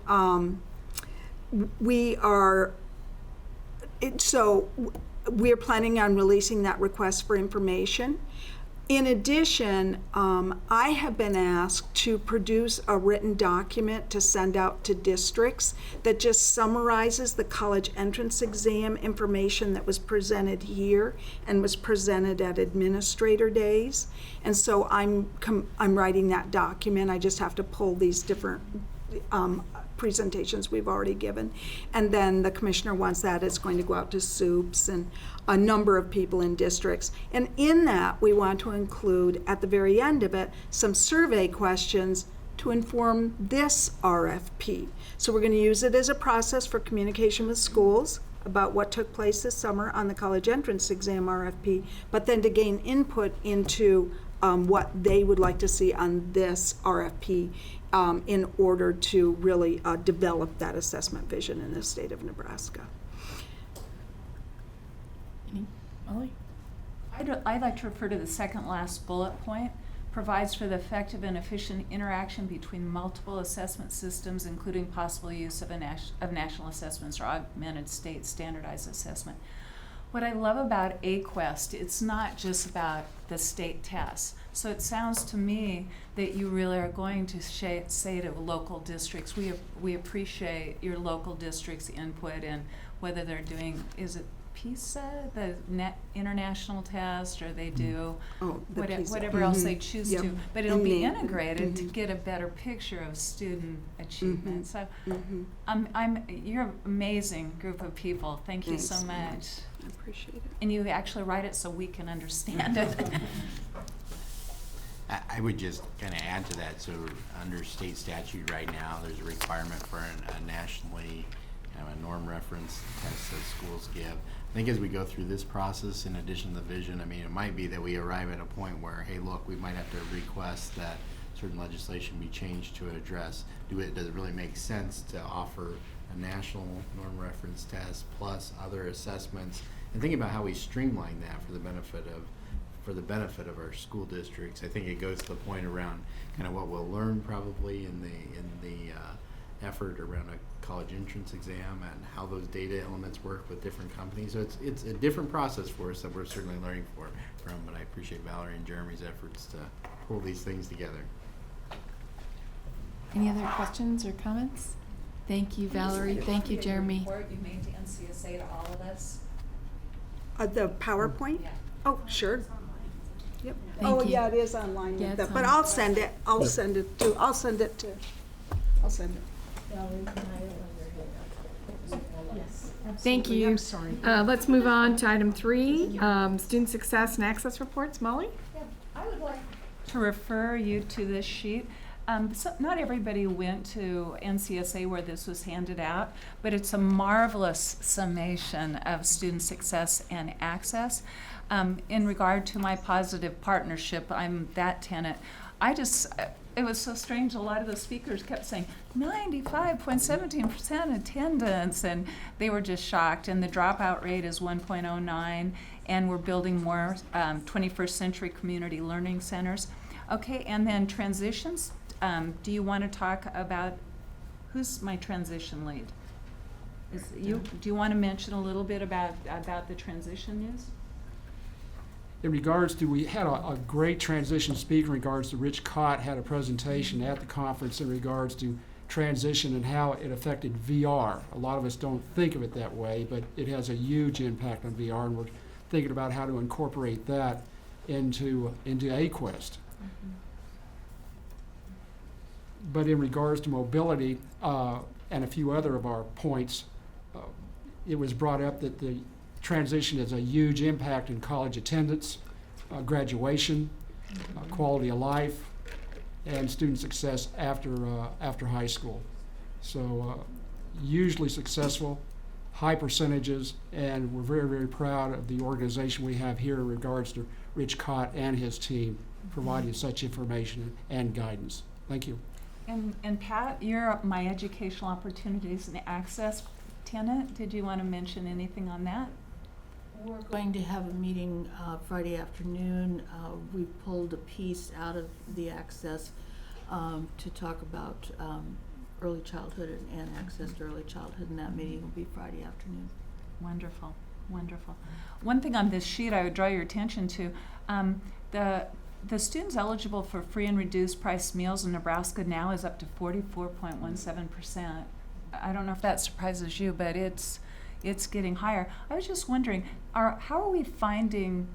we're planning on releasing that request for information. In addition, I have been asked to produce a written document to send out to districts that just summarizes the college entrance exam information that was presented here and was presented at administrator days. And so I'm writing that document. I just have to pull these different presentations we've already given. And then the commissioner wants that. It's going to go out to SUPs and a number of people in districts. And in that, we want to include, at the very end of it, some survey questions to inform this RFP. So we're going to use it as a process for communication with schools about what took place this summer on the college entrance exam RFP, but then to gain input into what they would like to see on this RFP in order to really develop that assessment vision in the state of Nebraska. Molly? I'd like to refer to the second last bullet point. Provides for the effective and efficient interaction between multiple assessment systems, including possible use of national assessments or augmented state standardized assessment. What I love about AQuest, it's not just about the state tests. So it sounds to me that you really are going to say to local districts, we appreciate your local district's input in whether they're doing, is it PISA, the international test, or they do whatever else they choose to, but it'll be integrated to get a better picture of student achievement. So you're an amazing group of people. Thank you so much. I appreciate it. And you actually write it so we can understand it. I would just kind of add to that. So under state statute right now, there's a requirement for a nationally a norm reference test that schools give. I think as we go through this process, in addition to the vision, I mean, it might be that we arrive at a point where, hey, look, we might have to request that certain legislation be changed to address, does it really make sense to offer a national norm reference test plus other assessments, and thinking about how we streamline that for the benefit of our school districts. I think it goes to the point around kind of what we'll learn probably in the effort around a college entrance exam and how those data elements work with different companies. So it's a different process for us that we're certainly learning from, but I appreciate Valerie and Jeremy's efforts to pull these things together. Any other questions or comments? Thank you, Valerie. Thank you, Jeremy. Report you made to NCSA to all of us. The PowerPoint? Yeah. Oh, sure. Yep. Thank you. Yeah, it is online. Yeah, it's But on. I'll send it. I'll send it. Thank you. I'm sorry. Let's move on to item 3, student success and access reports. Molly? I would like to refer you to this sheet. So not everybody went to NCSA where this was handed out, but it's a marvelous summation of student success and access. In regard to my positive partnership, I'm that tenant. It was so strange, a lot of the speakers kept saying 95.17% attendance, and they were just shocked. And the dropout rate is 1.09, and we're building more 21st century community learning centers. Okay, and then transitions. Do you want to talk about, who's my transition lead? Is it you? Do you want to mention a little bit about the transition news? In regards to, we had a great transition speaker in regards to Rich Cott had a presentation at the conference in regards to transition and how it affected VR. A lot of us don't think of it that way, but it has a huge impact on VR, and we're thinking about how to incorporate that into AQuest. But in regards to mobility and a few other of our points, it was brought up that the transition has a huge impact in college attendance, graduation, quality of life, and student success after high school. So hugely successful high percentages, and we're very, very proud of the organization we have here in regards to Rich Cott and his team providing such information and guidance. Thank you. And Pat, you're my Educational Opportunities and Access tenant. Did you want to mention anything on that? We're going to have a meeting Friday afternoon. We pulled a piece out of the access to talk about early childhood and access to early childhood, and that meeting will be Friday afternoon. Wonderful, wonderful. One thing on this sheet I would draw your attention to, the students eligible for free and reduced price meals in Nebraska now is up to 44.17%. I don't know if that surprises you, but it's getting higher. I was just wondering, how are we finding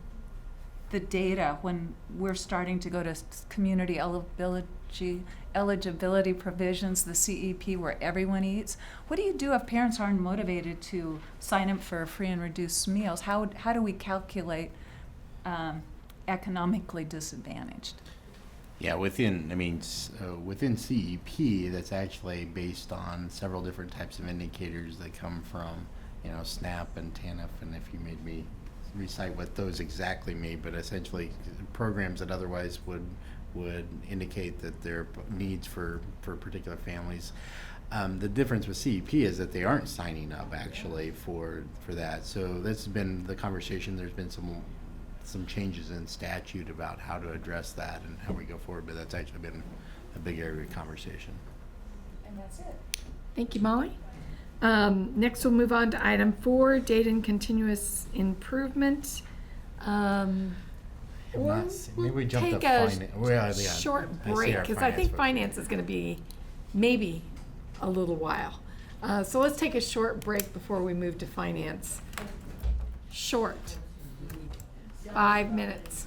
the data when we're starting to go to community eligibility provisions, the CEP, where everyone eats? What do you do if parents aren't motivated to sign up for free and reduced meals? How do we calculate economically disadvantaged? Yeah, within CEP, that's actually based on several different types of indicators that come from, SNAP and TANF, and if you made me recite what those exactly mean, but essentially programs that otherwise would indicate that there are needs for particular families. The difference with CEP is that they aren't signing up actually for that. So that's been the conversation. There's been some changes in statute about how to address that and how we go forward, but that's actually been a big area of conversation. And that's it. Thank you, Molly. Next, we'll move on to item 4, data and continuous improvement. Maybe we jump take to a finance. short break, because I think finance is going to be maybe a little while. So let's take a short break before we move to finance. Short. 5 minutes.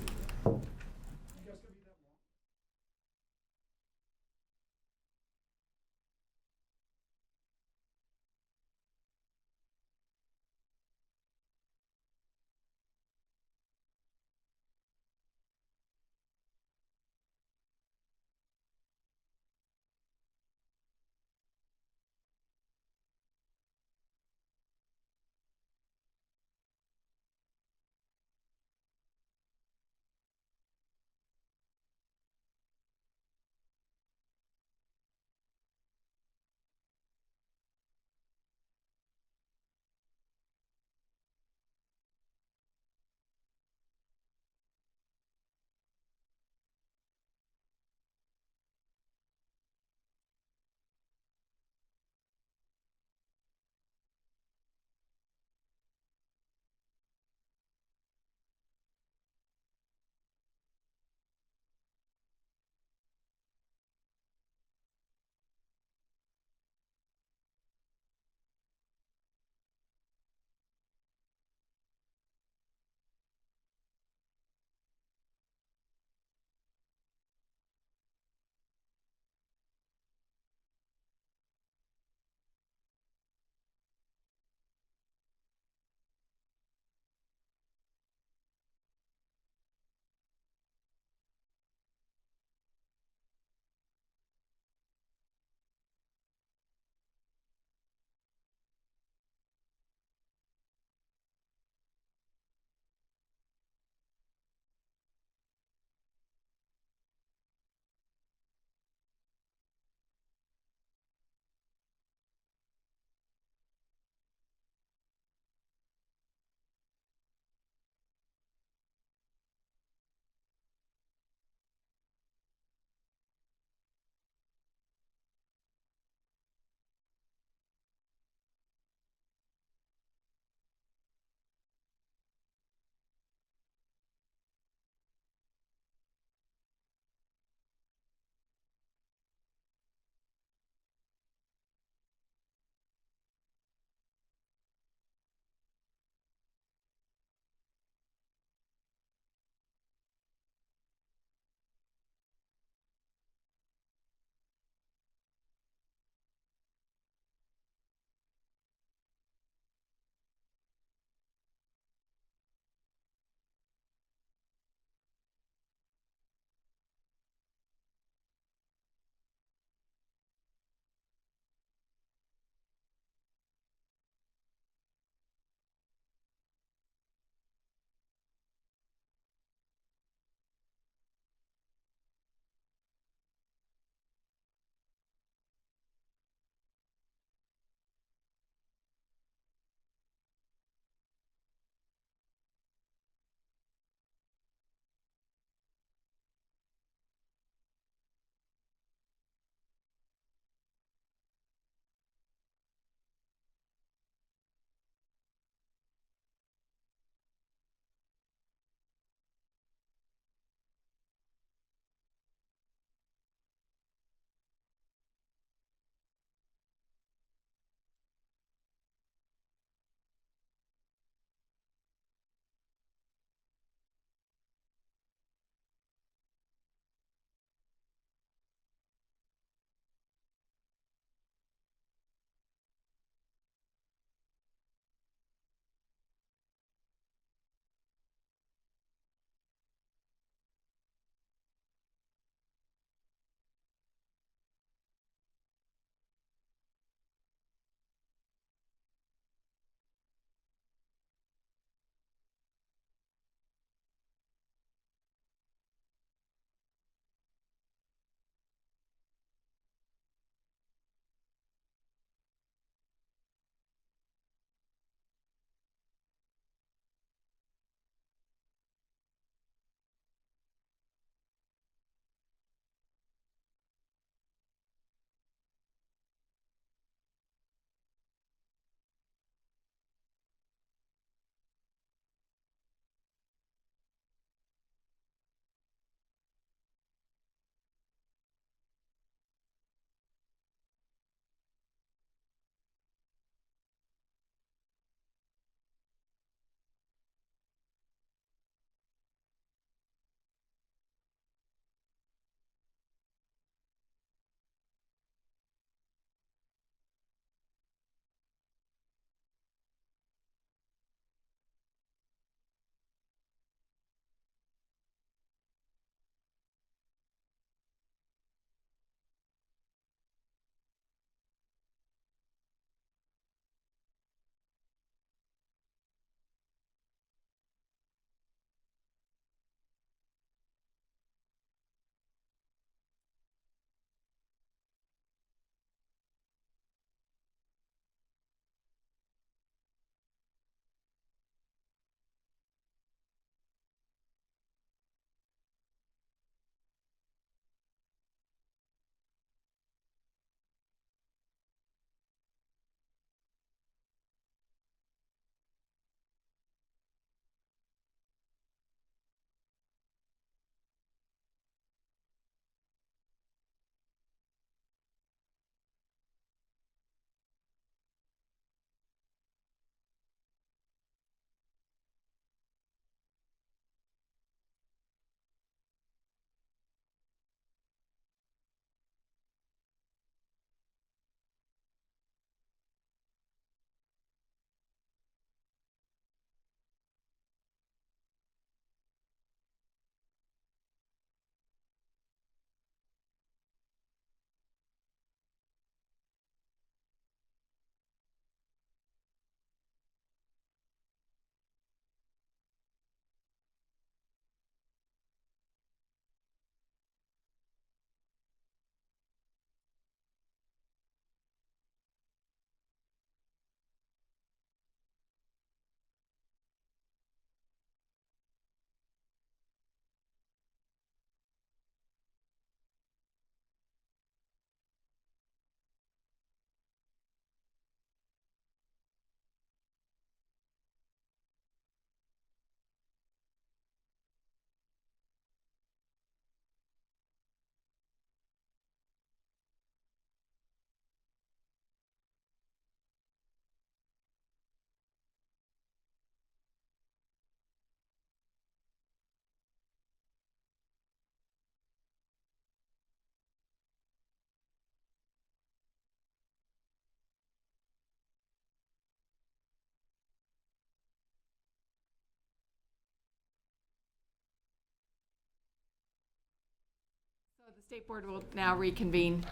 State Board will now reconvene.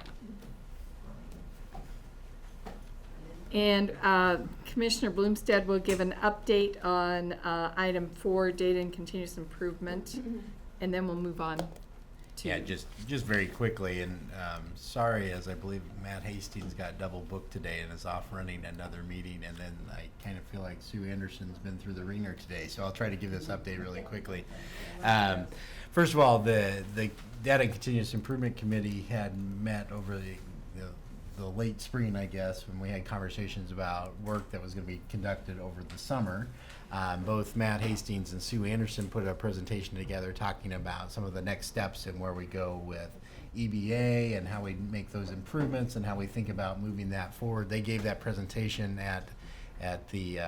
And Commissioner Bloomstead will give an update on item 4, data and continuous improvement, and then we'll move on to. Yeah, just very quickly, and sorry, as I believe Matt Hastings got double booked today and is off running another meeting, and then I kind of feel like Sue Anderson's been through the ringer today, so I'll try to give this update really quickly. First of all, the Data and Continuous Improvement Committee had met over the late spring, I guess, when we had conversations about work that was going to be conducted over the summer. Both Matt Hastings and Sue Anderson put a presentation together talking about some of the next steps and where we go with EBA and how we make those improvements and how we think about moving that forward. They gave that presentation at the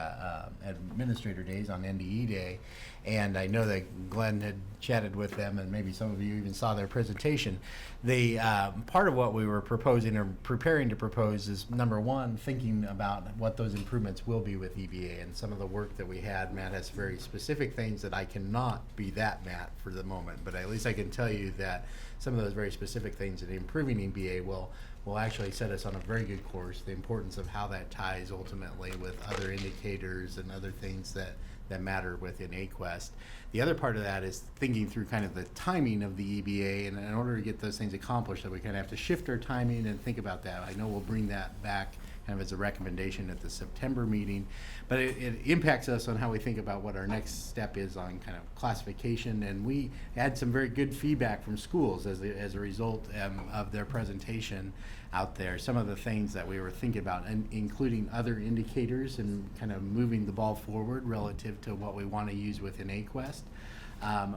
Administrator Days on NDE Day, and I know that Glenn had chatted with them, and maybe some of you even saw their presentation. The part of what we were proposing or preparing to propose is, number one, thinking about what those improvements will be with EBA and some of the work that we had. Matt has very specific things that I cannot be that Matt for the moment, but at least I can tell you that some of those very specific things in improving EBA will actually set us on a very good course. The importance of how that ties ultimately with other indicators and other things that matter within AQuest. The other part of that is thinking through kind of the timing of the EBA, and in order to get those things accomplished, that we kind of have to shift our timing and think about that. I know we'll bring that back kind of as a recommendation at the September meeting, but it impacts us on how we think about what our next step is on kind of classification, and we had some very good feedback from schools as a result of their presentation out there. Some of the things that we were thinking about, and including other indicators and kind of moving the ball forward relative to what we want to use within AQuest.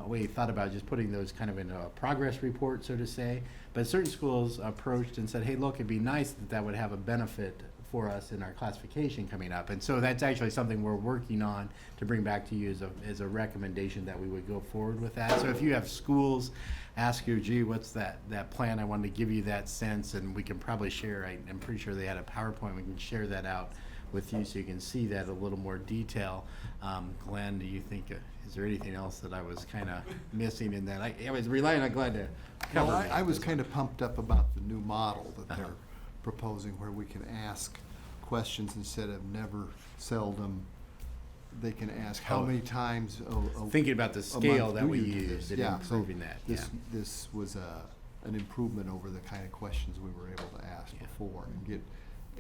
We thought about just putting those kind of in a progress report, so to say, but certain schools approached and said, hey, look, it'd be nice that would have a benefit for us in our classification coming up. And so that's actually something we're working on to bring back to you as a recommendation that we would go forward with that. So if you have schools ask you, gee, what's that plan? I wanted to give you that sense, and we can probably share, I'm pretty sure they had a PowerPoint, we can share that out with you so you can see that a little more detail. Glenn, do you think, is there anything else that I was kind of missing in that? I was relying on Glenn to cover Well, me. I was kind of pumped up about the new model that they're proposing, where we can ask questions instead of never, seldom. They can ask how many times thinking about the a scale month that do we you do used this? and Yeah, so improving that. This was an improvement over the kind of questions we were able to ask before, and get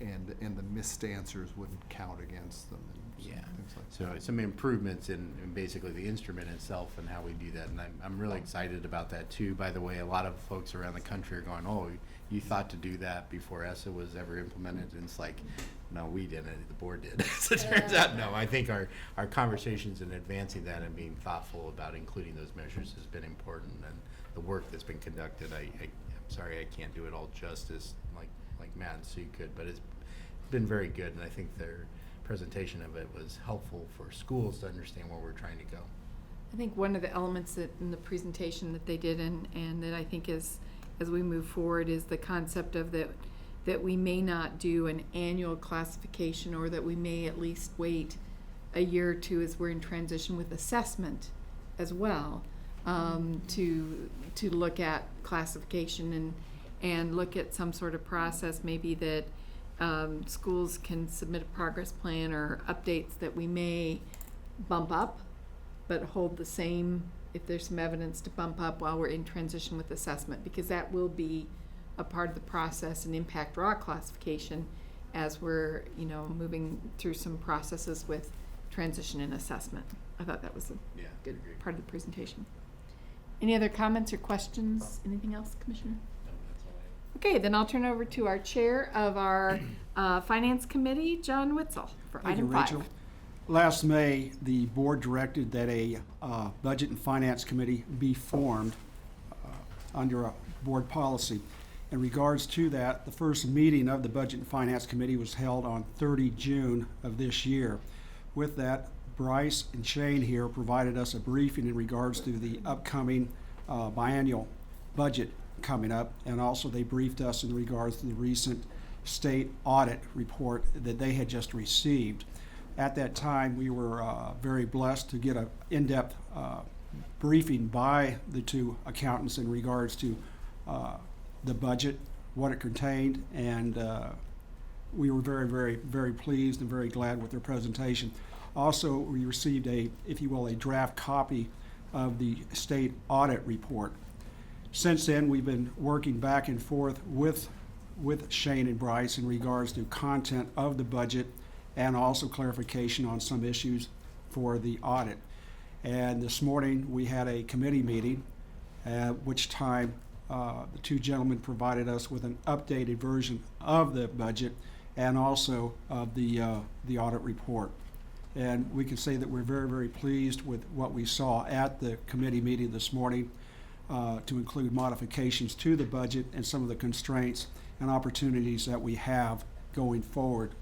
and the missed answers wouldn't count against them. And things like So that. some improvements in basically the instrument itself and how we do that, and I'm really excited about that too. By the way, a lot of folks around the country are going, oh, you thought to do that before ESSA was ever implemented, and it's like, no, we didn't, the board did. So it turns out, no, I think our conversations in advancing that and being thoughtful about including those measures has been important, and the work that's been conducted, I'm sorry I can't do it all justice like Matt and Sue could, but it's been very good, and I think their presentation of it was helpful for schools to understand where we're trying to go. I think one of the elements that in the presentation that they did and that I think is, as we move forward, is the concept of that we may not do an annual classification, or that we may at least wait a year or two as we're in transition with assessment as well, to look at classification and look at some sort of process, maybe that schools can submit a progress plan or updates that we may bump up, but hold the same if there's some evidence to bump up while we're in transition with assessment, because that will be a part of the process and impact raw classification as we're moving through some processes with transition and assessment. I thought that was a good part of the presentation. Any other comments or questions? Anything else, Commissioner? Okay, then I'll turn over to our chair of our Finance Committee, John Witzel, for Thank you, item Rachel. 5. Last May, the board directed that a Budget and Finance Committee be formed under a board policy. In regards to that, the first meeting of the Budget and Finance Committee was held on 30 June of this year. With that, Bryce and Shane here provided us a briefing in regards to the upcoming biennial budget coming up, and also they briefed us in regards to the recent state audit report that they had just received. At that time, we were very blessed to get an in-depth briefing by the two accountants in regards to the budget, what it contained, and we were very, very, very pleased and very glad with their presentation. Also, we received a, if you will, a draft copy of the state audit report. Since then, we've been working back and forth with Shane and Bryce in regards to content of the budget and also clarification on some issues for the audit. And this morning, we had a committee meeting, at which time the two gentlemen provided us with an updated version of the budget and also of the audit report. And we can say that we're very, very pleased with what we saw at the committee meeting this morning, to include modifications to the budget and some of the constraints and opportunities that we have going forward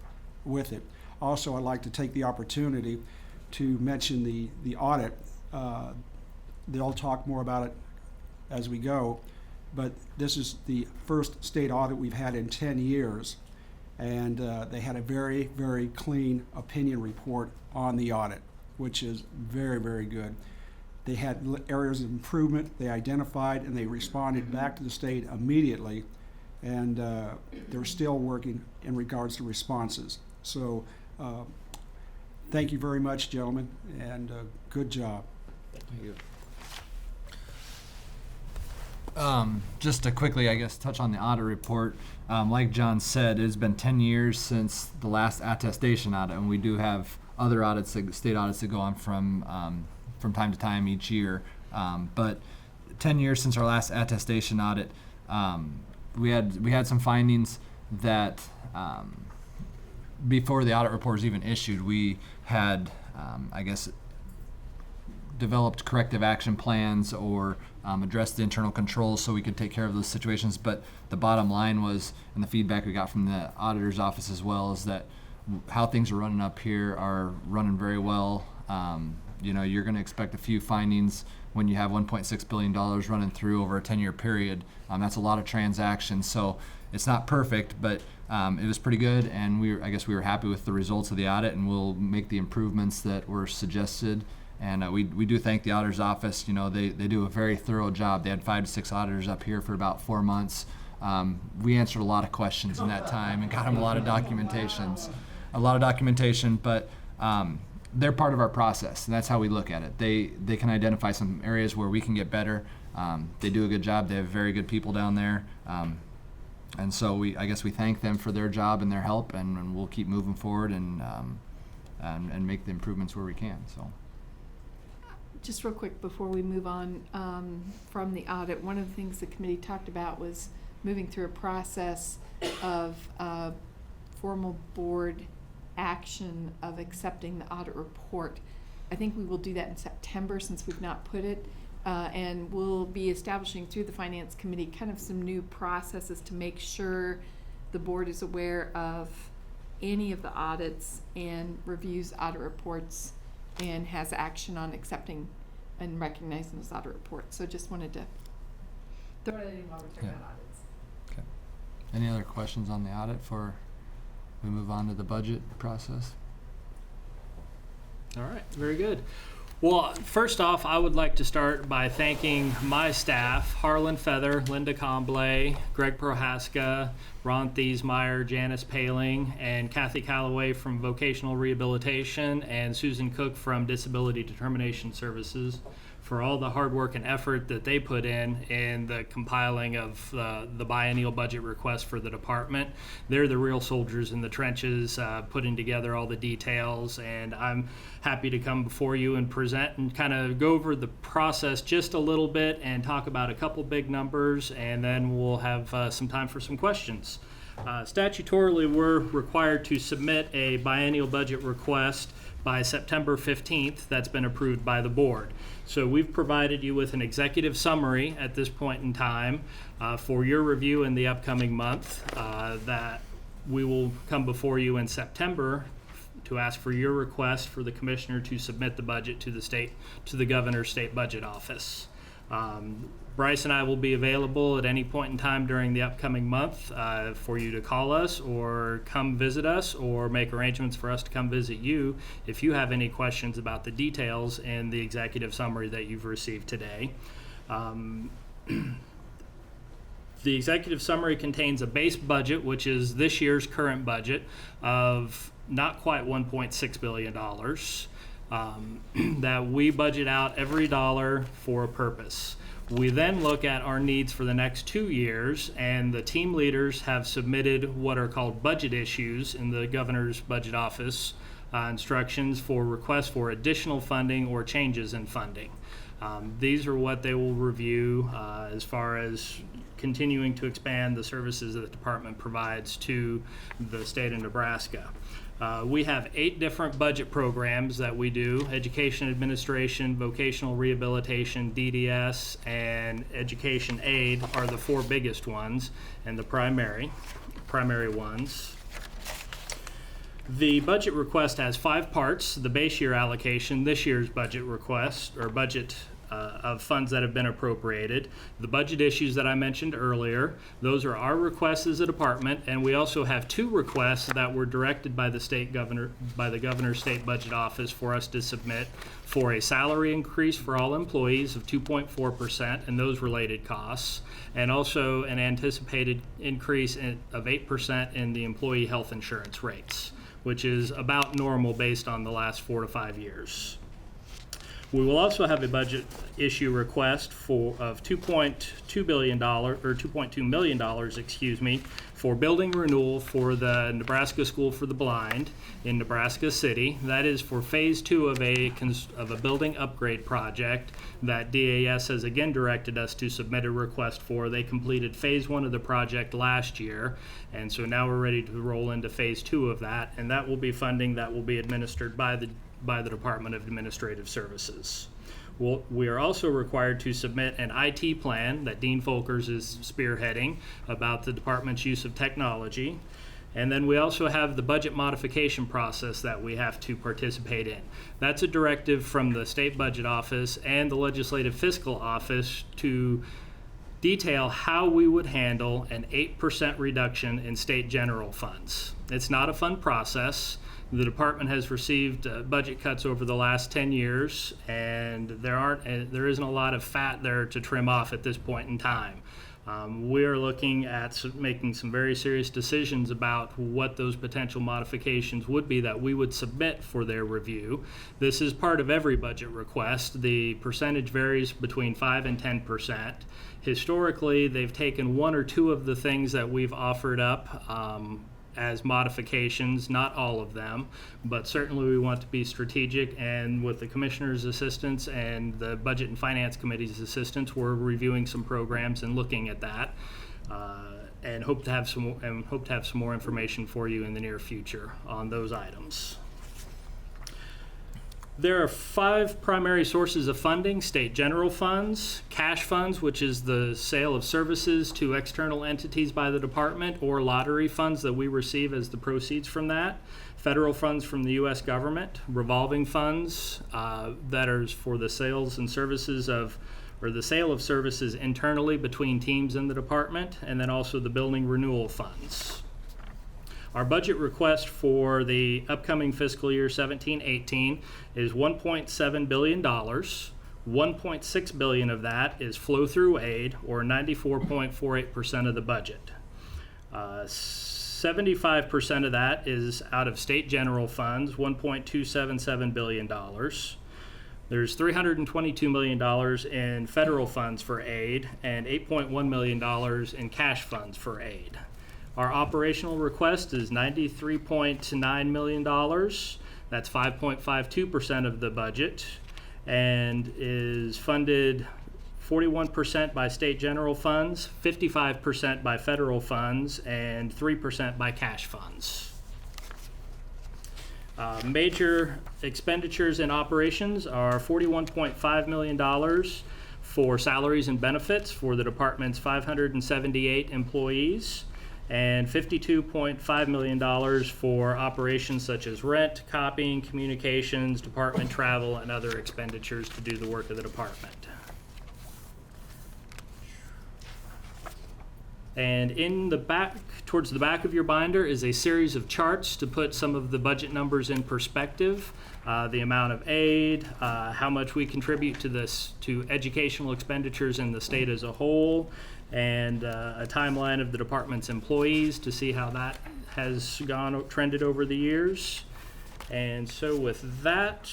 with it. Also, I'd like to take the opportunity to mention the audit. They'll talk more about it as we go, but this is the first state audit we've had in 10 years, and they had a very, very clean opinion report on the audit, which is very, very good. They had areas of improvement they identified, and they responded back to the state immediately, and they're still working in regards to responses. So thank you very much, gentlemen, and good job. Thank you. Just to quickly, I guess, touch on the audit report. Like John said, it's been 10 years since the last attestation audit, and we do have other audits, state audits, that go on from time to time each year. But 10 years since our last attestation audit, we had some findings that before the audit report was even issued, we had, I guess, developed corrective action plans or addressed the internal controls so we could take care of those situations. But the bottom line was, and the feedback we got from the auditor's office as well, is that how things are running up here are running very well. You know, you're going to expect a few findings when you have $1.6 billion running through over a 10-year period. That's a lot of transactions, so it's not perfect, but it was pretty good, and I guess we were happy with the results of the audit, and we'll make the improvements that were suggested. And we do thank the auditor's office. You know, they do a very thorough job. They had 5 to 6 auditors up here for about 4 months. We answered a lot of questions in that time and got them a lot of documentation, but they're part of our process, and that's how we look at it. They can identify some areas where we can get better. They do a good job. They have very good people down there. And so I guess we thank them for their job and their help, and we'll keep moving forward and make the improvements where we can. So. Just real quick before we move on from the audit, one of the things the committee talked about was moving through a process of formal board action of accepting the audit report. I think we will do that in September since we've not put it, and we'll be establishing through the Finance Committee kind of some new processes to make sure the board is aware of any of the audits and reviews audit reports and has action on accepting and recognizing those audit reports. So just wanted to throw that in while we're talking about audits. Okay. Any other questions on the audit before we move on to the budget process? All right, very good. Well, first off, I would like to start by thanking my staff, Harlan Feather, Linda Comblay, Greg Prohaska, Ron Thiesmeyer, Janice Paling, and Kathy Calloway from Vocational Rehabilitation, and Susan Cook from Disability Determination Services, for all the hard work and effort that they put in the compiling of the biennial budget request for the department. They're the real soldiers in the trenches, putting together all the details, and I'm happy to come before you and present and kind of go over the process just a little bit and talk about a couple big numbers, and then we'll have some time for some questions. Statutorily, we're required to submit a biennial budget request by September 15th. That's been approved by the board. So we've provided you with an executive summary at this point in time for your review in the upcoming month that we will come before you in September to ask for your request for the commissioner to submit the budget to the governor's state budget office. Bryce and I will be available at any point in time during the upcoming month for you to call us or come visit us or make arrangements for us to come visit you if you have any questions about the details in the executive summary that you've received today. The executive summary contains a base budget, which is this year's current budget, of not quite $1.6 billion that we budget out every dollar for a purpose. We then look at our needs for the next 2 years, and the team leaders have submitted what are called budget issues in the governor's budget office instructions for requests for additional funding or changes in funding. These are what they will review as far as continuing to expand the services that the department provides to the state of Nebraska. We have 8 different budget programs that we do: education administration, vocational rehabilitation, DDS, and education aid are the 4 biggest ones and the primary ones. The budget request has 5 parts: the base year allocation, this year's budget request, or budget of funds that have been appropriated, the budget issues that I mentioned earlier. Those are our requests as a department, and we also have 2 requests that were directed by the governor's state budget office for us to submit for a salary increase for all employees of 2.4% and those related costs, and also an anticipated increase of 8% in the employee health insurance rates, which is about normal based on the last 4 to 5 years. We will also have a budget issue request of $2.2 billion, or $2.2 million, for building renewal for the Nebraska School for the Blind in Nebraska City. That is for phase 2 of a building upgrade project that DAS has again directed us to submit a request for. They completed phase 1 of the project last year, and so now we're ready to roll into phase 2 of that, and that will be funding that will be administered by the Department of Administrative Services. We are also required to submit an IT plan that Dean Folkers is spearheading about the department's use of technology. And then we also have the budget modification process that we have to participate in. That's a directive from the State Budget Office and the Legislative Fiscal Office to detail how we would handle an 8% reduction in state general funds. It's not a fun process. The department has received budget cuts over the last 10 years, and there isn't a lot of fat there to trim off at this point in time. We're looking at making some very serious decisions about what those potential modifications would be that we would submit for their review. This is part of every budget request. The percentage varies between 5 and 10%. Historically, they've taken 1 or 2 of the things that we've offered up as modifications, not all of them, but certainly we want to be strategic, and with the Commissioner's assistance and the Budget and Finance Committee's assistance, we're reviewing some programs and looking at that, and hope to have some more information for you in the near future on those items. There are 5 primary sources of funding: state general funds, cash funds, which is the sale of services to external entities by the department, or lottery funds that we receive as the proceeds from that, federal funds from the U.S. government, revolving funds that are for the sales and services or the sale of services internally between teams in the department, and then also the building renewal funds. Our budget request for the upcoming fiscal year 17-18 is $1.7 billion. $1.6 billion of that is flow-through aid, or 94.48% of the budget. 75% of that is out of state general funds, $1.277 billion. There's $322 million in federal funds for aid and $8.1 million in cash funds for aid. Our operational request is $93.9 million. That's 5.52% of the budget, and is funded 41% by state general funds, 55% by federal funds, and 3% by cash funds. Major expenditures in operations are $41.5 million for salaries and benefits for the department's 578 employees, and $52.5 million for operations such as rent, copying, communications, department travel, and other expenditures to do the work of the department. And in the back, towards the back of your binder, is a series of charts to put some of the budget numbers in perspective. The amount of aid, how much we contribute to educational expenditures in the state as a whole, and a timeline of the department's employees to see how that has trended over the years. And so with that,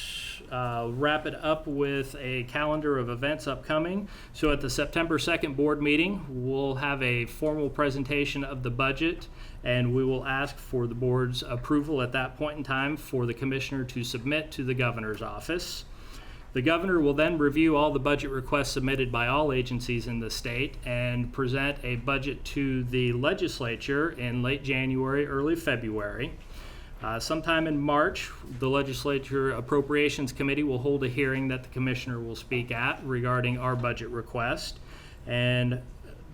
wrap it up with a calendar of events upcoming. So at the September 2nd board meeting, we'll have a formal presentation of the budget, and we will ask for the board's approval at that point in time for the commissioner to submit to the governor's office. The governor will then review all the budget requests submitted by all agencies in the state and present a budget to the legislature in late January, early February. Sometime in March, the Legislature Appropriations Committee will hold a hearing that the Commissioner will speak at regarding our budget request. And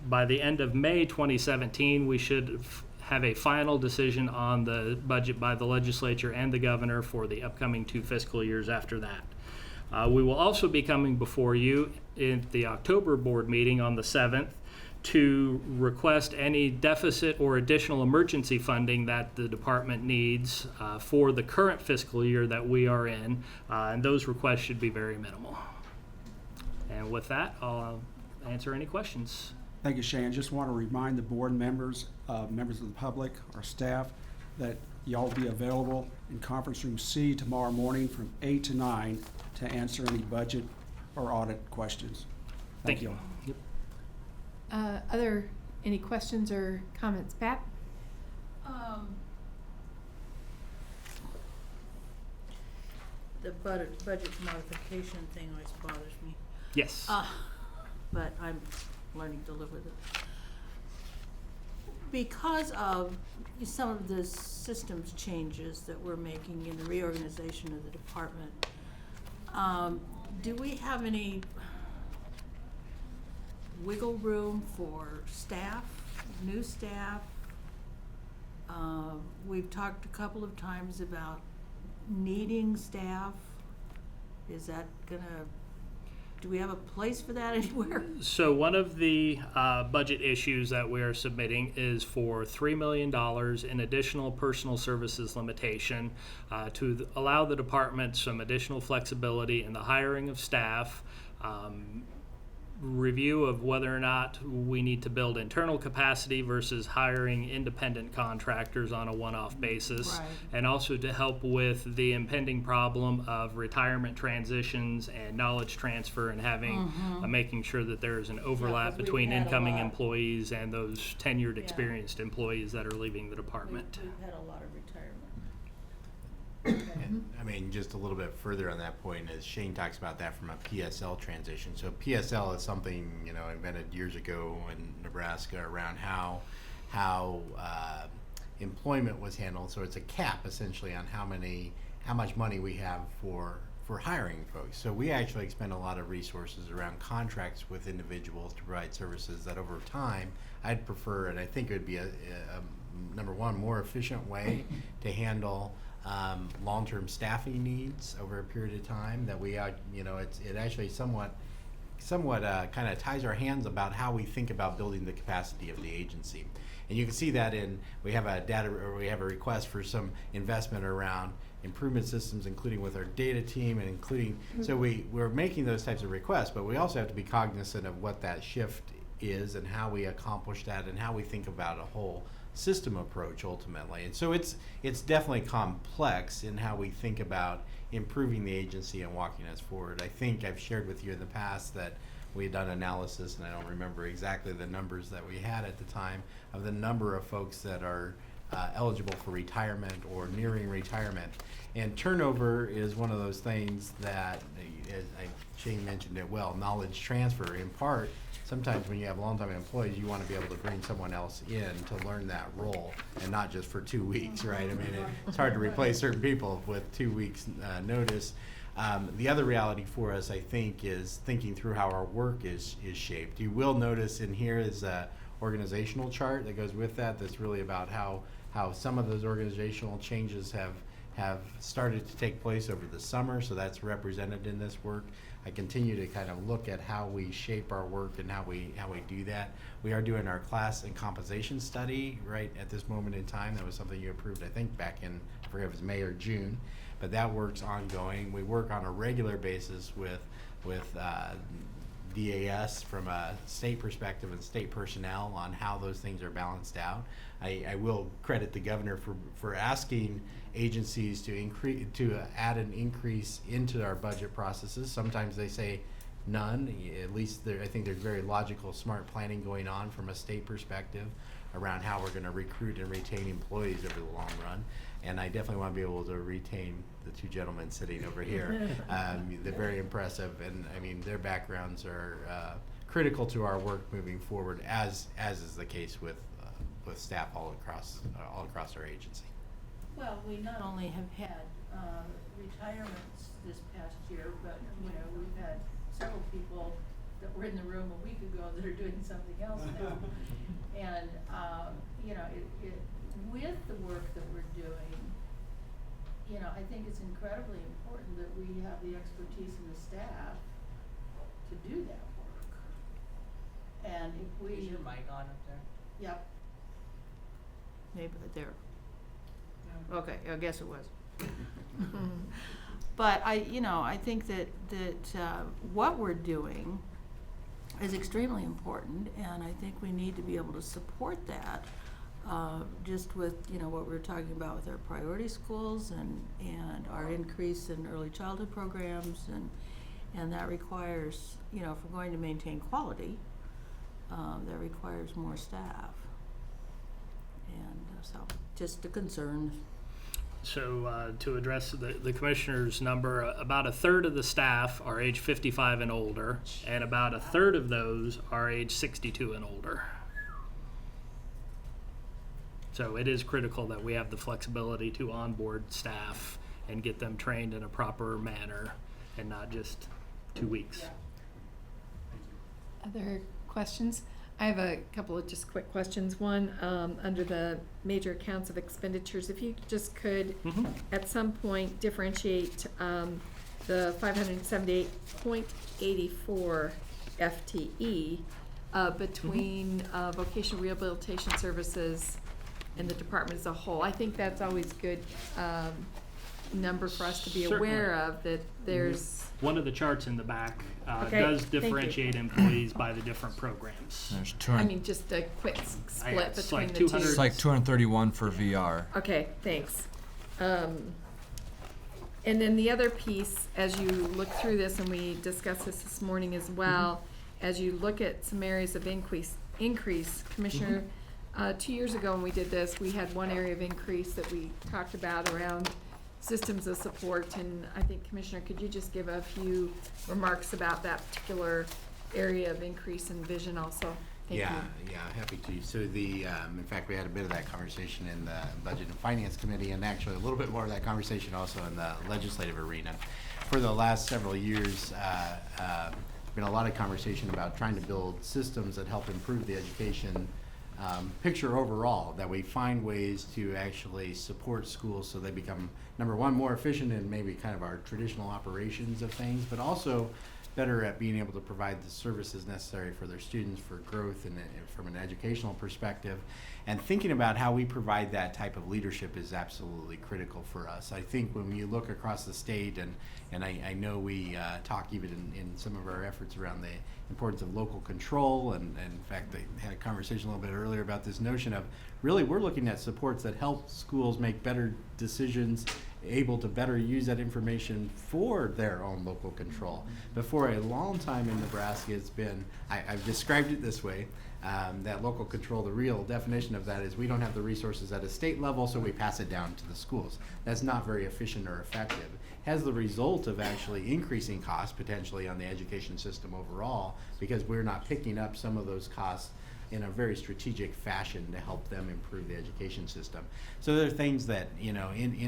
by the end of May 2017, we should have a final decision on the budget by the Legislature and the Governor for the upcoming 2 fiscal years after that. We will also be coming before you in the October board meeting on the 7th to request any deficit or additional emergency funding that the department needs for the current fiscal year that we are in, and those requests should be very minimal. And with that, I'll answer any questions. Thank you, Shane. Just want to remind the board members, members of the public, our staff, that y'all will be available in conference room C tomorrow morning from 8 to 9 to answer any budget or audit questions. Thank you. Yep. Any questions or comments, Pat? The budget modification thing always bothers me. Yes. But I'm learning to live with it. Because of some of the systems changes that we're making in the reorganization of the department, do we have any wiggle room for staff, new staff? We've talked a couple of times about needing staff. Is that do we have a place for that anywhere? So one of the budget issues that we are submitting is for $3 million in additional personal services limitation to allow the department some additional flexibility in the hiring of staff, review of whether or not we need to build internal capacity versus hiring independent contractors on a one-off basis, Right. and also to help with the impending problem of retirement transitions and knowledge transfer and having making sure that there is an overlap 'cause we've between had a incoming lot. employees and those tenured, experienced employees that are leaving the department. We've had a lot of retirement. And, I mean, just a little bit further on that point, as Shane talks about that from a PSL transition. So PSL is something, invented years ago in Nebraska around how employment was handled. So it's a cap essentially on how much money we have for hiring folks. So we actually expend a lot of resources around contracts with individuals to provide services that over time I'd prefer, and I think it would be a number one, more efficient way to handle long-term staffing needs over a period of time, that we, it actually somewhat kind of ties our hands about how we think about building the capacity of the agency. And you can see that we have a request for some investment around improvement systems, including with our data team and including, so we're making those types of requests, but we also have to be cognizant of what that shift is and how we accomplish that and how we think about a whole system approach ultimately. And so it's definitely complex in how we think about improving the agency and walking us forward. I think I've shared with you in the past that we had done analysis, and I don't remember exactly the numbers that we had at the time, of the number of folks that are eligible for retirement or nearing retirement. And turnover is one of those things that, as Shane mentioned it well, knowledge transfer in part. Sometimes when you have long-time employees, you want to be able to bring someone else in to learn that role, and not just for 2 weeks, right? I mean, it's hard to replace certain people with 2 weeks notice. The other reality for us, I think, is thinking through how our work is shaped. You will notice in here is a organizational chart that goes with that, that's really about how some of those organizational changes have started to take place over the summer, so that's represented in this work. I continue to kind of look at how we shape our work and how we do that. We are doing our class and compensation study right at this moment in time. That was something you approved, I think, back in, I forget if it was May or June, but that work's ongoing. We work on a regular basis with DAS from a state perspective and state personnel on how those things are balanced out. I will credit the governor for asking agencies to add an increase into our budget processes. Sometimes they say none. At least I think there's very logical, smart planning going on from a state perspective around how we're going to recruit and retain employees over the long run. And I definitely want to be able to retain the two gentlemen sitting over here. They're very impressive, and I mean their backgrounds are critical to our work moving forward, as is the case with staff all across our agency. Well, we not only have had retirements this past year, but we've had several people that were in the room a week ago that are doing something else now. And with the work that we're doing, I think it's incredibly important that we have the expertise of the staff to do that work. And if we Is your mic on up there? Yep. Maybe there. Okay, I guess it was. But I think that what we're doing is extremely important, and I think we need to be able to support that. Just with what we were talking about with our priority schools and our increase in early childhood programs, and that requires if we're going to maintain quality, that requires more staff. And so, just a concern. So to address the commissioner's number, about a third of the staff are age 55 and older, and about a third of those are age 62 and older. So it is critical that we have the flexibility to onboard staff and get them trained in a proper manner and not just 2 weeks. Other questions? I have a couple of just quick questions. One, under the major accounts of expenditures, if you just could at some point differentiate the 578.84 FTE between vocational rehabilitation services and the department as a whole. I think that's always good number for us to be aware of, that there's one of the charts in the back Okay, does thank you. differentiate employees by the different programs. There's I mean, just a quick split it's between like the two. 200 It's like 231 for VR. Okay, thanks. And then the other piece, as you look through this, and we discussed this morning as well, as you look at some areas of increase, Commissioner, 2 years ago when we did this, we had one area of increase that we talked about around systems of support, and I think, Commissioner, could you just give a few remarks about that particular area of increase in vision also? Thank you. Yeah, happy to. So in fact, we had a bit of that conversation in the Budget and Finance Committee, and actually a little bit more of that conversation also in the legislative arena. For the last several years, been a lot of conversation about trying to build systems that help improve the education picture overall, that we find ways to actually support schools so they become, number one, more efficient in maybe kind of our traditional operations of things, but also better at being able to provide the services necessary for their students for growth and from an educational perspective. And thinking about how we provide that type of leadership is absolutely critical for us. I think when you look across the state, and I know we talk even in some of our efforts around the importance of local control, and in fact they had a conversation a little bit earlier about this notion of really we're looking at supports that help schools make better decisions, able to better use that information for their own local control. But for a long time in Nebraska, it's been, I've described it this way, that local control, the real definition of that is we don't have the resources at a state level, so we pass it down to the schools. That's not very efficient or effective. Has the result of actually increasing costs potentially on the education system overall, because we're not picking up some of those costs in a very strategic fashion to help them improve the education system. So there are things that, in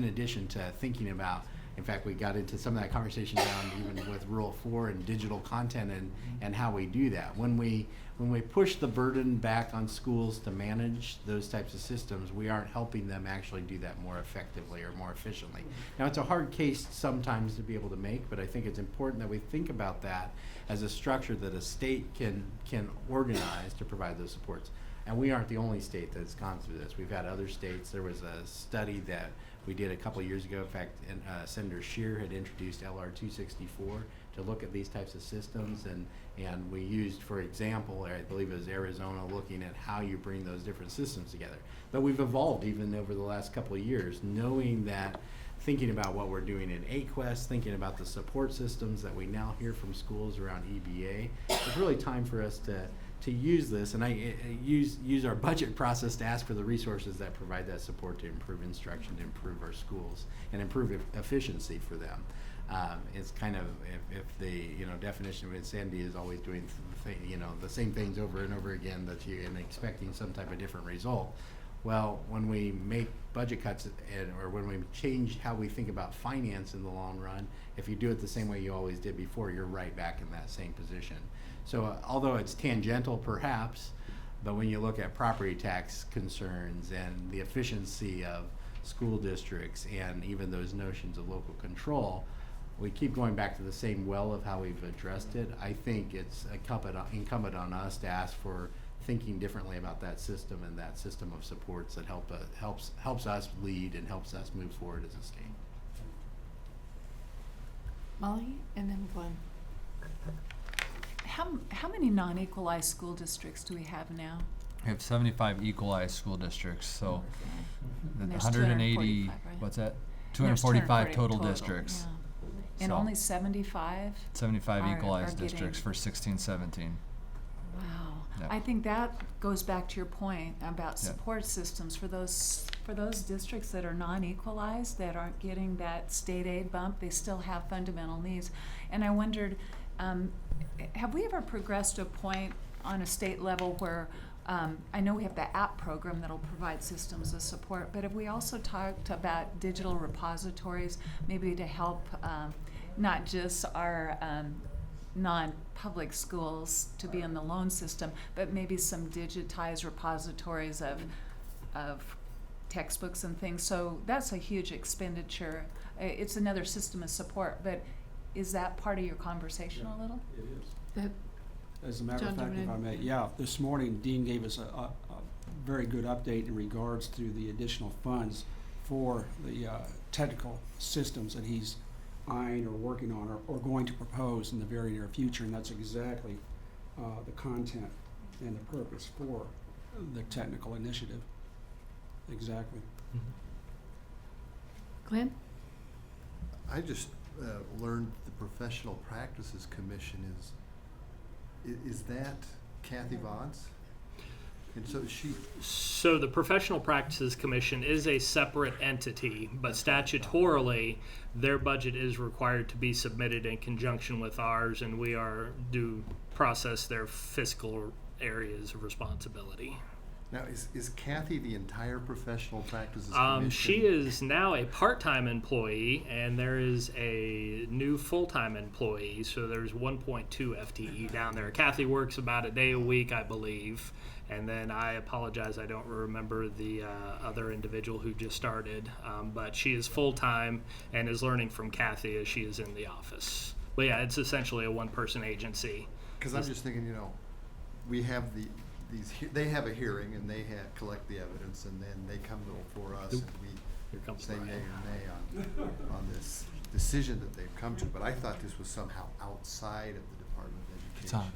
addition to thinking about In fact, we got into some of that conversation around even with Rural 4 and digital content and how we do that. When we push the burden back on schools to manage those types of systems, we aren't helping them actually do that more effectively or more efficiently. Now, it's a hard case sometimes to be able to make, but I think it's important that we think about that as a structure that a state can organize to provide those supports. And we aren't the only state that's gone through this. We've had other states. There was a study that we did a couple of years ago. In fact, Senator Scheer had introduced LR 264 to look at these types of systems, and we used, for example, I believe it was Arizona, looking at how you bring those different systems together. But we've evolved even over the last couple of years, knowing that, thinking about what we're doing in AQuest, thinking about the support systems that we now hear from schools around EBA. It's really time for us to use this, and I use our budget process to ask for the resources that provide that support to improve instruction, to improve our schools, and improve efficiency for them. It's kind of, if the definition of insanity is always doing the same things over and over again and expecting some type of different result. Well, when we make budget cuts or when we change how we think about finance in the long run, if you do it the same way you always did before, you're right back in that same position. So although it's tangential perhaps, but when you look at property tax concerns and the efficiency of school districts and even those notions of local control, we keep going back to the same well of how we've addressed it. I think it's incumbent on us to ask for thinking differently about that system and that system of supports that helps us lead and helps us move forward as a state. Molly, and then Glenn. How many non-equalized school districts do we have now? We have 75 equalized school districts, so And there's 180, 245, right? what's that? There's 245 total total, districts. yeah. And So, only 75? 75 are equalized getting- districts for 16-17. Wow. Yeah. I think that goes back to your point about Yeah. support systems for those districts that are non-equalized, that aren't getting that state aid bump. They still have fundamental needs. And I wondered, have we ever progressed to a point on a state level where I know we have the app program that'll provide systems of support, but have we also talked about digital repositories, maybe to help not just our non-public schools to be in the loan system, but maybe some digitized repositories of textbooks and things? So that's a huge expenditure. It's another system of support, but is that part of your conversation a little? It is. That, As a matter John of fact, if I Dominic. may, this morning Dean gave us a very good update in regards to the additional funds for the technical systems that he's eyeing or working on or going to propose in the very near future, and that's exactly the content and the purpose for the technical initiative. Exactly. Glenn? I just learned the Professional Practices Commission is that Kathy Vaughn's? And so So the Professional Practices Commission is a separate entity, but statutorily, their budget is required to be submitted in conjunction with ours, and we do process their fiscal areas of responsibility. Now, is Kathy the entire Professional Practices Commission? She is now a part-time employee, and there is a new full-time employee, so there's 1.2 FTE down there. Kathy works about a day a week, I believe, and then I apologize, I don't remember the other individual who just started, but she is full-time and is learning from Kathy as she is in the office. But yeah, it's essentially a one-person agency. Because I'm just thinking, we have they have a hearing and they collect the evidence, and then they come before us and we say yea or nay on this decision that they've come to. But I thought this was somehow outside of the Department of Education.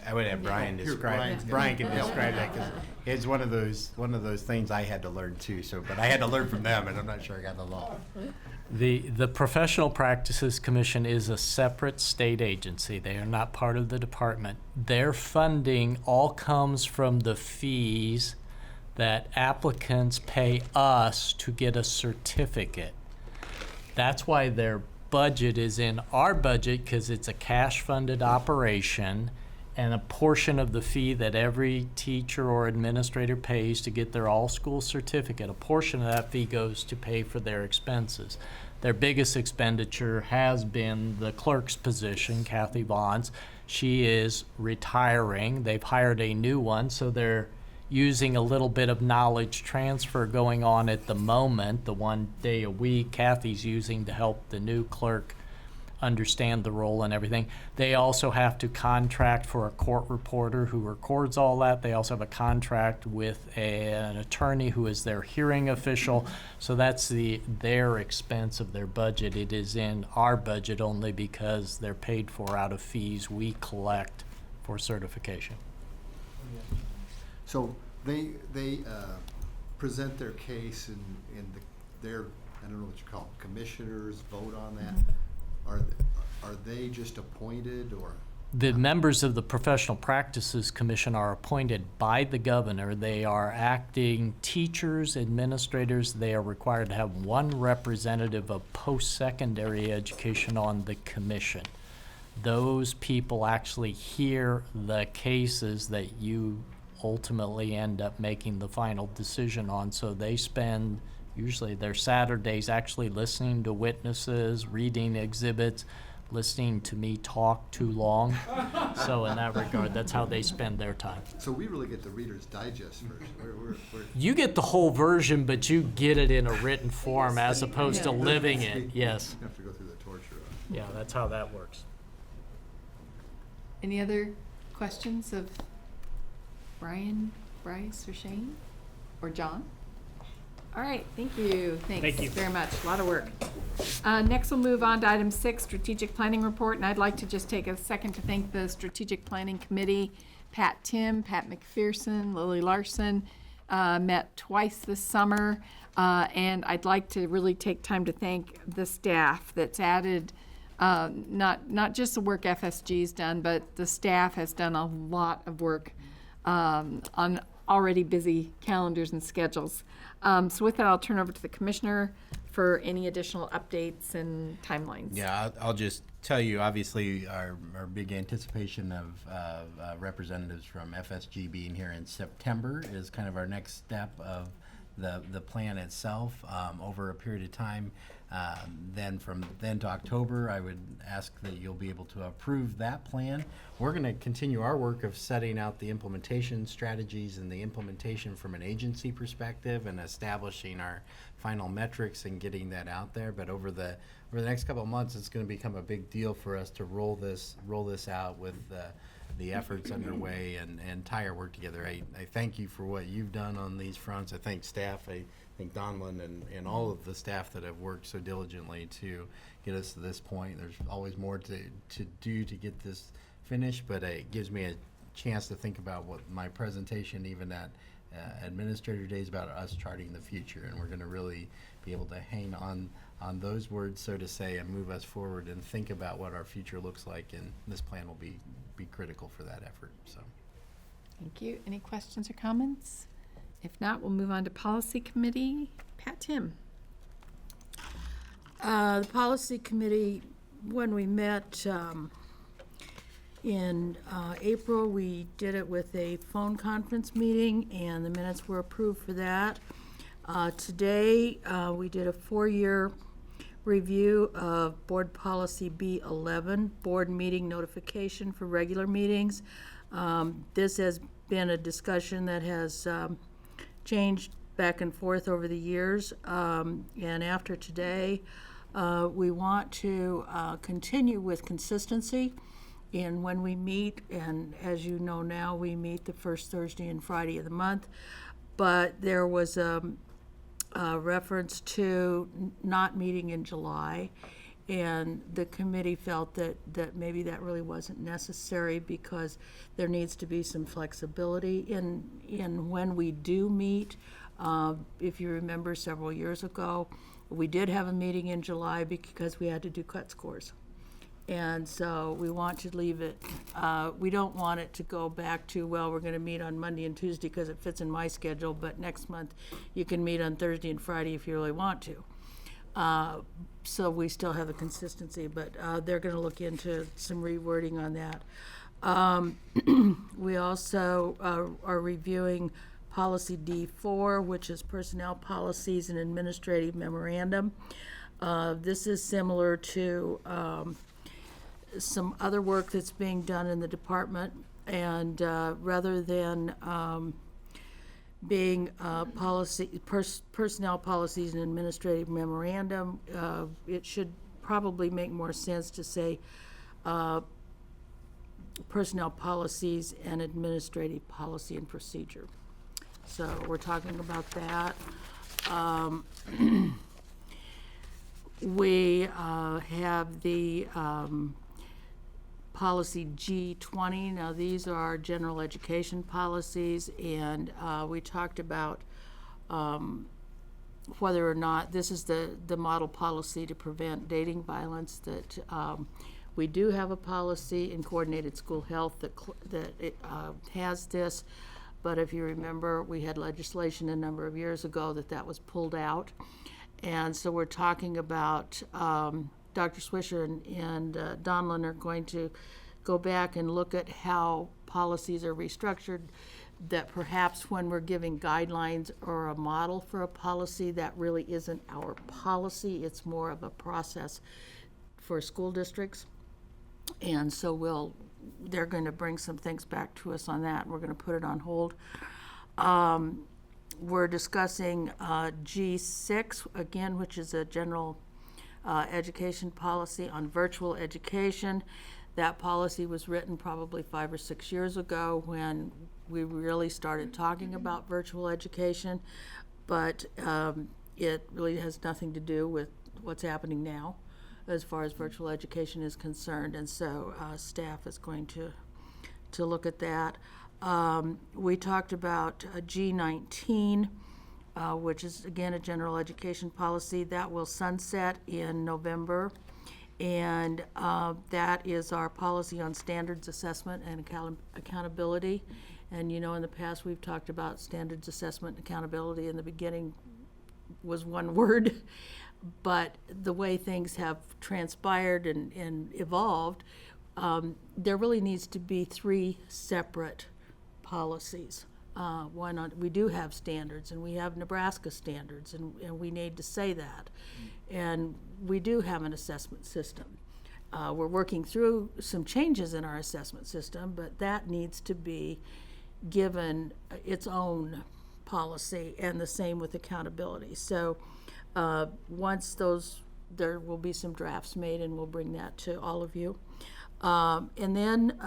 I would have Brian describe. Brian can describe that because it's one of those things I had to learn too. But I had to learn from them, and I'm not sure I got the law. The Professional Practices Commission is a separate state agency. They are not part of the department. Their funding all comes from the fees that applicants pay us to get a certificate. That's why their budget is in our budget, because it's a cash-funded operation, and a portion of the fee that every teacher or administrator pays to get their all-school certificate, a portion of that fee goes to pay for their expenses. Their biggest expenditure has been the clerk's position, Kathy Bonds. She is retiring. They've hired a new one, so they're using a little bit of knowledge transfer going on at the moment. The 1 day a week Kathy's using to help the new clerk understand the role and everything. They also have to contract for a court reporter who records all that. They also have a contract with an attorney who is their hearing official. So that's their expense of their budget. It is in our budget only because they're paid for out of fees we collect for certification. So they present their case and their, I don't know what you call it, commissioners vote on that. Are they just appointed, or? The members of the Professional Practices Commission are appointed by the governor. They are acting teachers, administrators. They are required to have one representative of post-secondary education on the commission. Those people actually hear the cases that you ultimately end up making the final decision on. So they spend usually their Saturdays actually listening to witnesses, reading exhibits, listening to me talk too long. So in that regard, that's how they spend their time. So we really get the Reader's Digest version. You get the whole version, but you get it in a written form as opposed to living it. Yes. You have to go through the torture of it. Yeah, that's how that works. Any other questions of Brian, Bryce, or Shane, or John? All right, thank you. Thanks very much. A lot of work. Next, we'll move on to item 6, strategic planning report. And I'd like to just take a second to thank the strategic planning committee, Pat Tim, Pat McPherson, Lily Larson, met twice this summer. And I'd like to really take time to thank the staff that's added, not just the work FSG's done, but the staff has done a lot of work on already busy calendars and schedules. So with that, I'll turn over to the commissioner for any additional updates and timelines. Yeah, I'll just tell you, obviously, our big anticipation of representatives from FSG being here in September is kind of our next step of the plan itself over a period of time. Then from then to October, I would ask that you'll be able to approve that plan. We're going to continue our work of setting out the implementation strategies and the implementation from an agency perspective and establishing our final metrics and getting that out there. But over the next couple of months, it's going to become a big deal for us to roll this out with the efforts underway and tie our work together. I thank you for what you've done on these fronts. I thank staff. I thank Donlin and all of the staff that have worked so diligently to get us to this point. There's always more to do to get this finished, but it gives me a chance to think about what my presentation, even at Administrator Day, is about us charting the future, and we're going to really be able to hang on those words, so to say, and move us forward and think about what our future looks like, and this plan will be critical for that effort. So, thank you. Any questions or comments? If not, we'll move on to Policy Committee. Pat Tim. The Policy Committee, when we met in April, we did it with a phone conference meeting, and the minutes were approved for that. Today, we did a 4-year review of Board Policy B11, Board Meeting Notification for Regular Meetings. This has been a discussion that has changed back and forth over the years, and after today, we want to continue with consistency in when we meet, and as you know now, we meet the first Thursday and Friday of the month, but there was a reference to not meeting in July, and the committee felt that maybe that really wasn't necessary because there needs to be some flexibility in when we do meet. If you remember several years ago, we did have a meeting in July because we had to do cut scores. And so we want to leave it, we don't want it to go back to, well, we're going to meet on Monday and Tuesday because it fits in my schedule, but next month you can meet on Thursday and Friday if you really want to. So we still have a consistency, but they're going to look into some rewording on that. We also are reviewing Policy D4, which is Personnel Policies and Administrative Memorandum. This is similar to some other work that's being done in the department, and rather than being personnel policies and administrative memorandum, it should probably make more sense to say personnel policies and administrative policy and procedure. So we're talking about that. We have the policy G20. Now, these are general education policies, and we talked about whether or not this is the model policy to prevent dating violence, that we do have a policy in coordinated school health that has this, but if you remember, we had legislation a number of years ago that was pulled out. And so we're talking about Dr. Swisher and Donlin are going to go back and look at how policies are restructured, that perhaps when we're giving guidelines or a model for a policy, that really isn't our policy, it's more of a process for school districts. And so they're going to bring some things back to us on that, and we're going to put it on hold. We're discussing G6, again, which is a general education policy on virtual education. That policy was written probably 5 or 6 years ago when we really started talking about virtual education, but it really has nothing to do with what's happening now as far as virtual education is concerned, and so staff is going to look at that. We talked about G19, which is again a general education policy that will sunset in November, and that is our policy on standards assessment and accountability. And you know, in the past we've talked about standards assessment and accountability. In the beginning was one word, but the way things have transpired and evolved, there really needs to be 3 separate policies. We do have standards, and we have Nebraska standards, and we need to say that. And we do have an assessment system. We're working through some changes in our assessment system, but that needs to be given its own policy, and the same with accountability. So once there will be some drafts made, and we'll bring that to all of you. And then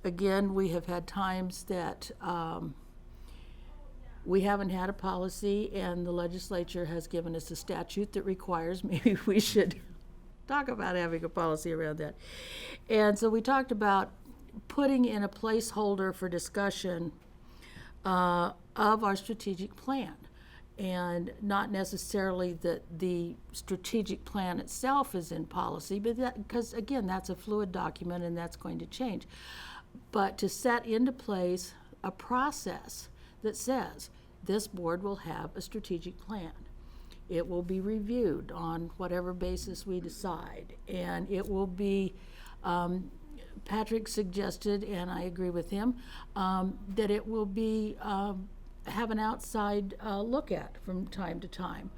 again, we have had times that we haven't had a policy, and the legislature has given us a statute that requires, maybe we should talk about having a policy around that. And so we talked about putting in a placeholder for discussion of our strategic plan. And not necessarily that the strategic plan itself is in policy, but because again, that's a fluid document and that's going to change. But to set into place a process that says this board will have a strategic plan. It will be reviewed on whatever basis we decide, and it will be, Patrick suggested, and I agree with him, that it will be have an outside look at from time to time.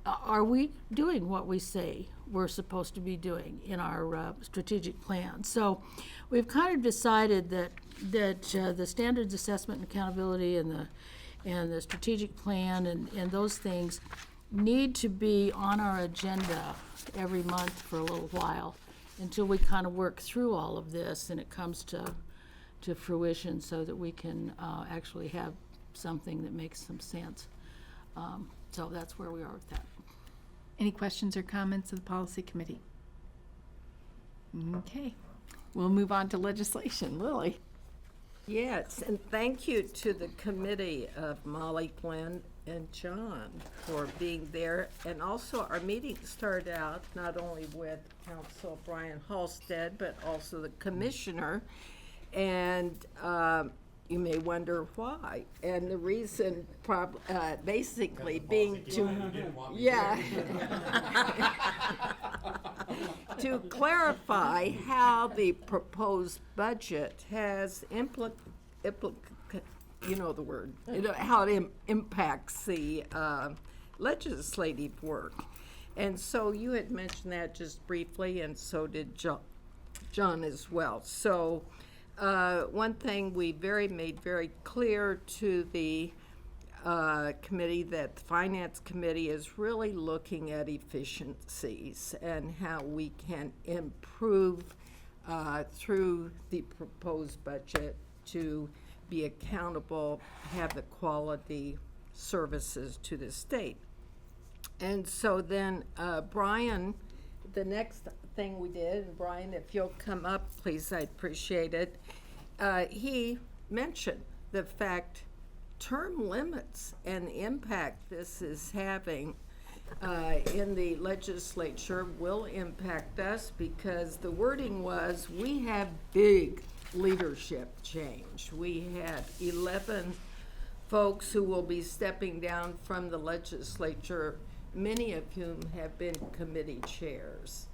Are we doing what we say we're supposed to be doing in our strategic plan? So we've kind of decided that the standards assessment and accountability and the strategic plan and those things need to be on our agenda every month for a little while until we kind of work through all of this and it comes to fruition, so that we can actually have something that makes some sense. So that's where we are with that. Any questions or comments of the policy committee? Okay, we'll move on to legislation. Lily. Yes, and thank you to the committee of Molly, Glenn, and John for being there. And also our meeting started out not only with Council Brian Halstead, but also the commissioner. And you may wonder why. And the reason basically being to, to clarify how the proposed budget has you know the word, how it impacts the legislative work. And so you had mentioned that just briefly, and so did John as well. So one thing we made very clear to the committee, that the Finance Committee is really looking at efficiencies and how we can improve through the proposed budget to be accountable, have the quality services to the state. And so then Brian, the next thing we did, and Brian, if you'll come up, please, I'd appreciate it. He mentioned the fact term limits and the impact this is having in the legislature will impact us, because the wording was, we have big leadership change. We had 11 folks who will be stepping down from the legislature, many of whom have been committee chairs.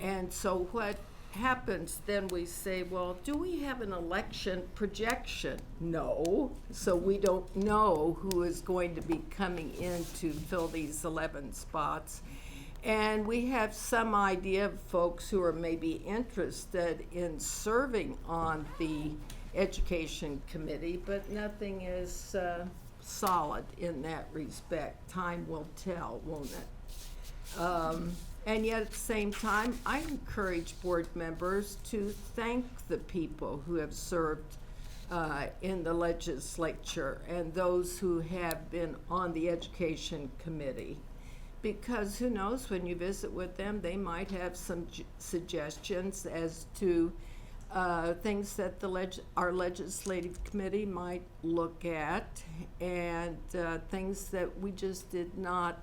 And so what happens then, we say, well, do we have an election projection? No. So we don't know who is going to be coming in to fill these 11 spots. And we have some idea of folks who are maybe interested in serving on the Education Committee, but nothing is solid in that respect. Time will tell, won't it? And yet at the same time, I encourage board members to thank the people who have served in the legislature and those who have been on the Education Committee. Because who knows, when you visit with them, they might have some suggestions as to things that our legislative committee might look at, and things that we just did not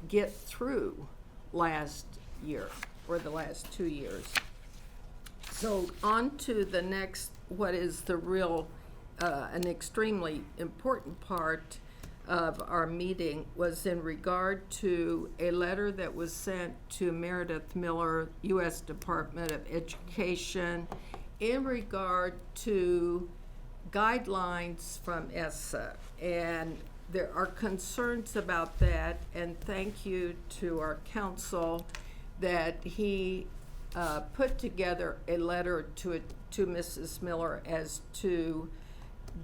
get through last year or the last 2 years. So on to the next, what is the real, an extremely important part of our meeting was in regard to a letter that was sent to Meredith Miller, U.S. Department of Education, in regard to guidelines from ESSA. And there are concerns about that, and thank you to our counsel that he put together a letter to Mrs. Miller as to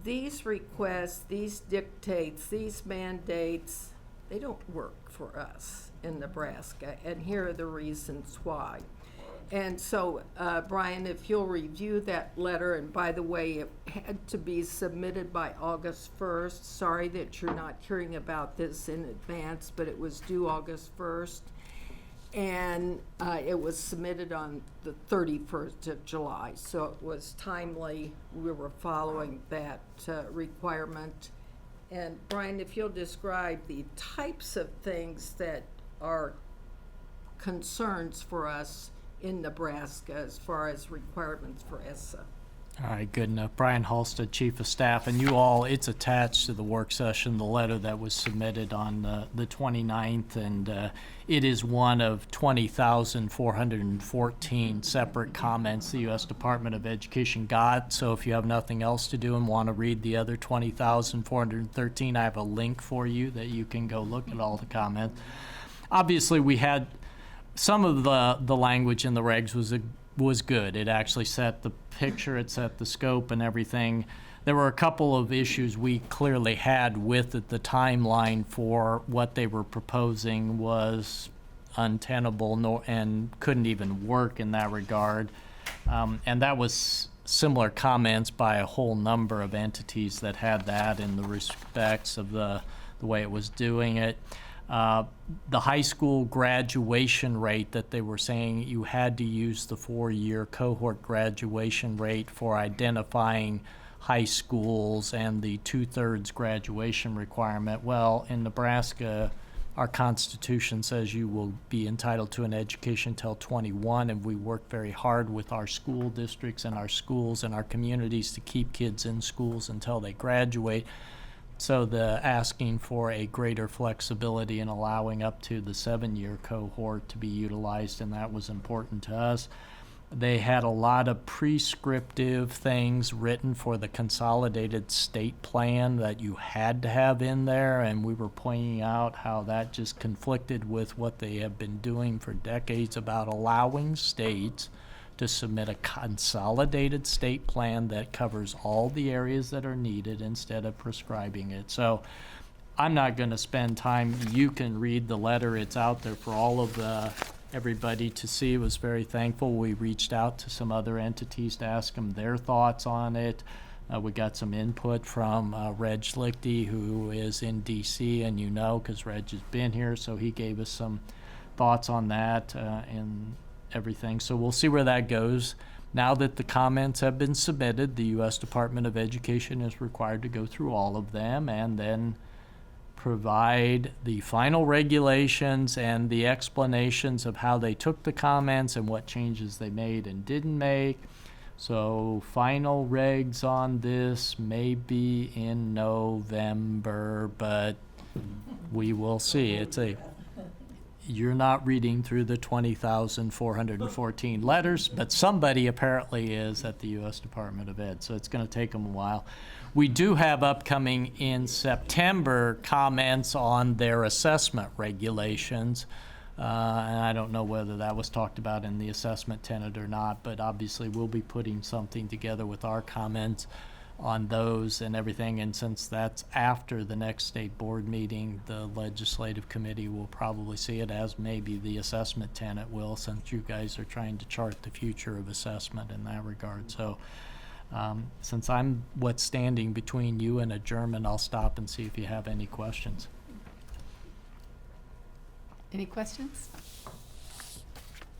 these requests, these dictates, these mandates, they don't work for us in Nebraska, and here are the reasons why. And so, Brian, if you'll review that letter, and by the way, it had to be submitted by August 1st. Sorry that you're not hearing about this in advance, but it was due August 1st. And it was submitted on the 31st of July, so it was timely. We were following that requirement. And Brian, if you'll describe the types of things that are concerns for us in Nebraska as far as requirements for ESSA. All right, good enough. Brian Halstead, Chief of Staff, and you all, it's attached to the work session, the letter that was submitted on the 29th, and it is one of 20,414 separate comments the U.S. Department of Education got. So if you have nothing else to do and want to read the other 20,413, I have a link for you that you can go look at all the comments. Obviously, we had some of the language in the regs was good. It actually set the picture, it set the scope and everything. There were a couple of issues we clearly had with it. The timeline for what they were proposing was untenable and couldn't even work in that regard. And that was similar comments by a whole number of entities that had that in the respects of the way it was doing it. The high school graduation rate that they were saying you had to use the 4-year cohort graduation rate for identifying high schools and the 2/3 graduation requirement. Well, in Nebraska, our Constitution says you will be entitled to an education till 21, and we work very hard with our school districts and our schools and our communities to keep kids in schools until they graduate. So the asking for a greater flexibility and allowing up to the 7-year cohort to be utilized, and that was important to us. They had a lot of prescriptive things written for the consolidated state plan that you had to have in there, and we were pointing out how that just conflicted with what they have been doing for decades about allowing states to submit a consolidated state plan that covers all the areas that are needed instead of prescribing it. So I'm not going to spend time. You can read the letter. It's out there for all of everybody to see. Was very thankful. We reached out to some other entities to ask them their thoughts on it. We got some input from Reg Lichty, who is in D.C., and because Reg has been here, so he gave us some thoughts on that and everything. So we'll see where that goes. Now that the comments have been submitted, the U.S. Department of Education is required to go through all of them and then provide the final regulations and the explanations of how they took the comments and what changes they made and didn't make. So final regs on this may be in November, but we will see. You're not reading through the 20,414 letters, but somebody apparently is at the U.S. Department of Ed, so it's going to take them a while. We do have upcoming in September comments on their assessment regulations, and I don't know whether that was talked about in the assessment tenet or not, but obviously we'll be putting something together with our comments on those and everything, and since that's after the next state board meeting, the legislative committee will probably see it, as maybe the assessment tenet will, since you guys are trying to chart the future of assessment in that regard. So since I'm what's standing between you and adjournment, I'll stop and see if you have any questions. Any questions?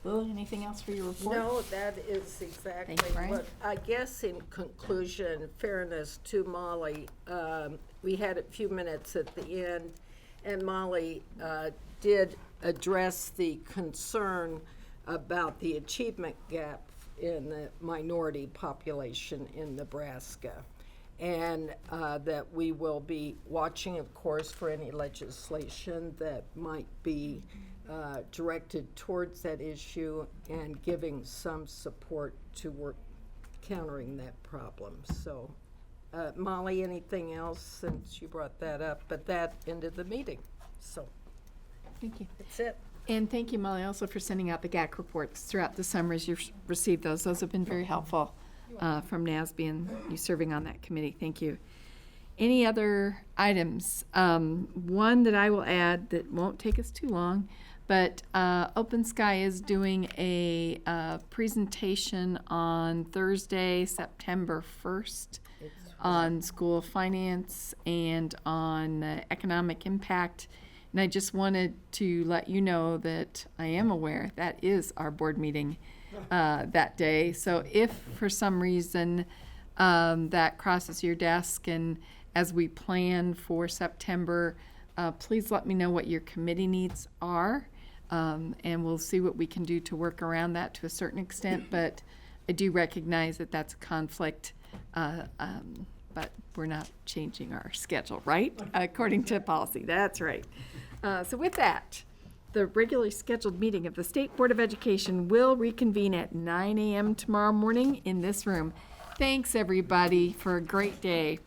Lily, anything else for your report? No, that is exactly Thank you, Brian. what, I guess in conclusion, fairness to Molly, we had a few minutes at the end, and Molly did address the concern about the achievement gap in the minority population in Nebraska. And that we will be watching, of course, for any legislation that might be directed towards that issue and giving some support to work countering that problem. So, Molly, anything else since you brought that up? But that ended the meeting. So, Thank you. that's it. And thank you, Molly, also for sending out the GAC reports throughout the summer as you've received those. Those have been very helpful from NASB and you serving on that committee. Thank you. Any other items? One that I will add that won't take us too long, but Open Sky is doing a presentation on Thursday, September 1st on school finance and on economic impact. And I just wanted to let you know that I am aware that is our board meeting that day. So if for some reason that crosses your desk and as we plan for September, please let me know what your committee needs are. And we'll see what we can do to work around that to a certain extent. But I do recognize that that's a conflict, but we're not changing our schedule, right? According to policy, that's right. So with that, the regularly scheduled meeting of the State Board of Education will reconvene at 9 a.m. tomorrow morning in this room. Thanks, everybody, for a great day.